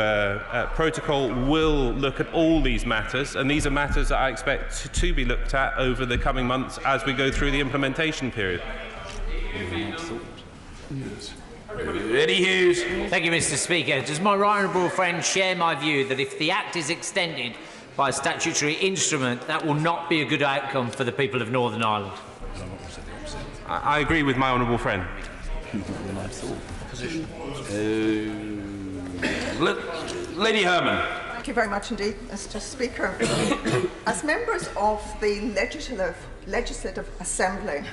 protocol will look at all these matters, and these are matters that I expect to be looked at over the coming months as we go through the implementation period. Eddie Hughes. Thank you, Mr. Speaker. Does my right honourable friend share my view that if the Act is extended by a statutory instrument, that will not be a good outcome for the people of Northern Ireland? I agree with my honourable friend. Lady Herman. Thank you very much indeed, Mr. Speaker. As members of the Legislative Assembly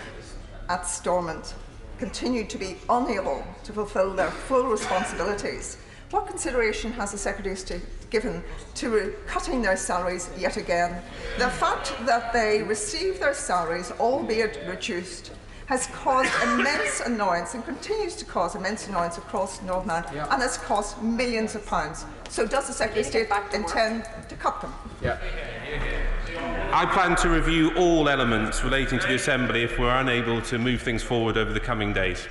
at Stormont continue to be unable to fulfil their full responsibilities, what consideration has the Secretary of State given to cutting their salaries yet again? The fact that they receive their salaries, albeit reduced, has caused immense annoyance and continues to cause immense annoyance across Northern Ireland, and has cost millions of pounds. So does the Secretary of State intend to cut them? I plan to review all elements relating to the Assembly if we're unable to move things forward over the coming days.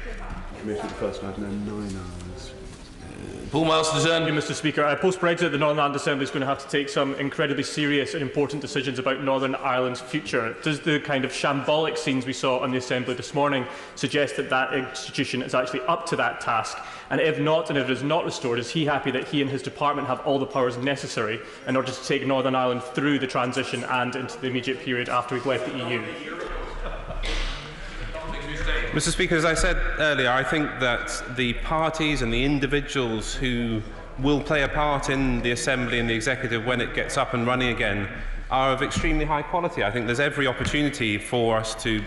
Paul Masterson. Thank you, Mr. Speaker. Post-Brexit, the Northern Ireland Assembly is going to have to take some incredibly serious and important decisions about Northern Ireland's future. Does the kind of shambolic scenes we saw on the Assembly this morning suggest that that institution is actually up to that task? And if not, and if it is not restored, is he happy that he and his department have all the powers necessary in order to take Northern Ireland through the transition and into the immediate period after we've left the EU? Mr. Speaker, as I said earlier, I think that the parties and the individuals who will play a part in the Assembly and the Executive when it gets up and running again are of extremely high quality. I think there's every opportunity for us to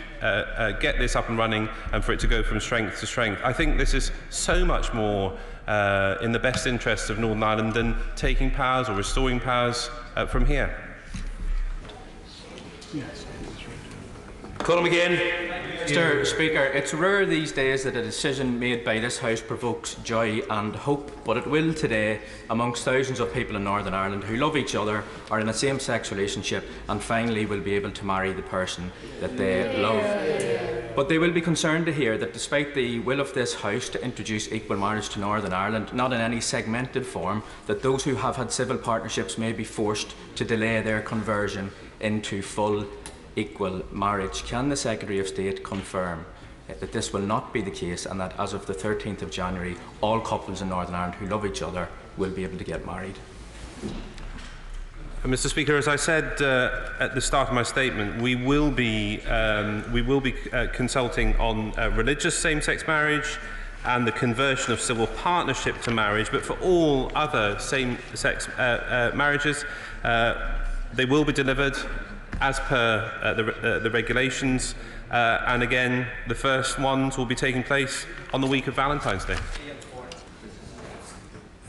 get this up and running and for it to go from strength to strength. I think this is so much more in the best interests of Northern Ireland than taking powers or restoring powers from here. Call him again. Mr. Speaker, it's rare these days that a decision made by this House provokes joy and hope, but it will today amongst thousands of people in Northern Ireland who love each other, are in a same-sex relationship and finally will be able to marry the person that they love. But they will be concerned to hear that despite the will of this House to introduce equal marriage to Northern Ireland, not in any segmented form, that those who have had civil partnerships may be forced to delay their conversion into full equal marriage. Can the Secretary of State confirm that this will not be the case and that as of the 13th of January, all couples in Northern Ireland who love each other will be able to get married? Mr. Speaker, as I said at the start of my statement, we will be consulting on religious same-sex marriage and the conversion of civil partnership to marriage. But for all other same-sex marriages, they will be delivered as per the regulations. And again, the first ones will be taking place on the week of Valentine's Day.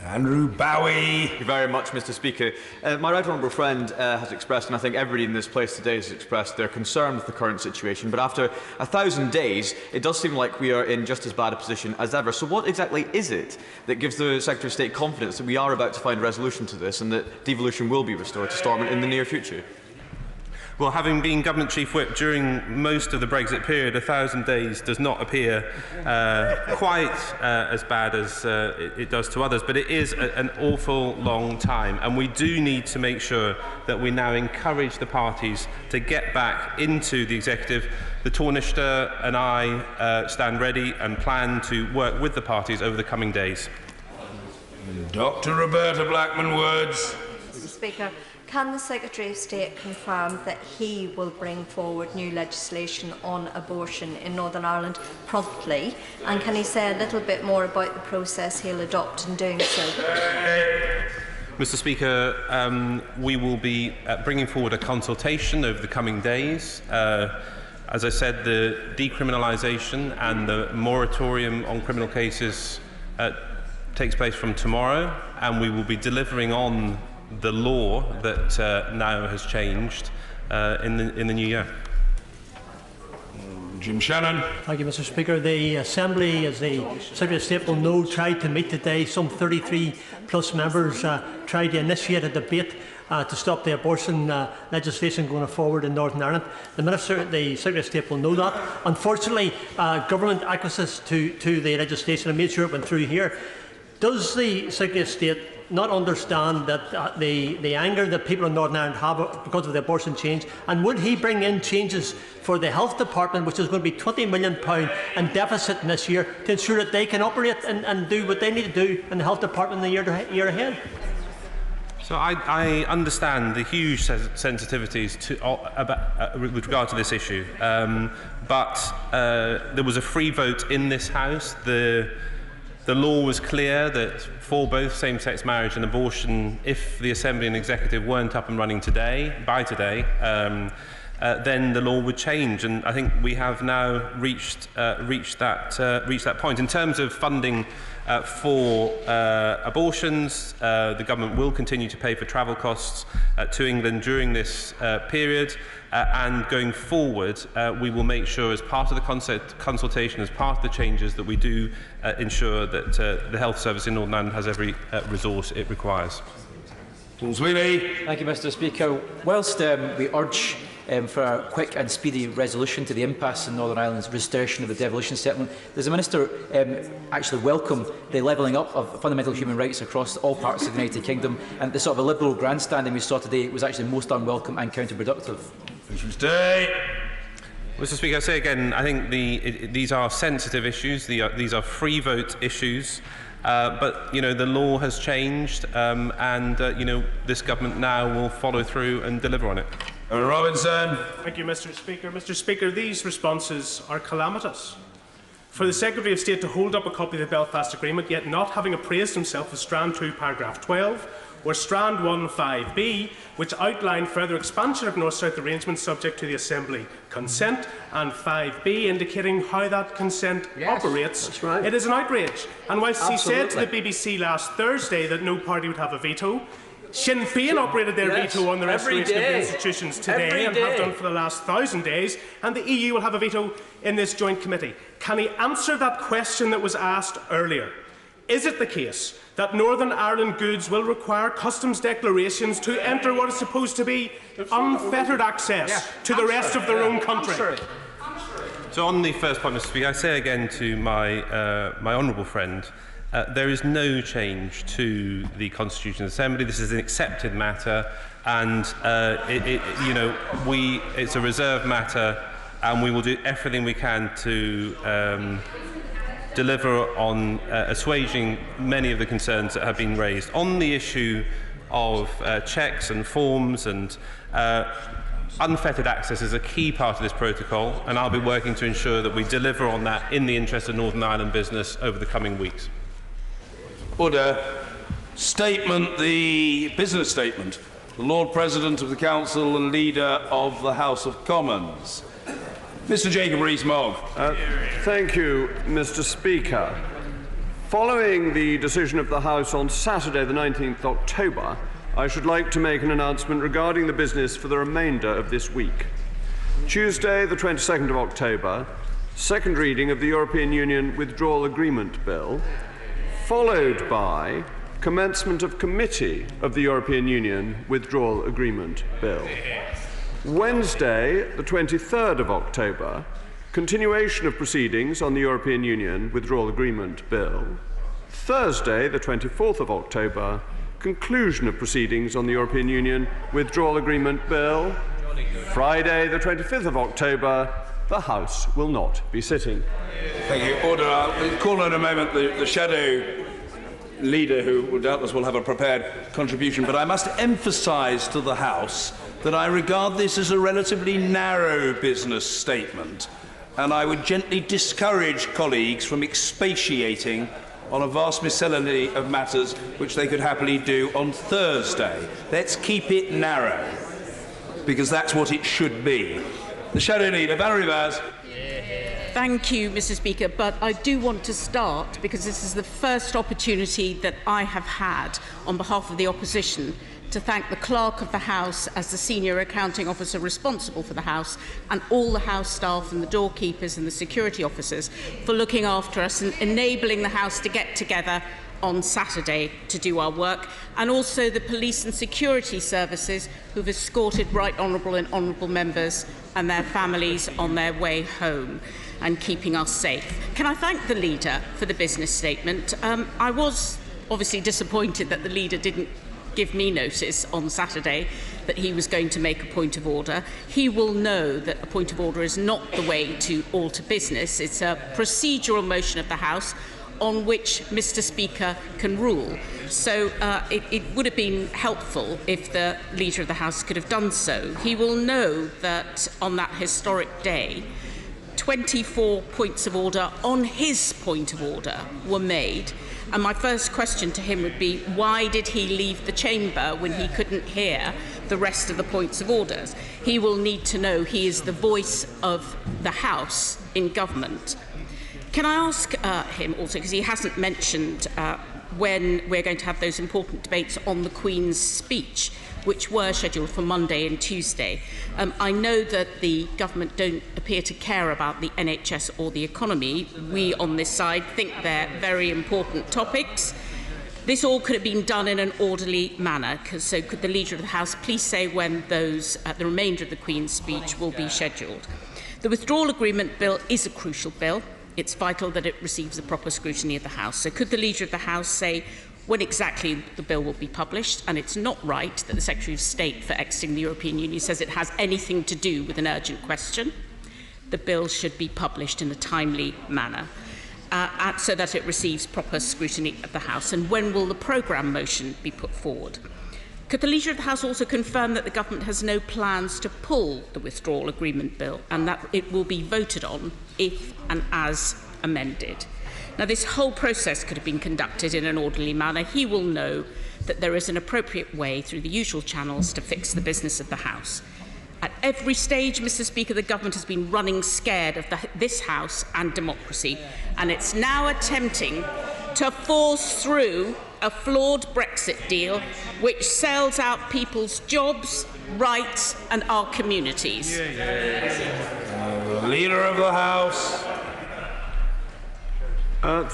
Andrew Bowie. Thank you very much, Mr. Speaker. My right honourable friend has expressed, and I think everybody in this place today has expressed, their concern with the current situation. But after 1,000 days, it does seem like we are in just as bad a position as ever. So what exactly is it that gives the Secretary of State confidence that we are about to find a resolution to this and that devolution will be restored to Stormont in the near future? Well, having been Government Chief Whip during most of the Brexit period, 1,000 days does not appear quite as bad as it does to others, but it is an awful long time, and we do need to make sure that we now encourage the parties to get back into the executive. The Taoiseach and I stand ready and plan to work with the parties over the coming days. Dr. Roberta Blackman-Woods. Mr. Speaker, can the Secretary of State confirm that he will bring forward new legislation on abortion in Northern Ireland promptly? And can he say a little bit more about the process he'll adopt in doing so? Mr. Speaker, we will be bringing forward a consultation over the coming days. As I said, the decriminalisation and the moratorium on criminal cases takes place from tomorrow, and we will be delivering on the law that now has changed in the new year. Jim Shannon. Thank you, Mr. Speaker. The Assembly, as the Secretary of State will know, tried to meet today. Some 33 plus members tried to initiate a debate to stop the abortion legislation going forward in Northern Ireland. The Secretary of State will know that. Unfortunately, government access to the legislation and made sure it went through here. Does the Secretary of State not understand that the anger that people in Northern Ireland have because of the abortion change, and would he bring in changes for the Health Department, which is going to be £20 million in deficit this year, to ensure that they can operate and do what they need to do in the Health Department in the year ahead? So I understand the huge sensitivities with regard to this issue, but there was a free vote in this House. The law was clear that for both same-sex marriage and abortion, if the Assembly and Executive weren't up and running by today, then the law would change. And I think we have now reached that point. In terms of funding for abortions, the government will continue to pay for travel costs to England during this period. And going forward, we will make sure, as part of the consultation, as part of the changes, that we do ensure that the health service in Northern Ireland has every resource it requires. Thank you, Mr. Speaker. Whilst we urge for a quick and speedy resolution to the impasse in Northern Ireland's restoration of the devolution settlement, does the Minister actually welcome the levelling up of fundamental human rights across all parts of the United Kingdom, and the sort of a liberal grandstanding we saw today was actually most unwelcome and counterproductive? Mr. Speaker, I say again, I think these are sensitive issues. These are free vote issues. But the law has changed, and this government now will follow through and deliver on it. Robinson. Thank you, Mr. Speaker. Mr. Speaker, these responses are calamitous. For the Secretary of State to hold up a copy of the Belfast Agreement, yet not having appraised himself with Strand 2, paragraph 12, or Strand 1, 5b, which outlined further expansion of North-South arrangements subject to the Assembly consent, and 5b indicating how that consent operates, right. It is an outrage. And whilst he said to the BBC last Thursday that no party would have a veto, Sinn Féin operated their veto on the restoration of the institutions today and have done for the last 1,000 days, and the EU will have a veto in this joint committee. Can he answer that question that was asked earlier? Is it the case that Northern Ireland goods will require customs declarations to enter what is supposed to be unfettered access to the rest of their own country? So on the first point, Mr. Speaker, I say again to my honourable friend, there is no change to the Constitutional Assembly. This is an accepted matter. and it's a reserved matter, and we will do everything we can to deliver on assuaging many of the concerns that have been raised. On the issue of checks and forms and unfettered access is a key part of this protocol, and I'll be working to ensure that we deliver on that in the interest of Northern Ireland business over the coming weeks. Order. Statement, the business statement. The Lord President of the Council and Leader of the House of Commons. Mr. Jacob Rees-Mogg. Thank you, Mr. Speaker. Following the decision of the House on Saturday, the 19th October, I should like to make an announcement regarding the business for the remainder of this week. Tuesday, the 22nd of October, second reading of the European Union Withdrawal Agreement Bill, followed by commencement of committee of the European Union Withdrawal Agreement Bill. Wednesday, the 23rd of October, continuation of proceedings on the European Union Withdrawal Agreement Bill. Thursday, the 24th of October, conclusion of proceedings on the European Union Withdrawal Agreement Bill. Friday, the 25th of October, the House will not be sitting. Thank you. Order. We'll call in a moment the shadow leader, who doubtless will have a prepared contribution, but I must emphasise to the House that I regard this as a relatively narrow business statement, and I would gently discourage colleagues from expatiating on a vast miscellany of matters which they could happily do on Thursday. Let's keep it narrow, because that's what it should be. The shadow leader, Valerie Vaz. Thank you, Mr. Speaker, but I do want to start, because this is the first opportunity that I have had on behalf of the opposition to thank the Clerk of the House as the senior accounting officer responsible for the House, and all the House staff and the doorkeepers and the security officers for looking after us and enabling the House to get together on Saturday to do our work, and also the police and security services who've escorted right honourable and honourable members and their families on their way home and keeping us safe. Can I thank the leader for the business statement? I was obviously disappointed that the leader didn't give me notice on Saturday that he was going to make a point of order. He will know that a point of order is not the way to alter business. It's a procedural motion of the House on which Mr. Speaker can rule. So it would have been helpful if the Leader of the House could have done so. He will know that on that historic day, 24 points of order on his point of order were made. And my first question to him would be, why did he leave the chamber when he couldn't hear the rest of the points of orders? He will need to know he is the voice of the House in government. Can I ask him also, because he hasn't mentioned when we're going to have those important debates on the Queen's speech, which were scheduled for Monday and Tuesday. I know that the government don't appear to care about the NHS or the economy. We on this side think they're very important topics. This all could have been done in an orderly manner, so could the Leader of the House please say when those, the remainder of the Queen's speech will be scheduled? The Withdrawal Agreement Bill is a crucial bill. It's vital that it receives the proper scrutiny of the House. So could the Leader of the House say when exactly the bill will be published? And it's not right that the Secretary of State for exiting the European Union says it has anything to do with an urgent question. The bill should be published in a timely manner so that it receives proper scrutiny of the House. And when will the programme motion be put forward? Could the Leader of the House also confirm that the government has no plans to pull the Withdrawal Agreement Bill and that it will be voted on if and as amended? Now, this whole process could have been conducted in an orderly manner. He will know that there is an appropriate way through the usual channels to fix the business of the House. At every stage, Mr. Speaker, the government has been running scared of this House and democracy, and it's now attempting to force through a flawed Brexit deal which sells out people's jobs, rights and our communities. The Leader of the House.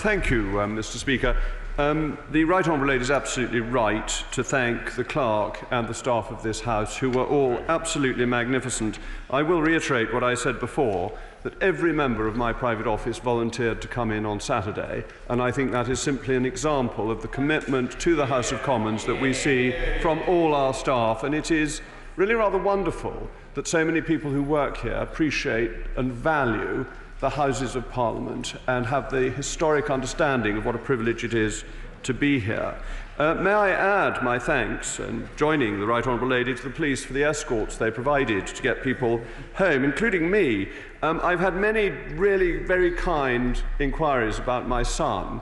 Thank you, Mr. Speaker. The Right Honourable Lady is absolutely right to thank the clerk and the staff of this House, who were all absolutely magnificent. I will reiterate what I said before, that every member of my private office volunteered to come in on Saturday, and I think that is simply an example of the commitment to the House of Commons that we see from all our staff, and it is really rather wonderful that so many people who work here appreciate and value the Houses of Parliament and have the historic understanding of what a privilege it is to be here. May I add my thanks, and joining the Right Honourable Lady, to the police for the escorts they provided to get people home, including me. I've had many really very kind inquiries about my son.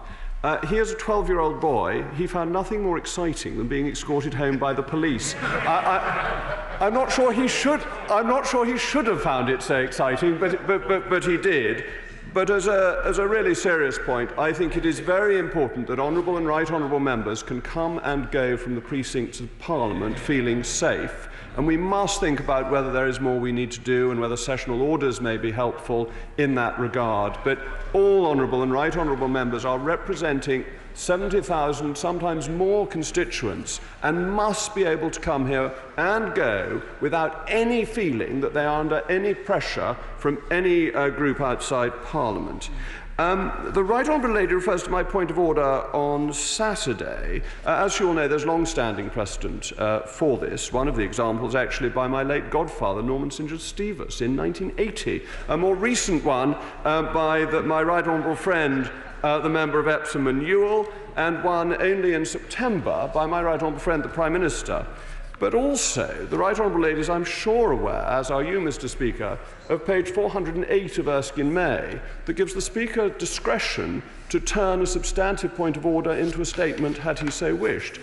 He is a 12-year-old boy. He found nothing more exciting than being escorted home by the police. I'm not sure he should have found it so exciting, but he did. But as a really serious point, I think it is very important that honourable and right honourable members can come and go from the precincts of Parliament feeling safe. And we must think about whether there is more we need to do and whether sessional orders may be helpful in that regard. But all honourable and right honourable members are representing 70,000, sometimes more constituents, and must be able to come here and go without any feeling that they are under any pressure from any group outside Parliament. The Right Honourable Lady refers to my point of order on Saturday. As you all know, there's long-standing precedent for this. One of the examples actually by my late godfather, Norman St. John Stevens, in 1980. A more recent one by my Right Honourable friend, the member of Epsom and Ewell, and one only in September by my Right Honourable friend, the Prime Minister. But also, the Right Honourable Ladies, I'm sure aware, as are you, Mr. Speaker, of page 408 of Erskine May, that gives the Speaker discretion to turn a substantive point of order into a statement had he so wished.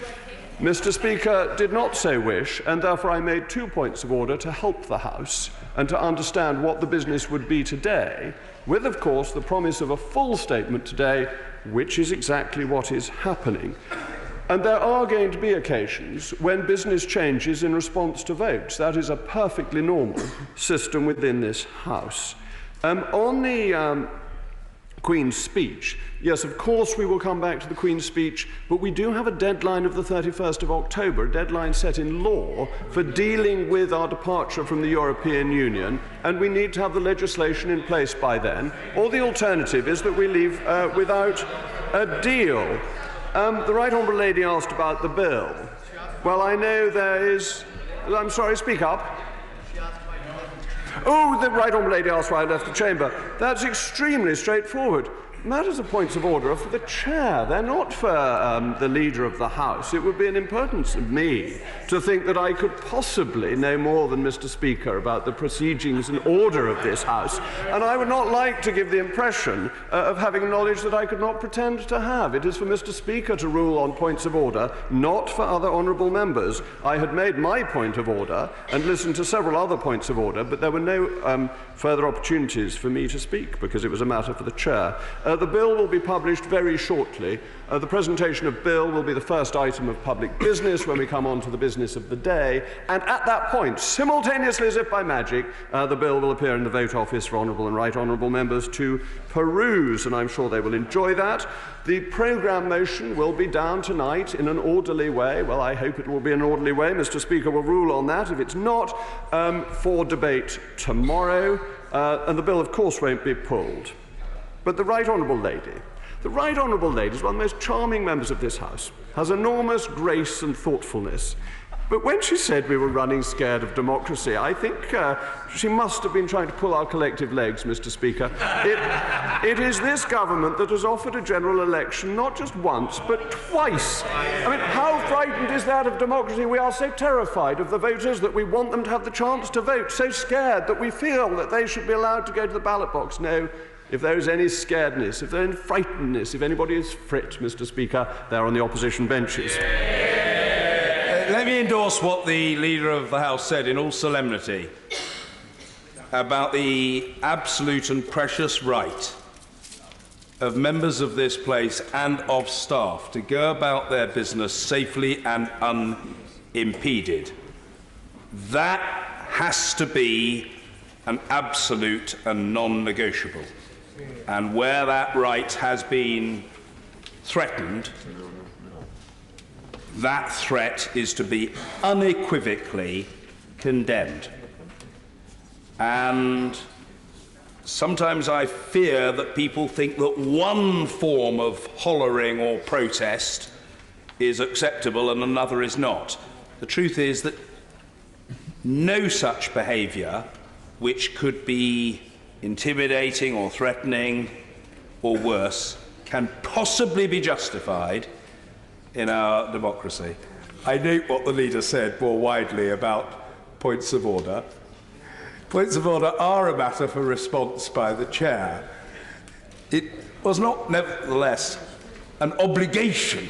Mr. Speaker did not so wish, and therefore I made 2 points of order to help the House and to understand what the business would be today, with, of course, the promise of a full statement today, which is exactly what is happening. And there are going to be occasions when business changes in response to votes. That is a perfectly normal system within this House. On the Queen's speech, yes, of course we will come back to the Queen's speech, but we do have a deadline of the 31st of October, a deadline set in law for dealing with our departure from the European Union, and we need to have the legislation in place by then, or the alternative is that we leave without a deal. The Right Honourable Lady asked about the bill. Well, I know there is... I'm sorry, speak up. Oh, the Right Honourable Lady asked why I left the chamber. That's extremely straightforward. Matters of points of order are for the chair. They're not for the leader of the House. It would be an impertinence of me to think that I could possibly know more than Mr. Speaker about the proceedings and order of this House. And I would not like to give the impression of having knowledge that I could not pretend to have. It is for Mr. Speaker to rule on points of order, not for other honourable members. I had made my point of order and listened to several other points of order, but there were no further opportunities for me to speak because it was a matter for the chair. The bill will be published very shortly. The presentation of bill will be the first item of public business when we come on to the business of the day, and at that point, simultaneously as if by magic, the bill will appear in the vote office for honourable and right honourable members to peruse, and I'm sure they will enjoy that. The programme motion will be down tonight in an orderly way. Well, I hope it will be an orderly way. Mr. Speaker will rule on that. If it's not, for debate tomorrow, and the bill, of course, won't be pulled. But the Right Honourable Lady is one of the most charming members of this House, has enormous grace and thoughtfulness. But when she said we were running scared of democracy, I think she must have been trying to pull our collective legs, Mr. Speaker. It is this government that has offered a general election not just once, but twice. I mean, how frightened is that of democracy? We are so terrified of the voters that we want them to have the chance to vote, so scared that we feel that they should be allowed to go to the ballot box. No. If there is any scaredness, if there is any frightenedness, if anybody is frit, Mr. Speaker, they're on the opposition benches. Let me endorse what the Leader of the House said in all solemnity about the absolute and precious right of members of this place and of staff to go about their business safely and unimpeded. That has to be an absolute and non-negotiable. And where that right has been threatened, that threat is to be unequivocally condemned. And sometimes I fear that people think that one form of hollering or protest is acceptable and another is not. The truth is that no such behaviour, which could be intimidating or threatening or worse, can possibly be justified in our democracy. I note what the leader said more widely about points of order. Points of order are a matter for response by the chair. It was not, nevertheless, an obligation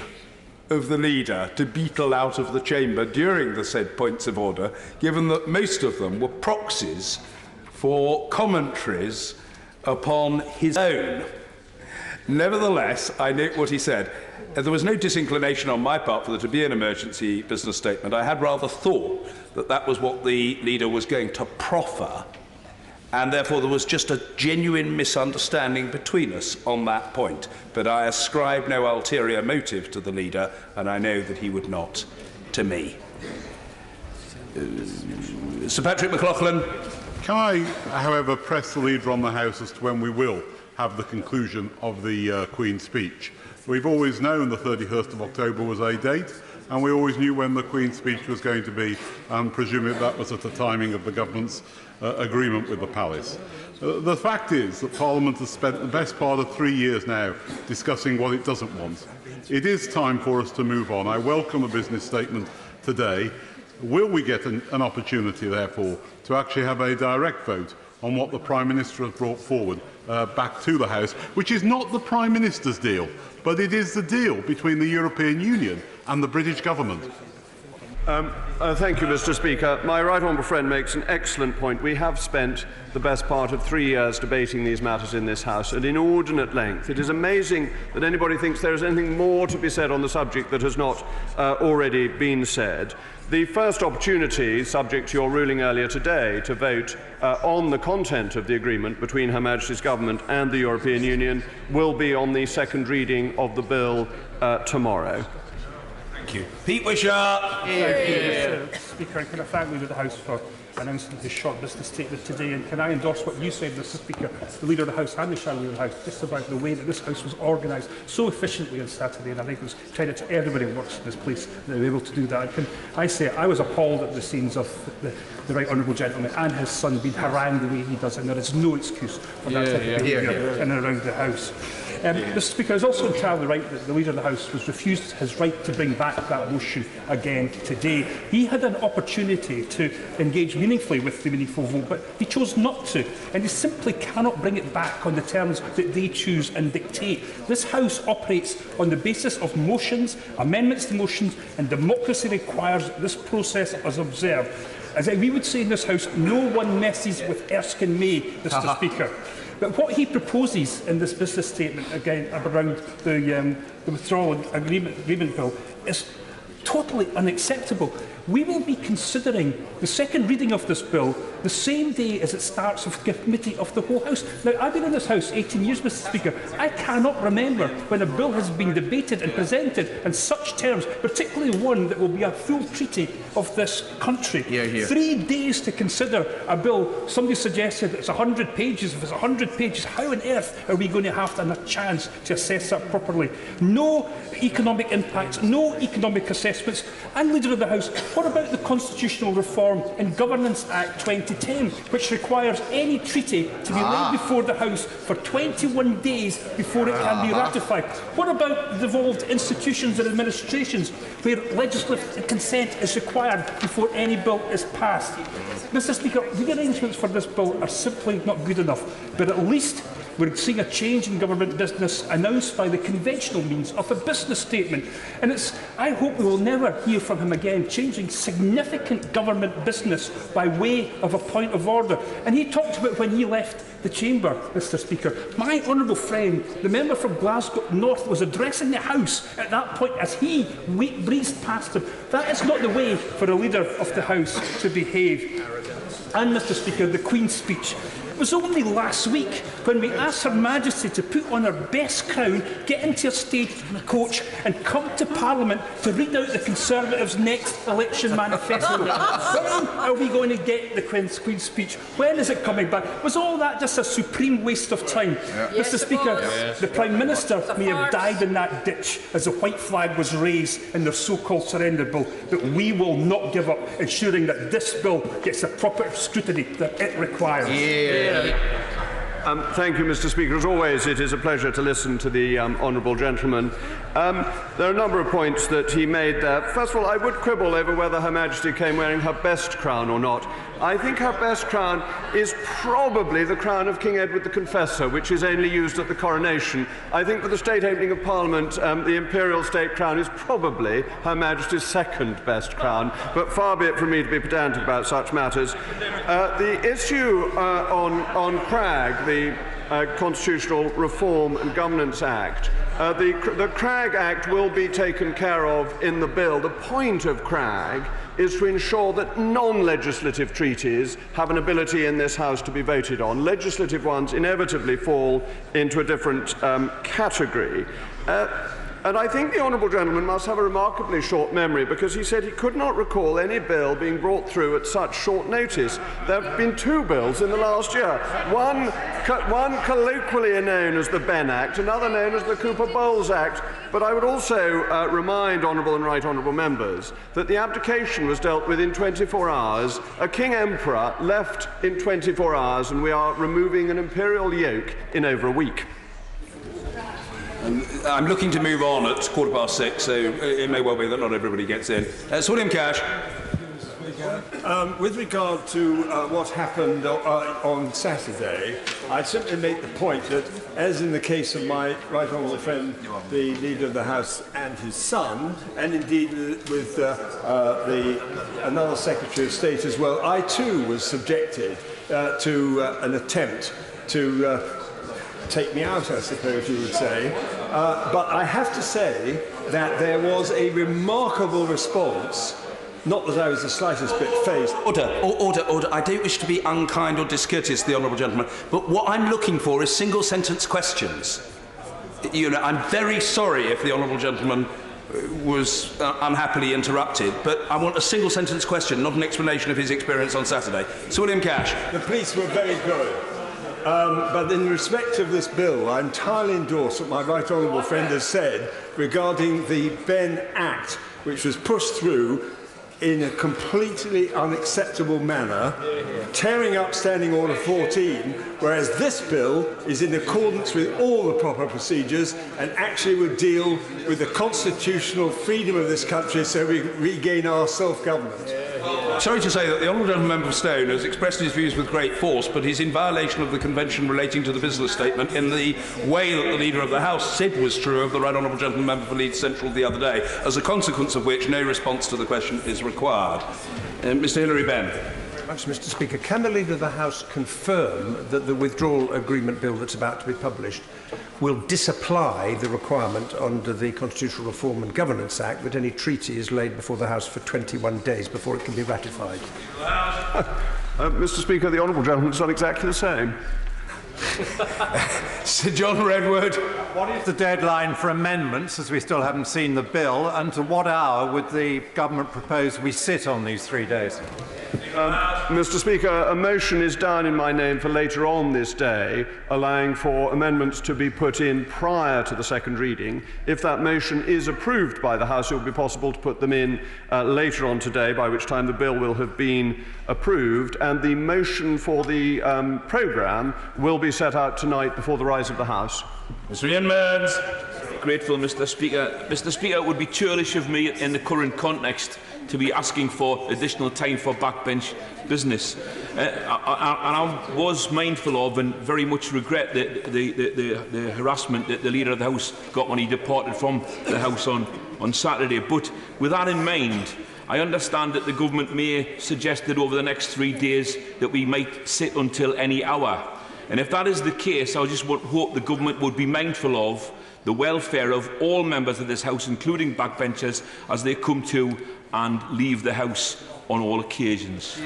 of the leader to beetle out of the chamber during the said points of order, given that most of them were proxies for commentaries upon his own. Nevertheless, I note what he said. There was no disinclination on my part for there to be an emergency business statement. I had rather thought that that was what the leader was going to proffer, and therefore there was just a genuine misunderstanding between us on that point. But I ascribe no ulterior motive to the leader, and I know that he would not to me. Sir Patrick McLaughlin. Can I, however, press the leader on the House as to when we will have the conclusion of the Queen's speech? We've always known the 31st of October was a date, and we always knew when the Queen's speech was going to be, and presumably that was at the timing of the government's agreement with the Palace. The fact is that Parliament has spent the best part of 3 years now discussing what it doesn't want. It is time for us to move on. I welcome a business statement today. Will we get an opportunity, therefore, to actually have a direct vote on what the Prime Minister has brought forward back to the House, which is not the Prime Minister's deal, but it is the deal between the European Union and the British government? Thank you, Mr. Speaker. My right honourable friend makes an excellent point. We have spent the best part of 3 years debating these matters in this House at inordinate length. It is amazing that anybody thinks there is anything more to be said on the subject that has not already been said. The first opportunity, subject to your ruling earlier today, to vote on the content of the agreement between Her Majesty's Government and the European Union will be on the second reading of the bill tomorrow. Thank you. Pete Wishart. Thank you, Mr. Speaker. And can I thank Leader of the House for announcing his short business statement today? And can I endorse what you said, Mr. Speaker, the Leader of the House and the Shadow Leader of the House, just about the way that this House was organised so efficiently on Saturday. And I think it was credit to everybody who works in this place that they were able to do that. And can I say I was appalled at the scenes of the right honourable gentleman and his son being harangued the way he does, and there is no excuse for that type of behaviour in and around the House. Mr. Speaker, I was also entirely right that the Leader of the House was refused his right to bring back that motion again today. He had an opportunity to engage meaningfully with the meaningful vote, but he chose not to, and he simply cannot bring it back on the terms that they choose and dictate. This House operates on the basis of motions, amendments to motions, and democracy requires this process as observed. As we would say in this House, no one messes with Erskine May, Mr. Speaker. But what he proposes in this business statement, again, around the withdrawal agreement bill, is totally unacceptable. We will be considering the second reading of this bill the same day as it starts with committee of the whole House. Now, I've been in this House 18 years, Mr. Speaker. I cannot remember when a bill has been debated and presented in such terms, particularly one that will be a full treaty of this country. 3 days to consider a bill. Somebody suggested it's 100 pages. If it's 100 pages, how on earth are we going to have a chance to assess that properly? No economic impacts, no economic assessments. And Leader of the House, what about the Constitutional Reform and Governance Act 2010, which requires any treaty to be laid before the House for 21 days before it can be ratified? What about devolved institutions and administrations, where legislative consent is required before any bill is passed? Mr. Speaker, the arrangements for this bill are simply not good enough, but at least we're seeing a change in government business announced by the conventional means of a business statement. And I hope we will never hear from him again changing significant government business by way of a point of order. And he talked about when he left the chamber, Mr. Speaker. My honourable friend, the member from Glasgow North, was addressing the House at that point as he breezed past him. That is not the way for a Leader of the House to behave. and, Mr Speaker, the Queen's speech. It was only last week when we asked Her Majesty to put on her best crown, get into a state coach and come to Parliament to read out the Conservatives' next election manifesto. When are we going to get the Queen's speech? When is it coming back? Was all that just a supreme waste of time? Yes, Mr Speaker, the Prime Minister may have died in that ditch as the white flag was raised in their so-called surrender bill, but we will not give up ensuring that this bill gets the proper scrutiny that it requires. Thank you, Mr Speaker. As always, it is a pleasure to listen to the honourable gentleman. There are a number of points that he made there. First of all, I would quibble over whether Her Majesty came wearing her best crown or not. I think her best crown is probably the crown of King Edward the Confessor, which is only used at the coronation. I think for the state opening of Parliament, the imperial state crown is probably Her Majesty's second best crown, but far be it from me to be pedantic about such matters. The issue on CRAG, the Constitutional Reform and Governance Act, the CRAG Act will be taken care of in the bill. The point of CRAG is to ensure that non-legislative treaties have an ability in this House to be voted on. Legislative ones inevitably fall into a different category. And I think the honourable gentleman must have a remarkably short memory, because he said he could not recall any bill being brought through at such short notice. There have been two bills in the last year. One colloquially known as the Benn Act, another known as the Cooper-Bowles Act. But I would also remind honourable and right honourable members that the application was dealt with in 24 hours. A King Emperor left in 24 hours, and we are removing an imperial yoke in over a week. I'm looking to move on at 6:15, so it may well be that not everybody gets in. Sir William Cash. With regard to what happened on Saturday, I'd simply make the point that, as in the case of my right honourable friend, the Leader of the House and his son, and indeed with another Secretary of State as well, I too was subjected to an attempt to take me out, I suppose you would say. But I have to say that there was a remarkable response. Not that I was the slightest bit phased. Order. I don't wish to be unkind or discourteous to the honourable gentleman, but what I'm looking for is single-sentence questions. You know, I'm very sorry if the honourable gentleman was unhappily interrupted, but I want a single-sentence question, not an explanation of his experience on Saturday. Sir William Cash. The police were very good. But in respect of this bill, I entirely endorse what my right honourable friend has said regarding the Benn Act, which was pushed through in a completely unacceptable manner, tearing up Standing Order 14, whereas this bill is in accordance with all the proper procedures and actually would deal with the constitutional freedom of this country so we regain our self-government. Sorry to say that the honourable gentleman member for Stone has expressed his views with great force, but he's in violation of the convention relating to the business statement in the way that the Leader of the House said was true of the right honourable gentleman member for Leeds Central the other day, as a consequence of which no response to the question is required. Mr Hilary Benn. Thanks, Mr Speaker. Can the Leader of the House confirm that the withdrawal agreement bill that's about to be published will disapply the requirement under the Constitutional Reform and Governance Act that any treaty is laid before the House for 21 days before it can be ratified? Mr Speaker, the honourable gentleman has done exactly the same. Sir John Redwood. What is the deadline for amendments, as we still haven't seen the bill, and to what hour would the government propose we sit on these 3 days? Mr Speaker, a motion is down in my name for later on this day, allowing for amendments to be put in prior to the second reading. If that motion is approved by the House, it will be possible to put them in later on today, by which time the bill will have been approved, and the motion for the programme will be set out tonight before the rise of the House. Mr Ian Mearns. Grateful, Mr Speaker. Mr Speaker, it would be churlish of me in the current context to be asking for additional time for backbench business. And I was mindful of and very much regret the harassment that the Leader of the House got when he departed from the House on Saturday. But with that in mind, I understand that the government may suggest that over the next 3 days that we might sit until any hour. And if that is the case, I just hope the government would be mindful of the welfare of all members of this House, including backbenchers, as they come to and leave the House on all occasions.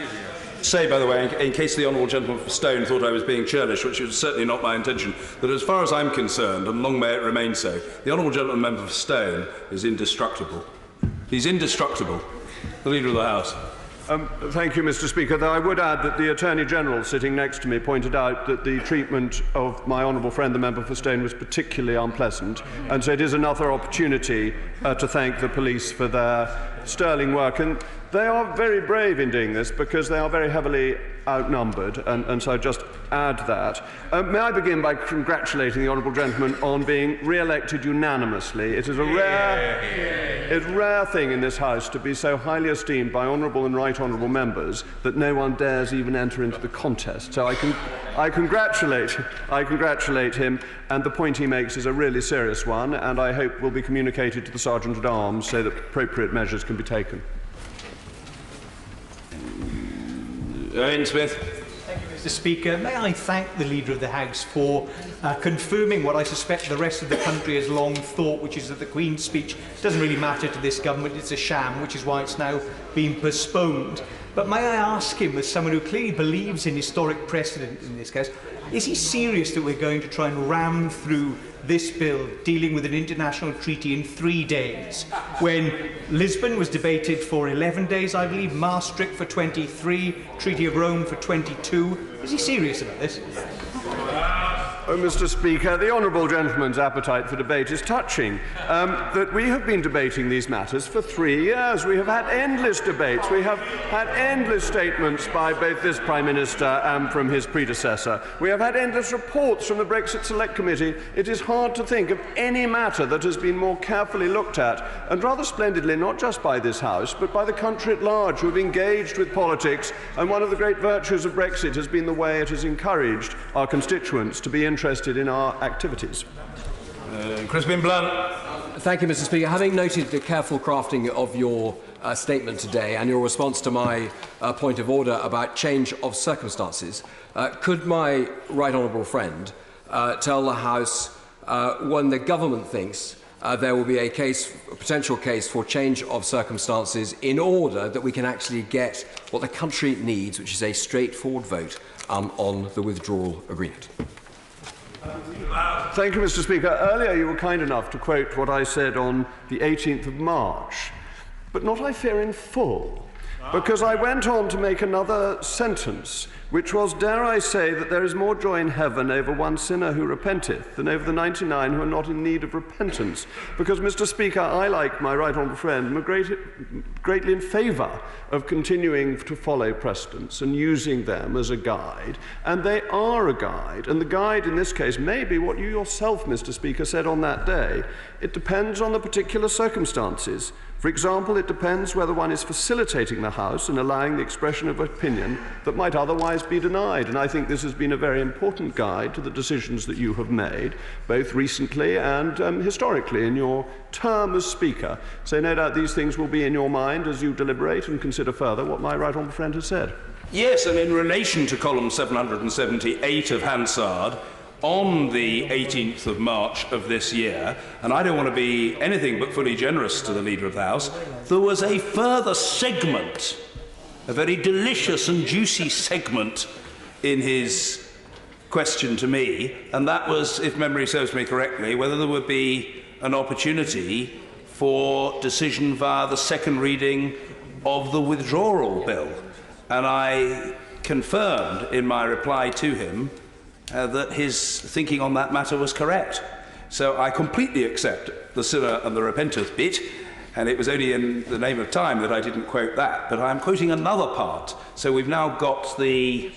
Say, by the way, in case the honourable gentleman from Stone thought I was being churlish, which was certainly not my intention, that as far as I'm concerned, and long may it remain so, the honourable gentleman member for Stone is indestructible. He's indestructible, the Leader of the House. Thank you, Mr. Speaker. Though I would add that the Attorney-General sitting next to me pointed out that the treatment of my honourable friend, the member for Stone, was particularly unpleasant, and so it is another opportunity to thank the police for their sterling work. And they are very brave in doing this because they are very heavily outnumbered, and so I just add that. May I begin by congratulating the honourable gentleman on being re-elected unanimously. It is a rare thing in this House to be so highly esteemed by honourable and right honourable members that no one dares even enter into the contest. So I congratulate him, and the point he makes is a really serious one, and I hope will be communicated to the Sergeant-at-Arms so that appropriate measures can be taken. Ian Smith. Thank you, Mr. Speaker. May I thank the Leader of the House for confirming what I suspect the rest of the country has long thought, which is that the Queen's speech doesn't really matter to this government, it's a sham, which is why it's now been postponed. But may I ask him, as someone who clearly believes in historic precedent in this case, is he serious that we're going to try and ram through this bill dealing with an international treaty in 3 days, when Lisbon was debated for 11 days, I believe, Maastricht for 23, Treaty of Rome for 22. Is he serious about this? Oh, Mr. Speaker, the honourable gentleman's appetite for debate is touching. That we have been debating these matters for 3 years. We have had endless debates. We have had endless statements by both this Prime Minister and from his predecessor. We have had endless reports from the Brexit Select Committee. It is hard to think of any matter that has been more carefully looked at, and rather splendidly, not just by this House, but by the country at large, who have engaged with politics. And one of the great virtues of Brexit has been the way it has encouraged our constituents to be interested in our activities. Crispin Blunt. Thank you, Mr. Speaker. Having noted the careful crafting of your statement today and your response to my point of order about change of circumstances, could my right honourable friend tell the House when the government thinks there will be a potential case for change of circumstances in order that we can actually get what the country needs, which is a straightforward vote on the withdrawal agreement? Thank you, Mr. Speaker. Earlier you were kind enough to quote what I said on the 18th of March, but not, I fear, in full, because I went on to make another sentence, which was, dare I say, that there is more joy in heaven over one sinner who repenteth than over the 99 who are not in need of repentance. Because, Mr. Speaker, I, like my right honourable friend, am greatly in favour of continuing to follow precedents and using them as a guide. And they are a guide. And the guide in this case may be what you yourself, Mr. Speaker, said on that day. It depends on the particular circumstances. For example, it depends whether one is facilitating the House and allowing the expression of opinion that might otherwise be denied. And I think this has been a very important guide to the decisions that you have made, both recently and historically in your term as Speaker. So no doubt these things will be in your mind as you deliberate and consider further what my right honourable friend has said. Yes, and in relation to column 778 of Hansard, on the 18th of March of this year, and I don't want to be anything but fully generous to the Leader of the House, there was a further segment, a very delicious and juicy segment in his question to me, and that was, if memory serves me correctly, whether there would be an opportunity for decision via the second reading of the withdrawal bill. And I confirmed in my reply to him that his thinking on that matter was correct. So I completely accept the sinner and the repenteth bit, and it was only in the name of time that I didn't quote that, but I'm quoting another part. So we've now got the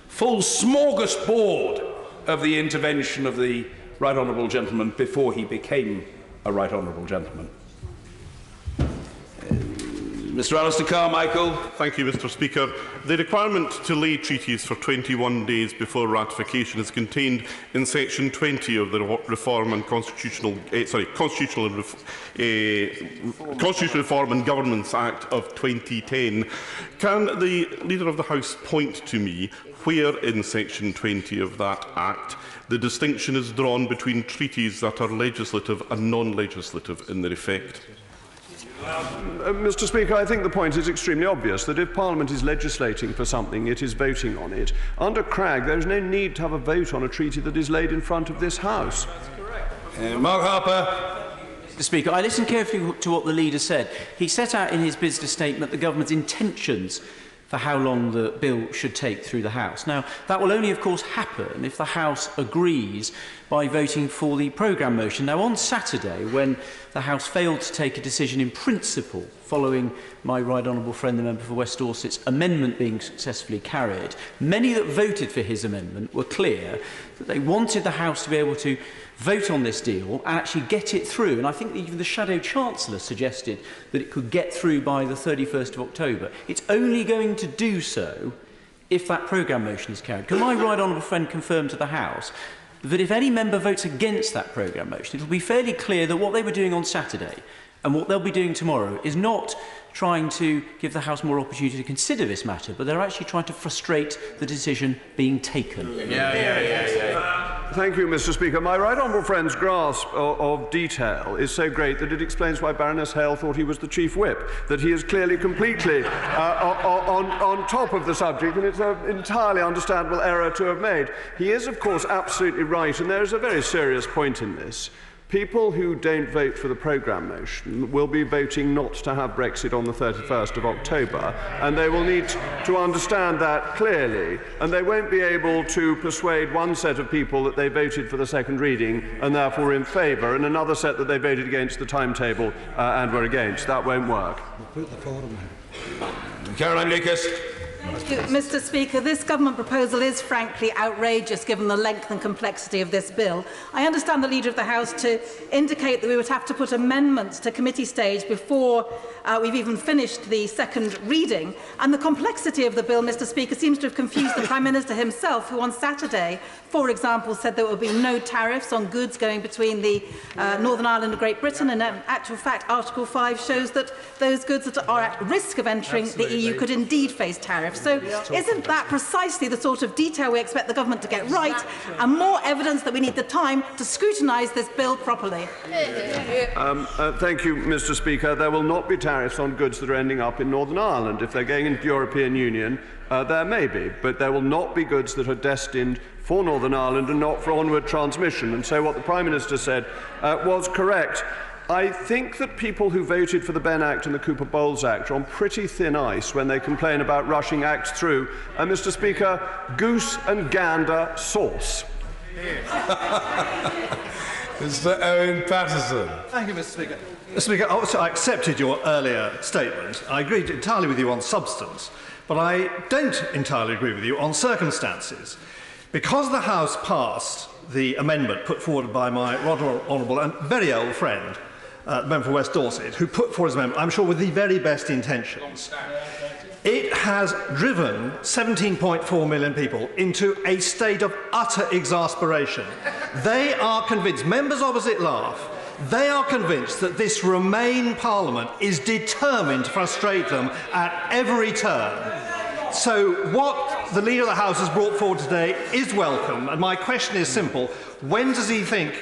full smorgasbord of the intervention of the right honourable gentleman before he became a right honourable gentleman. Mr. Alistair Carmichael. Thank you, Mr. Speaker. The requirement to lay treaties for 21 days before ratification is contained in Section 20 of the Constitutional Reform and Governance Act of 2010. Can the Leader of the House point to me where in Section 20 of that Act the distinction is drawn between treaties that are legislative and non-legislative in their effect? Mr. Speaker, I think the point is extremely obvious that if Parliament is legislating for something, it is voting on it. Under Cragg, there is no need to have a vote on a treaty that is laid in front of this House. Mark Harper. Mr. Speaker, I listened carefully to what the leader said. He set out in his business statement the government's intentions for how long the bill should take through the House. Now, that will only, of course, happen if the House agrees by voting for the programme motion. Now, on Saturday, when the House failed to take a decision in principle following my right honourable friend, the member for West Dorset's amendment being successfully carried, many that voted for his amendment were clear that they wanted the House to be able to vote on this deal and actually get it through. And I think that even the Shadow Chancellor suggested that it could get through by the 31st of October. It's only going to do so if that programme motion is carried. Can my right honourable friend confirm to the House that if any member votes against that programme motion, it will be fairly clear that what they were doing on Saturday and what they'll be doing tomorrow is not trying to give the House more opportunity to consider this matter, but they're actually trying to frustrate the decision being taken. Thank you, Mr. Speaker. My right honourable friend's grasp of detail is so great that it explains why Baroness Hale thought he was the chief whip, that he is clearly completely on top of the subject, and it's an entirely understandable error to have made. He is, of course, absolutely right, and there is a very serious point in this. People who don't vote for the programme motion will be voting not to have Brexit on the 31st of October, and they will need to understand that clearly, and they won't be able to persuade one set of people that they voted for the second reading and therefore in favour, and another set that they voted against the timetable and were against. That won't work. Caroline Lucas. Mr. Speaker, this government proposal is frankly outrageous given the length and complexity of this bill. I understand the Leader of the House to indicate that we would have to put amendments to committee stage before we've even finished the second reading. And the complexity of the bill, Mr. Speaker, seems to have confused the Prime Minister himself, who on Saturday, for example, said there would be no tariffs on goods going between the Northern Ireland and Great Britain. And in actual fact, Article 5 shows that those goods that are at risk of entering the EU could indeed face tariffs. So isn't that precisely the sort of detail we expect the government to get right, and more evidence that we need the time to scrutinise this bill properly? Thank you, Mr. Speaker. There will not be tariffs on goods that are ending up in Northern Ireland. If they're going into the European Union, there may be, but there will not be goods that are destined for Northern Ireland and not for onward transmission. And so what the Prime Minister said was correct. I think that people who voted for the Benn Act and the Cooper-Bowles Act are on pretty thin ice when they complain about rushing acts through. And, Mr. Speaker, goose and gander sauce. Mr. Owen Patterson. Thank you, Mr. Speaker. Mr. Speaker, I accepted your earlier statement. I agreed entirely with you on substance, but I don't entirely agree with you on circumstances. Because the House passed the amendment put forward by my rather honourable and very old friend, member for West Dorset, who put forward his amendment, I'm sure with the very best intentions, it has driven 17.4 million people into a state of utter exasperation. They are convinced, members opposite laugh, they are convinced that this Remain Parliament is determined to frustrate them at every turn. So what the Leader of the House has brought forward today is welcome, and my question is simple. When does he think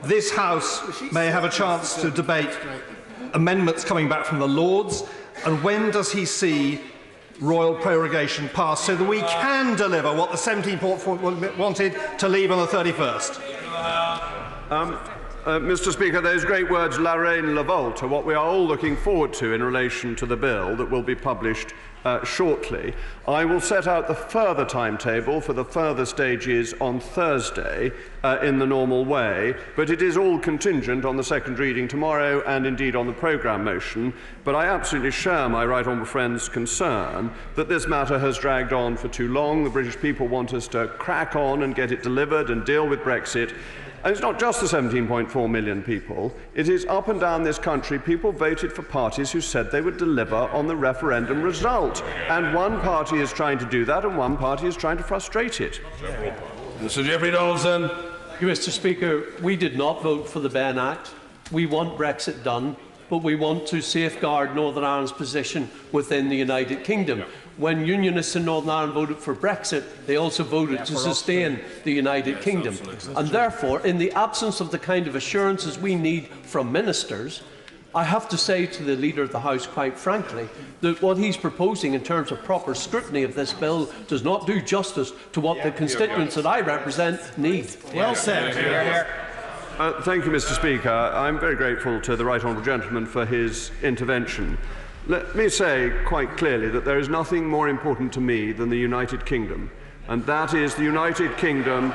this House may have a chance to debate amendments coming back from the Lords, and when does he see royal prorogation passed so that we can deliver what the 17.4 wanted to leave on the 31st? Mr. Speaker, those great words, la reine, la volte, are what we are all looking forward to in relation to the bill that will be published shortly. I will set out the further timetable for the further stages on Thursday in the normal way, but it is all contingent on the second reading tomorrow and indeed on the programme motion. But I absolutely share my right honourable friend's concern that this matter has dragged on for too long. The British people want us to crack on and get it delivered and deal with Brexit. And it's not just the 17.4 million people. It is up and down this country. People voted for parties who said they would deliver on the referendum result. And one party is trying to do that, and one party is trying to frustrate it. Mr. Jeffrey Donaldson. Thank you, Mr. Speaker. We did not vote for the Benn Act. We want Brexit done, but we want to safeguard Northern Ireland's position within the United Kingdom. When Unionists in Northern Ireland voted for Brexit, they also voted to sustain the United Kingdom. And therefore, in the absence of the kind of assurances we need from ministers, I have to say to the Leader of the House, quite frankly, that what he's proposing in terms of proper scrutiny of this bill does not do justice to what the constituents that I represent need. Well said. Thank you, Mr. Speaker. I'm very grateful to the right honourable gentleman for his intervention. Let me say quite clearly that there is nothing more important to me than the United Kingdom, and that is the United Kingdom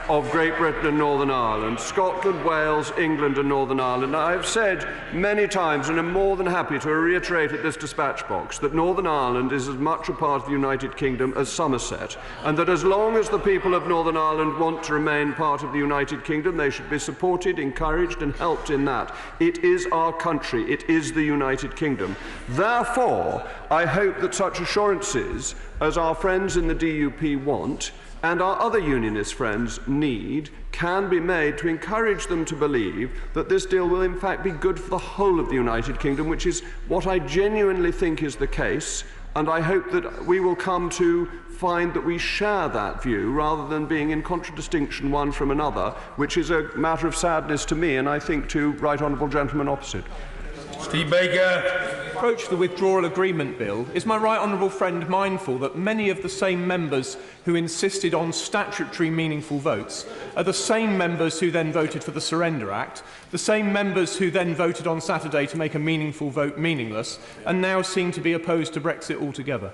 of Great Britain and Northern Ireland, Scotland, Wales, England and Northern Ireland. I've said many times, and I'm more than happy to reiterate at this dispatch box, that Northern Ireland is as much a part of the United Kingdom as Somerset, and that as long as the people of Northern Ireland want to remain part of the United Kingdom, they should be supported, encouraged and helped in that. It is our country. It is the United Kingdom. Therefore, I hope that such assurances as our friends in the DUP want and our other unionist friends need can be made to encourage them to believe that this deal will in fact be good for the whole of the United Kingdom, which is what I genuinely think is the case, and I hope that we will come to find that we share that view rather than being in contradistinction one from another, which is a matter of sadness to me and I think to right honourable gentlemen opposite. Steve Baker. Approach the withdrawal agreement bill, is my right honourable friend mindful that many of the same members who insisted on statutory meaningful votes are the same members who then voted for the Surrender Act, the same members who then voted on Saturday to make a meaningful vote meaningless, and now seem to be opposed to Brexit altogether?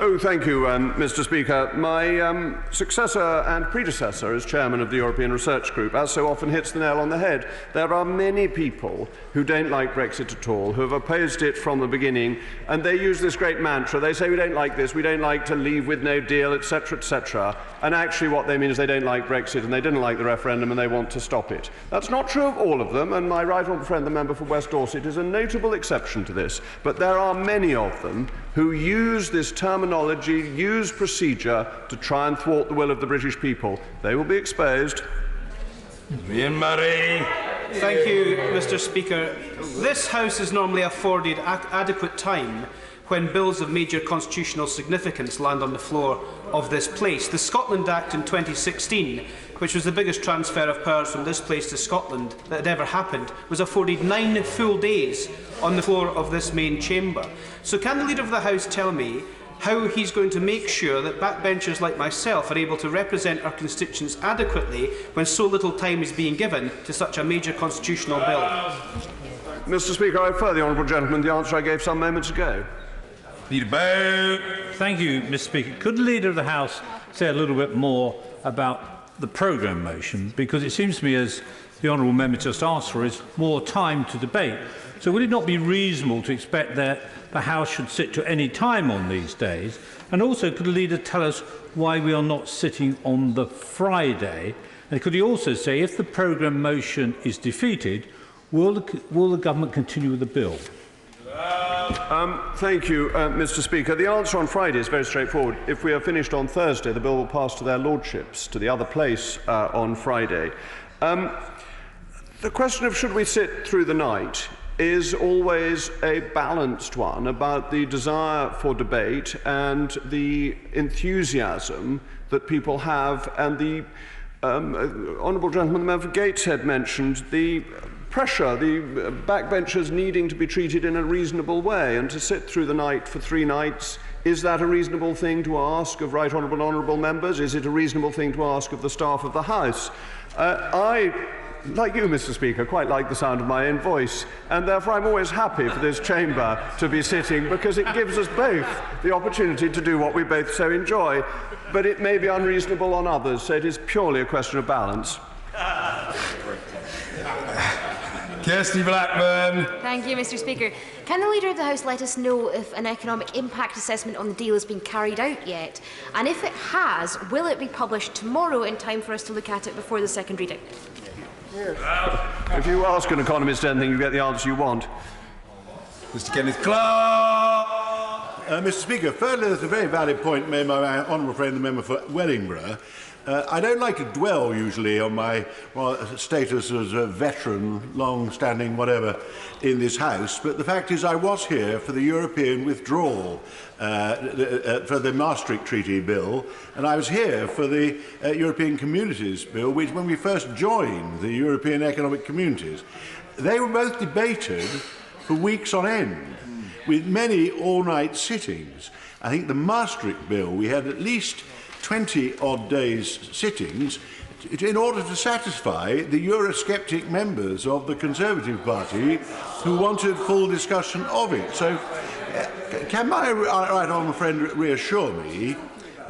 Oh, thank you, Mr. Speaker. My successor and predecessor as chairman of the European Research Group, as so often hits the nail on the head. There are many people who don't like Brexit at all, who have opposed it from the beginning, and they use this great mantra. They say, we don't like this, we don't like to leave with no deal, etc., etc. And actually what they mean is they don't like Brexit and they didn't like the referendum and they want to stop it. That's not true of all of them, and my right honourable friend, the member for West Dorset, is a notable exception to this. But there are many of them who use this terminology, use procedure to try and thwart the will of the British people. They will be exposed. Ian Murray. Thank you, Mr. Speaker. This House is normally afforded adequate time when bills of major constitutional significance land on the floor of this place. The Scotland Act in 2016, which was the biggest transfer of powers from this place to Scotland that had ever happened, was afforded 9 full days on the floor of this main chamber. So can the Leader of the House tell me how he's going to make sure that backbenchers like myself are able to represent our constituents adequately when so little time is being given to such a major constitutional bill? Mr. Speaker, I refer the honourable gentleman the answer I gave some moments ago. Thank you, Mr. Speaker. Could the Leader of the House say a little bit more about the programme motion? Because it seems to me, as the honourable member just asked for, is more time to debate. So would it not be reasonable to expect that the House should sit to any time on these days? And also, could the Leader tell us why we are not sitting on the Friday? And could he also say, if the programme motion is defeated, will the government continue with the bill? Thank you, Mr. Speaker. The answer on Friday is very straightforward. If we are finished on Thursday, the bill will pass to their lordships, to the other place on Friday. The question of should we sit through the night is always a balanced one about the desire for debate and the enthusiasm that people have, and the honourable gentleman, the member for Gateshead, mentioned the pressure, the backbenchers needing to be treated in a reasonable way, and to sit through the night for 3 nights, is that a reasonable thing to ask of right honourable members? Is it a reasonable thing to ask of the staff of the House? I, like you, Mr. Speaker, quite like the sound of my own voice, and therefore I'm always happy for this chamber to be sitting, because it gives us both the opportunity to do what we both so enjoy. But it may be unreasonable on others, so it is purely a question of balance. Kirsty Blackburn. Thank you, Mr. Speaker. Can the Leader of the House let us know if an economic impact assessment on the deal has been carried out yet? And if it has, will it be published tomorrow in time for us to look at it before the second reading? If you ask an economist anything, you get the answer you want. Mr. Kenneth Clark. Mr. Speaker, further, there's a very valid point made by my honourable friend, the member for Wellingborough. I don't like to dwell usually on my status as a veteran, long-standing whatever in this House, but the fact is I was here for the European withdrawal, for the Maastricht Treaty Bill, and I was here for the European Communities Bill, which when we first joined the European Economic Communities, they were both debated for weeks on end, with many all-night sittings. I think the Maastricht Bill, we had at least 20-odd days sittings in order to satisfy the Eurosceptic members of the Conservative Party who wanted full discussion of it. So can my right honourable friend reassure me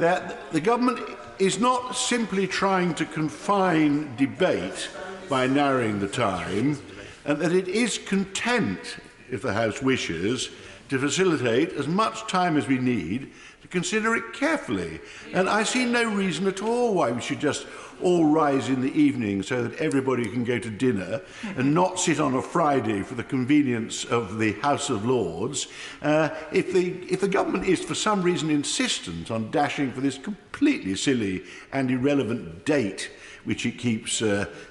that the government is not simply trying to confine debate by narrowing the time, and that it is content, if the House wishes, to facilitate as much time as we need to consider it carefully? And I see no reason at all why we should just all rise in the evening so that everybody can go to dinner and not sit on a Friday for the convenience of the House of Lords. If the government is for some reason insistent on dashing for this completely silly and irrelevant date which it keeps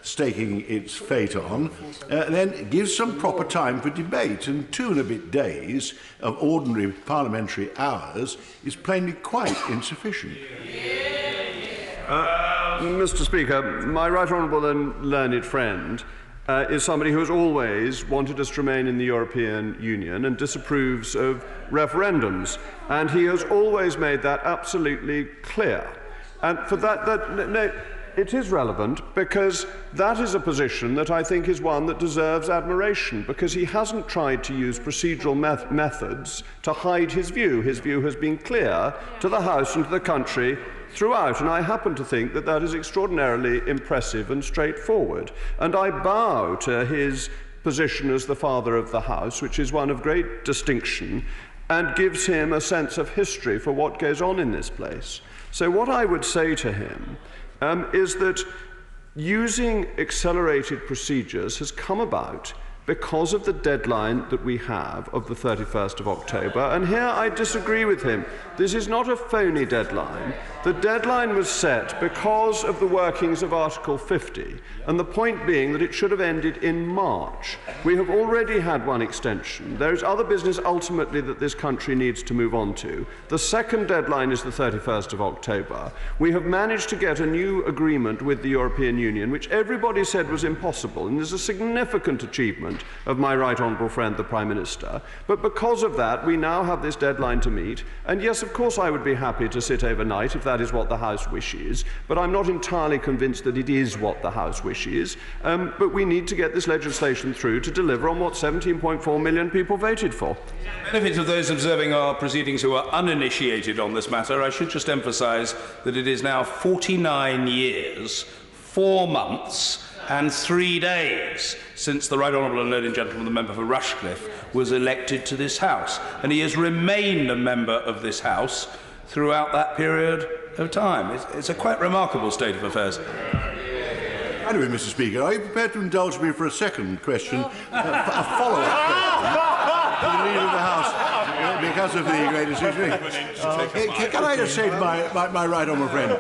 staking its fate on, then give some proper time for debate. And 2 and a bit days of ordinary parliamentary hours is plainly quite insufficient. Mr. Speaker, my right honourable and learned friend is somebody who has always wanted us to remain in the European Union and disapproves of referendums. And he has always made that absolutely clear. And for no, it is relevant because that is a position that I think is one that deserves admiration, because he hasn't tried to use procedural methods to hide his view. His view has been clear to the House and to the country throughout, and I happen to think that that is extraordinarily impressive and straightforward. And I bow to his position as the father of the House, which is one of great distinction and gives him a sense of history for what goes on in this place. So what I would say to him is that using accelerated procedures has come about because of the deadline that we have of the 31st of October. And here I disagree with him. This is not a phony deadline. The deadline was set because of the workings of Article 50, and the point being that it should have ended in March. We have already had one extension. There is other business ultimately that this country needs to move on to. The second deadline is the 31st of October. We have managed to get a new agreement with the European Union, which everybody said was impossible, and is a significant achievement of my right honourable friend, the Prime Minister. But because of that, we now have this deadline to meet. And yes, of course, I would be happy to sit overnight if that is what the House wishes, but I'm not entirely convinced that it is what the House wishes. But we need to get this legislation through to deliver on what 17.4 million people voted for. Benefit of those observing our proceedings who are uninitiated on this matter, I should just emphasise that it is now 49 years, 4 months and 3 days since the Right Honourable and Learned Gentleman, the member for Rushcliffe, was elected to this House, and he has remained a member of this House throughout that period of time. It's a quite remarkable state of affairs. Anyway, Mr. Speaker, are you prepared to indulge me for a second question, a follow-up question to the Leader of the House, because of the great decision? Can I just say to my right honourable friend,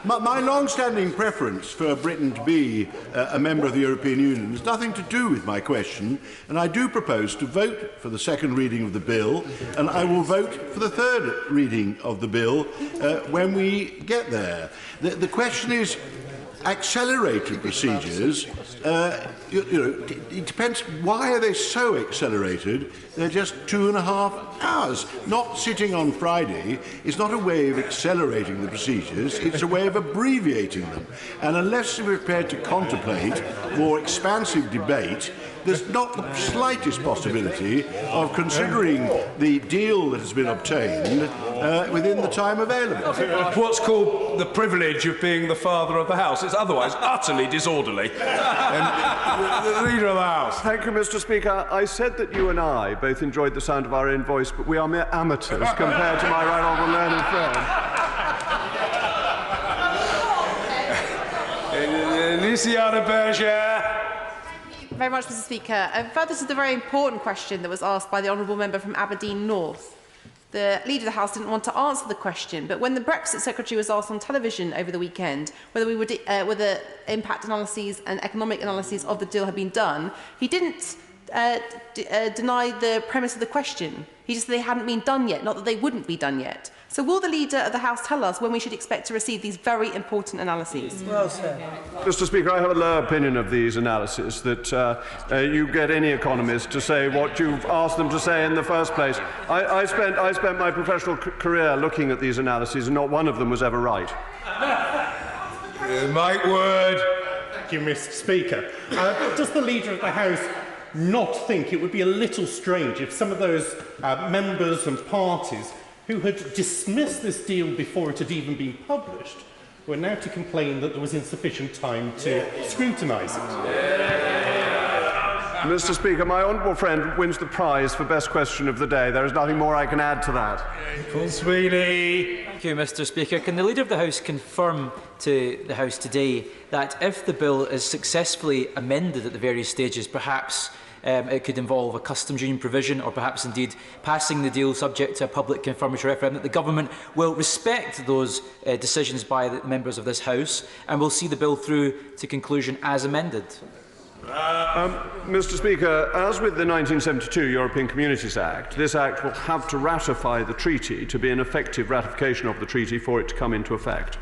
my long-standing preference for Britain to be a member of the European Union has nothing to do with my question, and I do propose to vote for the second reading of the bill, and I will vote for the third reading of the bill when we get there. The question is, accelerated procedures, it depends, why are they so accelerated? They're just 2.5 hours. Not sitting on Friday is not a way of accelerating the procedures, it's a way of abbreviating them. And unless we're prepared to contemplate more expansive debate, there's not the slightest possibility of considering the deal that has been obtained within the time available. What's called the privilege of being the father of the House. It's otherwise utterly disorderly. The Leader of the House. Thank you, Mr. Speaker. I said that you and I both enjoyed the sound of our own voice, but we are mere amateurs compared to my right honourable learned friend. Luciana Berger. Very much, Mr. Speaker. Further to the very important question that was asked by the honourable member from Aberdeen North. the Leader of the House didn't want to answer the question, but when the Brexit Secretary was asked on television over the weekend whether impact analyses and economic analyses of the deal had been done, he didn't deny the premise of the question. He just said they hadn't been done yet, not that they wouldn't be done yet. So will the Leader of the House tell us when we should expect to receive these very important analyses? Well said. Mr. Speaker, I have a low opinion of these analyses, that you get any economist to say what you've asked them to say in the first place. I spent my professional career looking at these analyses, and not one of them was ever right. Mike Word. Thank you, Mr. Speaker. Does the Leader of the House not think it would be a little strange if some of those members and parties who had dismissed this deal before it had even been published were now to complain that there was insufficient time to scrutinise it? Mr. Speaker, my honourable friend wins the prize for best question of the day. There is nothing more I can add to that. Paul Sweeney. Thank you, Mr. Speaker. Can the Leader of the House confirm to the House today that if the bill is successfully amended at the various stages, perhaps it could involve a customs union provision, or perhaps indeed passing the deal subject to a public confirmatory referendum, that the government will respect those decisions by the members of this House and will see the bill through to conclusion as amended? Mr. Speaker, as with the 1972 European Communities Act, this Act will have to ratify the treaty to be an effective ratification of the treaty for it to come into effect.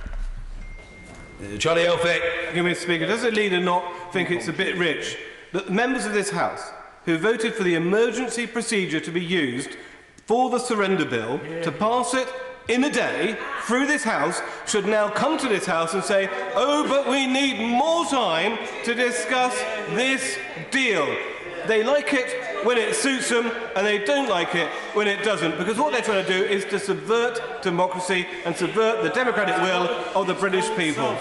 Charlie Elphick. Thank you, Mr. Speaker. Does the Leader not think it's a bit rich that the members of this House who voted for the emergency procedure to be used for the surrender bill to pass it in a day through this House should now come to this House and say, oh, but we need more time to discuss this deal? They like it when it suits them, and they don't like it when it doesn't, because what they're trying to do is to subvert democracy and subvert the democratic will of the British people.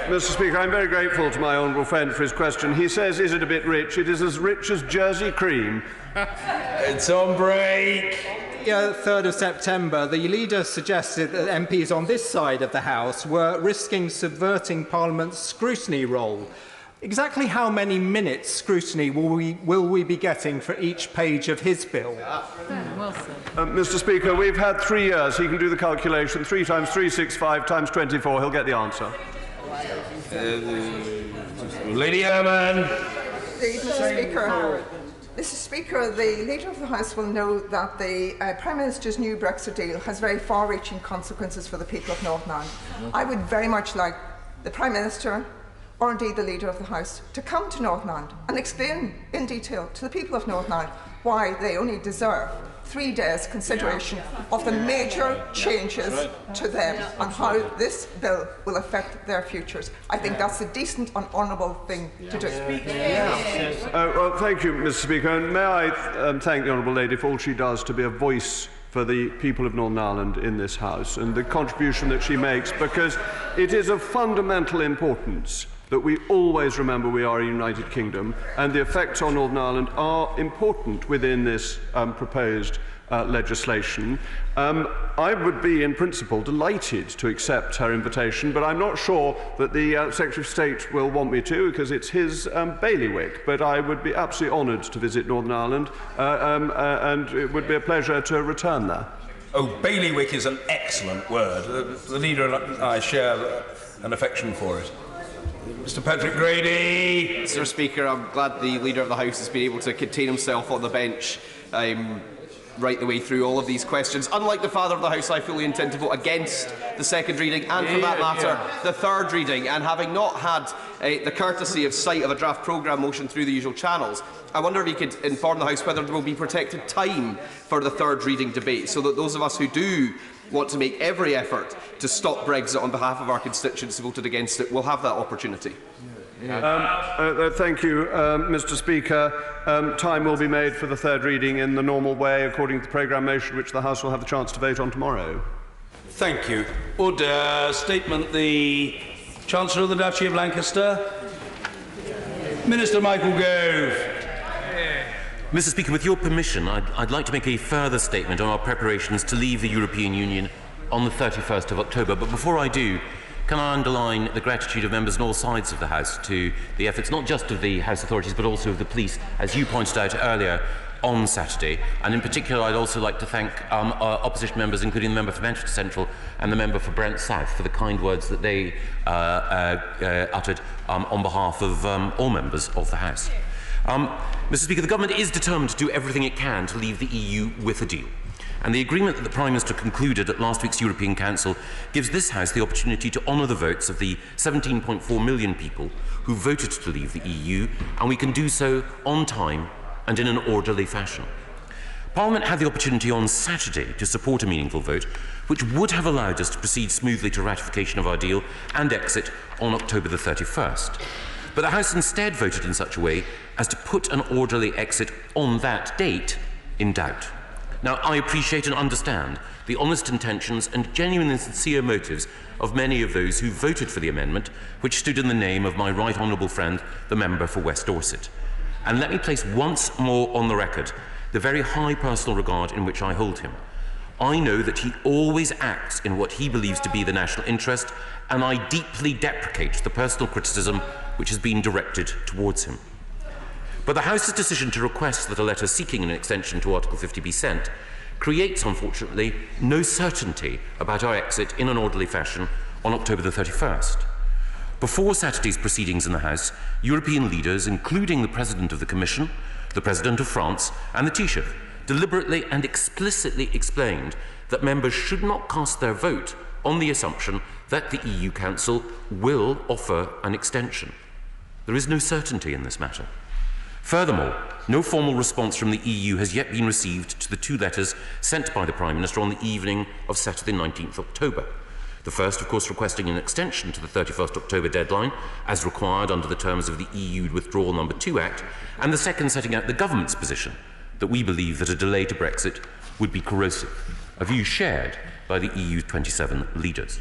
Mr. Speaker, I'm very grateful to my honourable friend for his question. He says, is it a bit rich? It is as rich as Jersey cream. It's on break. 3rd of September, the Leader suggested that MPs on this side of the House were risking subverting Parliament's scrutiny role. Exactly how many minutes scrutiny will we be getting for each page of his bill? Mr. Speaker, we've had 3 years. He can do the calculation. 3 times 365 times 24. He'll get the answer. Lady Herman. Mr. Speaker, the Leader of the House will know that the Prime Minister's new Brexit deal has very far-reaching consequences for the people of Northern Ireland. I would very much like the Prime Minister, or indeed the Leader of the House, to come to Northern Ireland and explain in detail to the people of Northern Ireland why they only deserve 3 days consideration of the major changes to them and how this bill will affect their futures. I think that's a decent and honourable thing to do. Well, thank you, Mr. Speaker, and may I thank the honourable lady for all she does to be a voice for the people of Northern Ireland in this House, and the contribution that she makes, because it is of fundamental importance that we always remember we are a United Kingdom, and the effects on Northern Ireland are important within this proposed legislation. I would be, in principle, delighted to accept her invitation, but I'm not sure that the Secretary of State will want me to, because it's his bailiwick. But I would be absolutely honoured to visit Northern Ireland, and it would be a pleasure to return there. Oh, bailiwick is an excellent word. The Leader and I share an affection for it. Mr. Patrick Grady. Mr. Speaker, I'm glad the Leader of the House has been able to contain himself on the bench right the way through all of these questions. Unlike the Father of the House, I fully intend to vote against the second reading and, for that matter, the third reading. And having not had the courtesy of sight of a draft programme motion through the usual channels, I wonder if he could inform the House whether there will be protected time for the third reading debate, so that those of us who do want to make every effort to stop Brexit on behalf of our constituents who voted against it will have that opportunity. Thank you, Mr. Speaker. Time will be made for the third reading in the normal way, according to the programme motion, which the House will have the chance to vote on tomorrow. Thank you. Order. Statement. The Chancellor of the Duchy of Lancaster. Minister Michael Gove. Mr. Speaker, with your permission, I'd like to make a further statement on our preparations to leave the European Union on the 31st of October. But before I do, can I underline the gratitude of members on all sides of the House to the efforts not just of the House authorities but also of the police, as you pointed out earlier, on Saturday, and in particular I'd also like to thank opposition members, including the member for Manchester Central and the member for Brent South, for the kind words that they uttered on behalf of all members of the House. Mr. Speaker, the government is determined to do everything it can to leave the EU with a deal. And the agreement that the Prime Minister concluded at last week's European Council gives this House the opportunity to honour the votes of the 17.4 million people who voted to leave the EU, and we can do so on time and in an orderly fashion. Parliament had the opportunity on Saturday to support a meaningful vote, which would have allowed us to proceed smoothly to ratification of our deal and exit on October the 31st. But the House instead voted in such a way as to put an orderly exit on that date in doubt. Now, I appreciate and understand the honest intentions and genuine and sincere motives of many of those who voted for the amendment, which stood in the name of my right honourable friend, the member for West Dorset. And let me place once more on the record the very high personal regard in which I hold him. I know that he always acts in what he believes to be the national interest, and I deeply deprecate the personal criticism which has been directed towards him. But the House's decision to request that a letter seeking an extension to Article 50 be sent creates, unfortunately, no certainty about our exit in an orderly fashion on October the 31st. Before Saturday's proceedings in the House, European leaders, including the President of the Commission, the President of France and the Taoiseach, deliberately and explicitly explained that members should not cast their vote on the assumption that the EU Council will offer an extension. There is no certainty in this matter. Furthermore, no formal response from the EU has yet been received to the two letters sent by the Prime Minister on the evening of Saturday 19th October. The first, of course, requesting an extension to the 31st October deadline, as required under the terms of the EU Withdrawal No. 2 Act, and the second setting out the government's position that we believe that a delay to Brexit would be corrosive, a view shared by the EU's 27 leaders.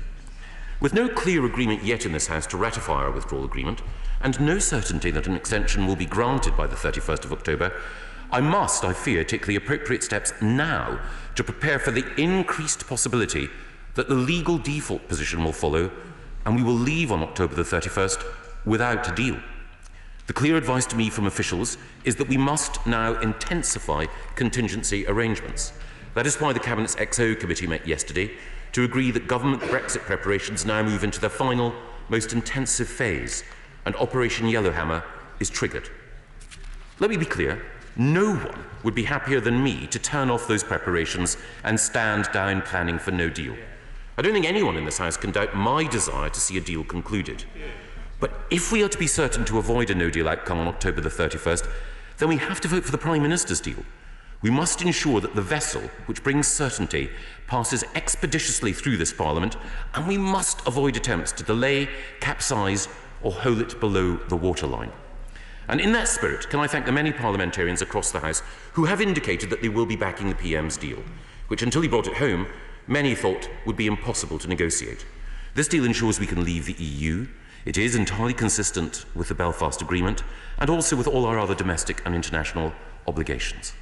With no clear agreement yet in this House to ratify our withdrawal agreement, and no certainty that an extension will be granted by the 31st of October, I must, I fear, take the appropriate steps now to prepare for the increased possibility that the legal default position will follow, and we will leave on October the 31st without a deal. The clear advice to me from officials is that we must now intensify contingency arrangements. That is why the Cabinet's XO committee met yesterday to agree that government Brexit preparations now move into their final, most intensive phase, and Operation Yellowhammer is triggered. Let me be clear, no one would be happier than me to turn off those preparations and stand down planning for no deal. I don't think anyone in this House can doubt my desire to see a deal concluded. But if we are to be certain to avoid a no-deal outcome on October the 31st, then we have to vote for the Prime Minister's deal. We must ensure that the vessel which brings certainty passes expeditiously through this Parliament, and we must avoid attempts to delay, capsize, or hole it below the waterline. And in that spirit, can I thank the many parliamentarians across the House who have indicated that they will be backing the PM's deal, which, until he brought it home, many thought would be impossible to negotiate. This deal ensures we can leave the EU. It is entirely consistent with the Belfast Agreement and also with all our other domestic and international obligations.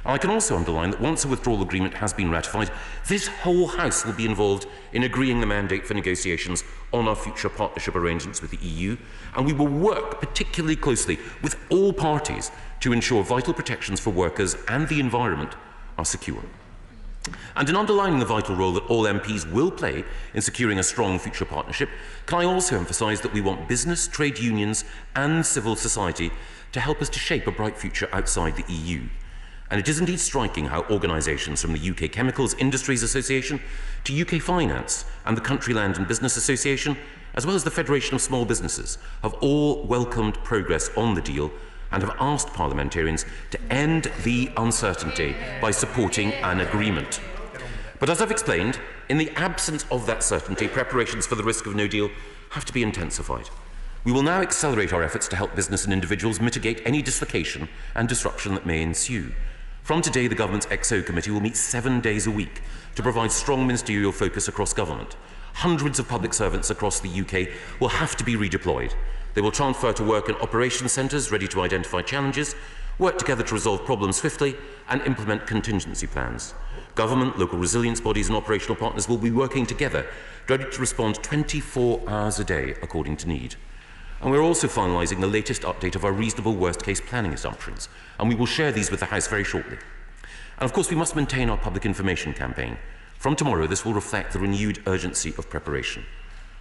And I can also underline that once a withdrawal agreement has been ratified, this whole House will be involved in agreeing the mandate for negotiations on our future partnership arrangements with the EU, and we will work particularly closely with all parties to ensure vital protections for workers and the environment are secure. And in underlining the vital role that all MPs will play in securing a strong future partnership, can I also emphasise that we want business, trade unions and civil society to help us to shape a bright future outside the EU. And it is indeed striking how organisations from the UK Chemicals Industries Association to UK Finance and the Country Land and Business Association, as well as the Federation of Small Businesses, have all welcomed progress on the deal and have asked parliamentarians to end the uncertainty by supporting an agreement. But as I've explained, in the absence of that certainty, preparations for the risk of no deal have to be intensified. We will now accelerate our efforts to help business and individuals mitigate any dislocation and disruption that may ensue. From today, the Government's XO Committee will meet 7 days a week to provide strong ministerial focus across government. Hundreds of public servants across the UK will have to be redeployed. They will transfer to work in operations centres ready to identify challenges, work together to resolve problems swiftly, and implement contingency plans. Government, local resilience bodies and operational partners will be working together, ready to respond 24 hours a day according to need. And we're also finalising the latest update of our reasonable worst-case planning assumptions, and we will share these with the House very shortly. And of course, we must maintain our public information campaign. From tomorrow, this will reflect the renewed urgency of preparation.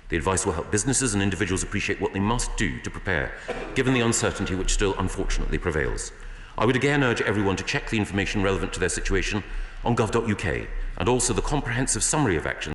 The advice will help businesses and individuals appreciate what they must do to prepare, given the uncertainty which still unfortunately prevails. I would again urge everyone to check the information relevant to their situation on gov.uk, and also the comprehensive summary of actions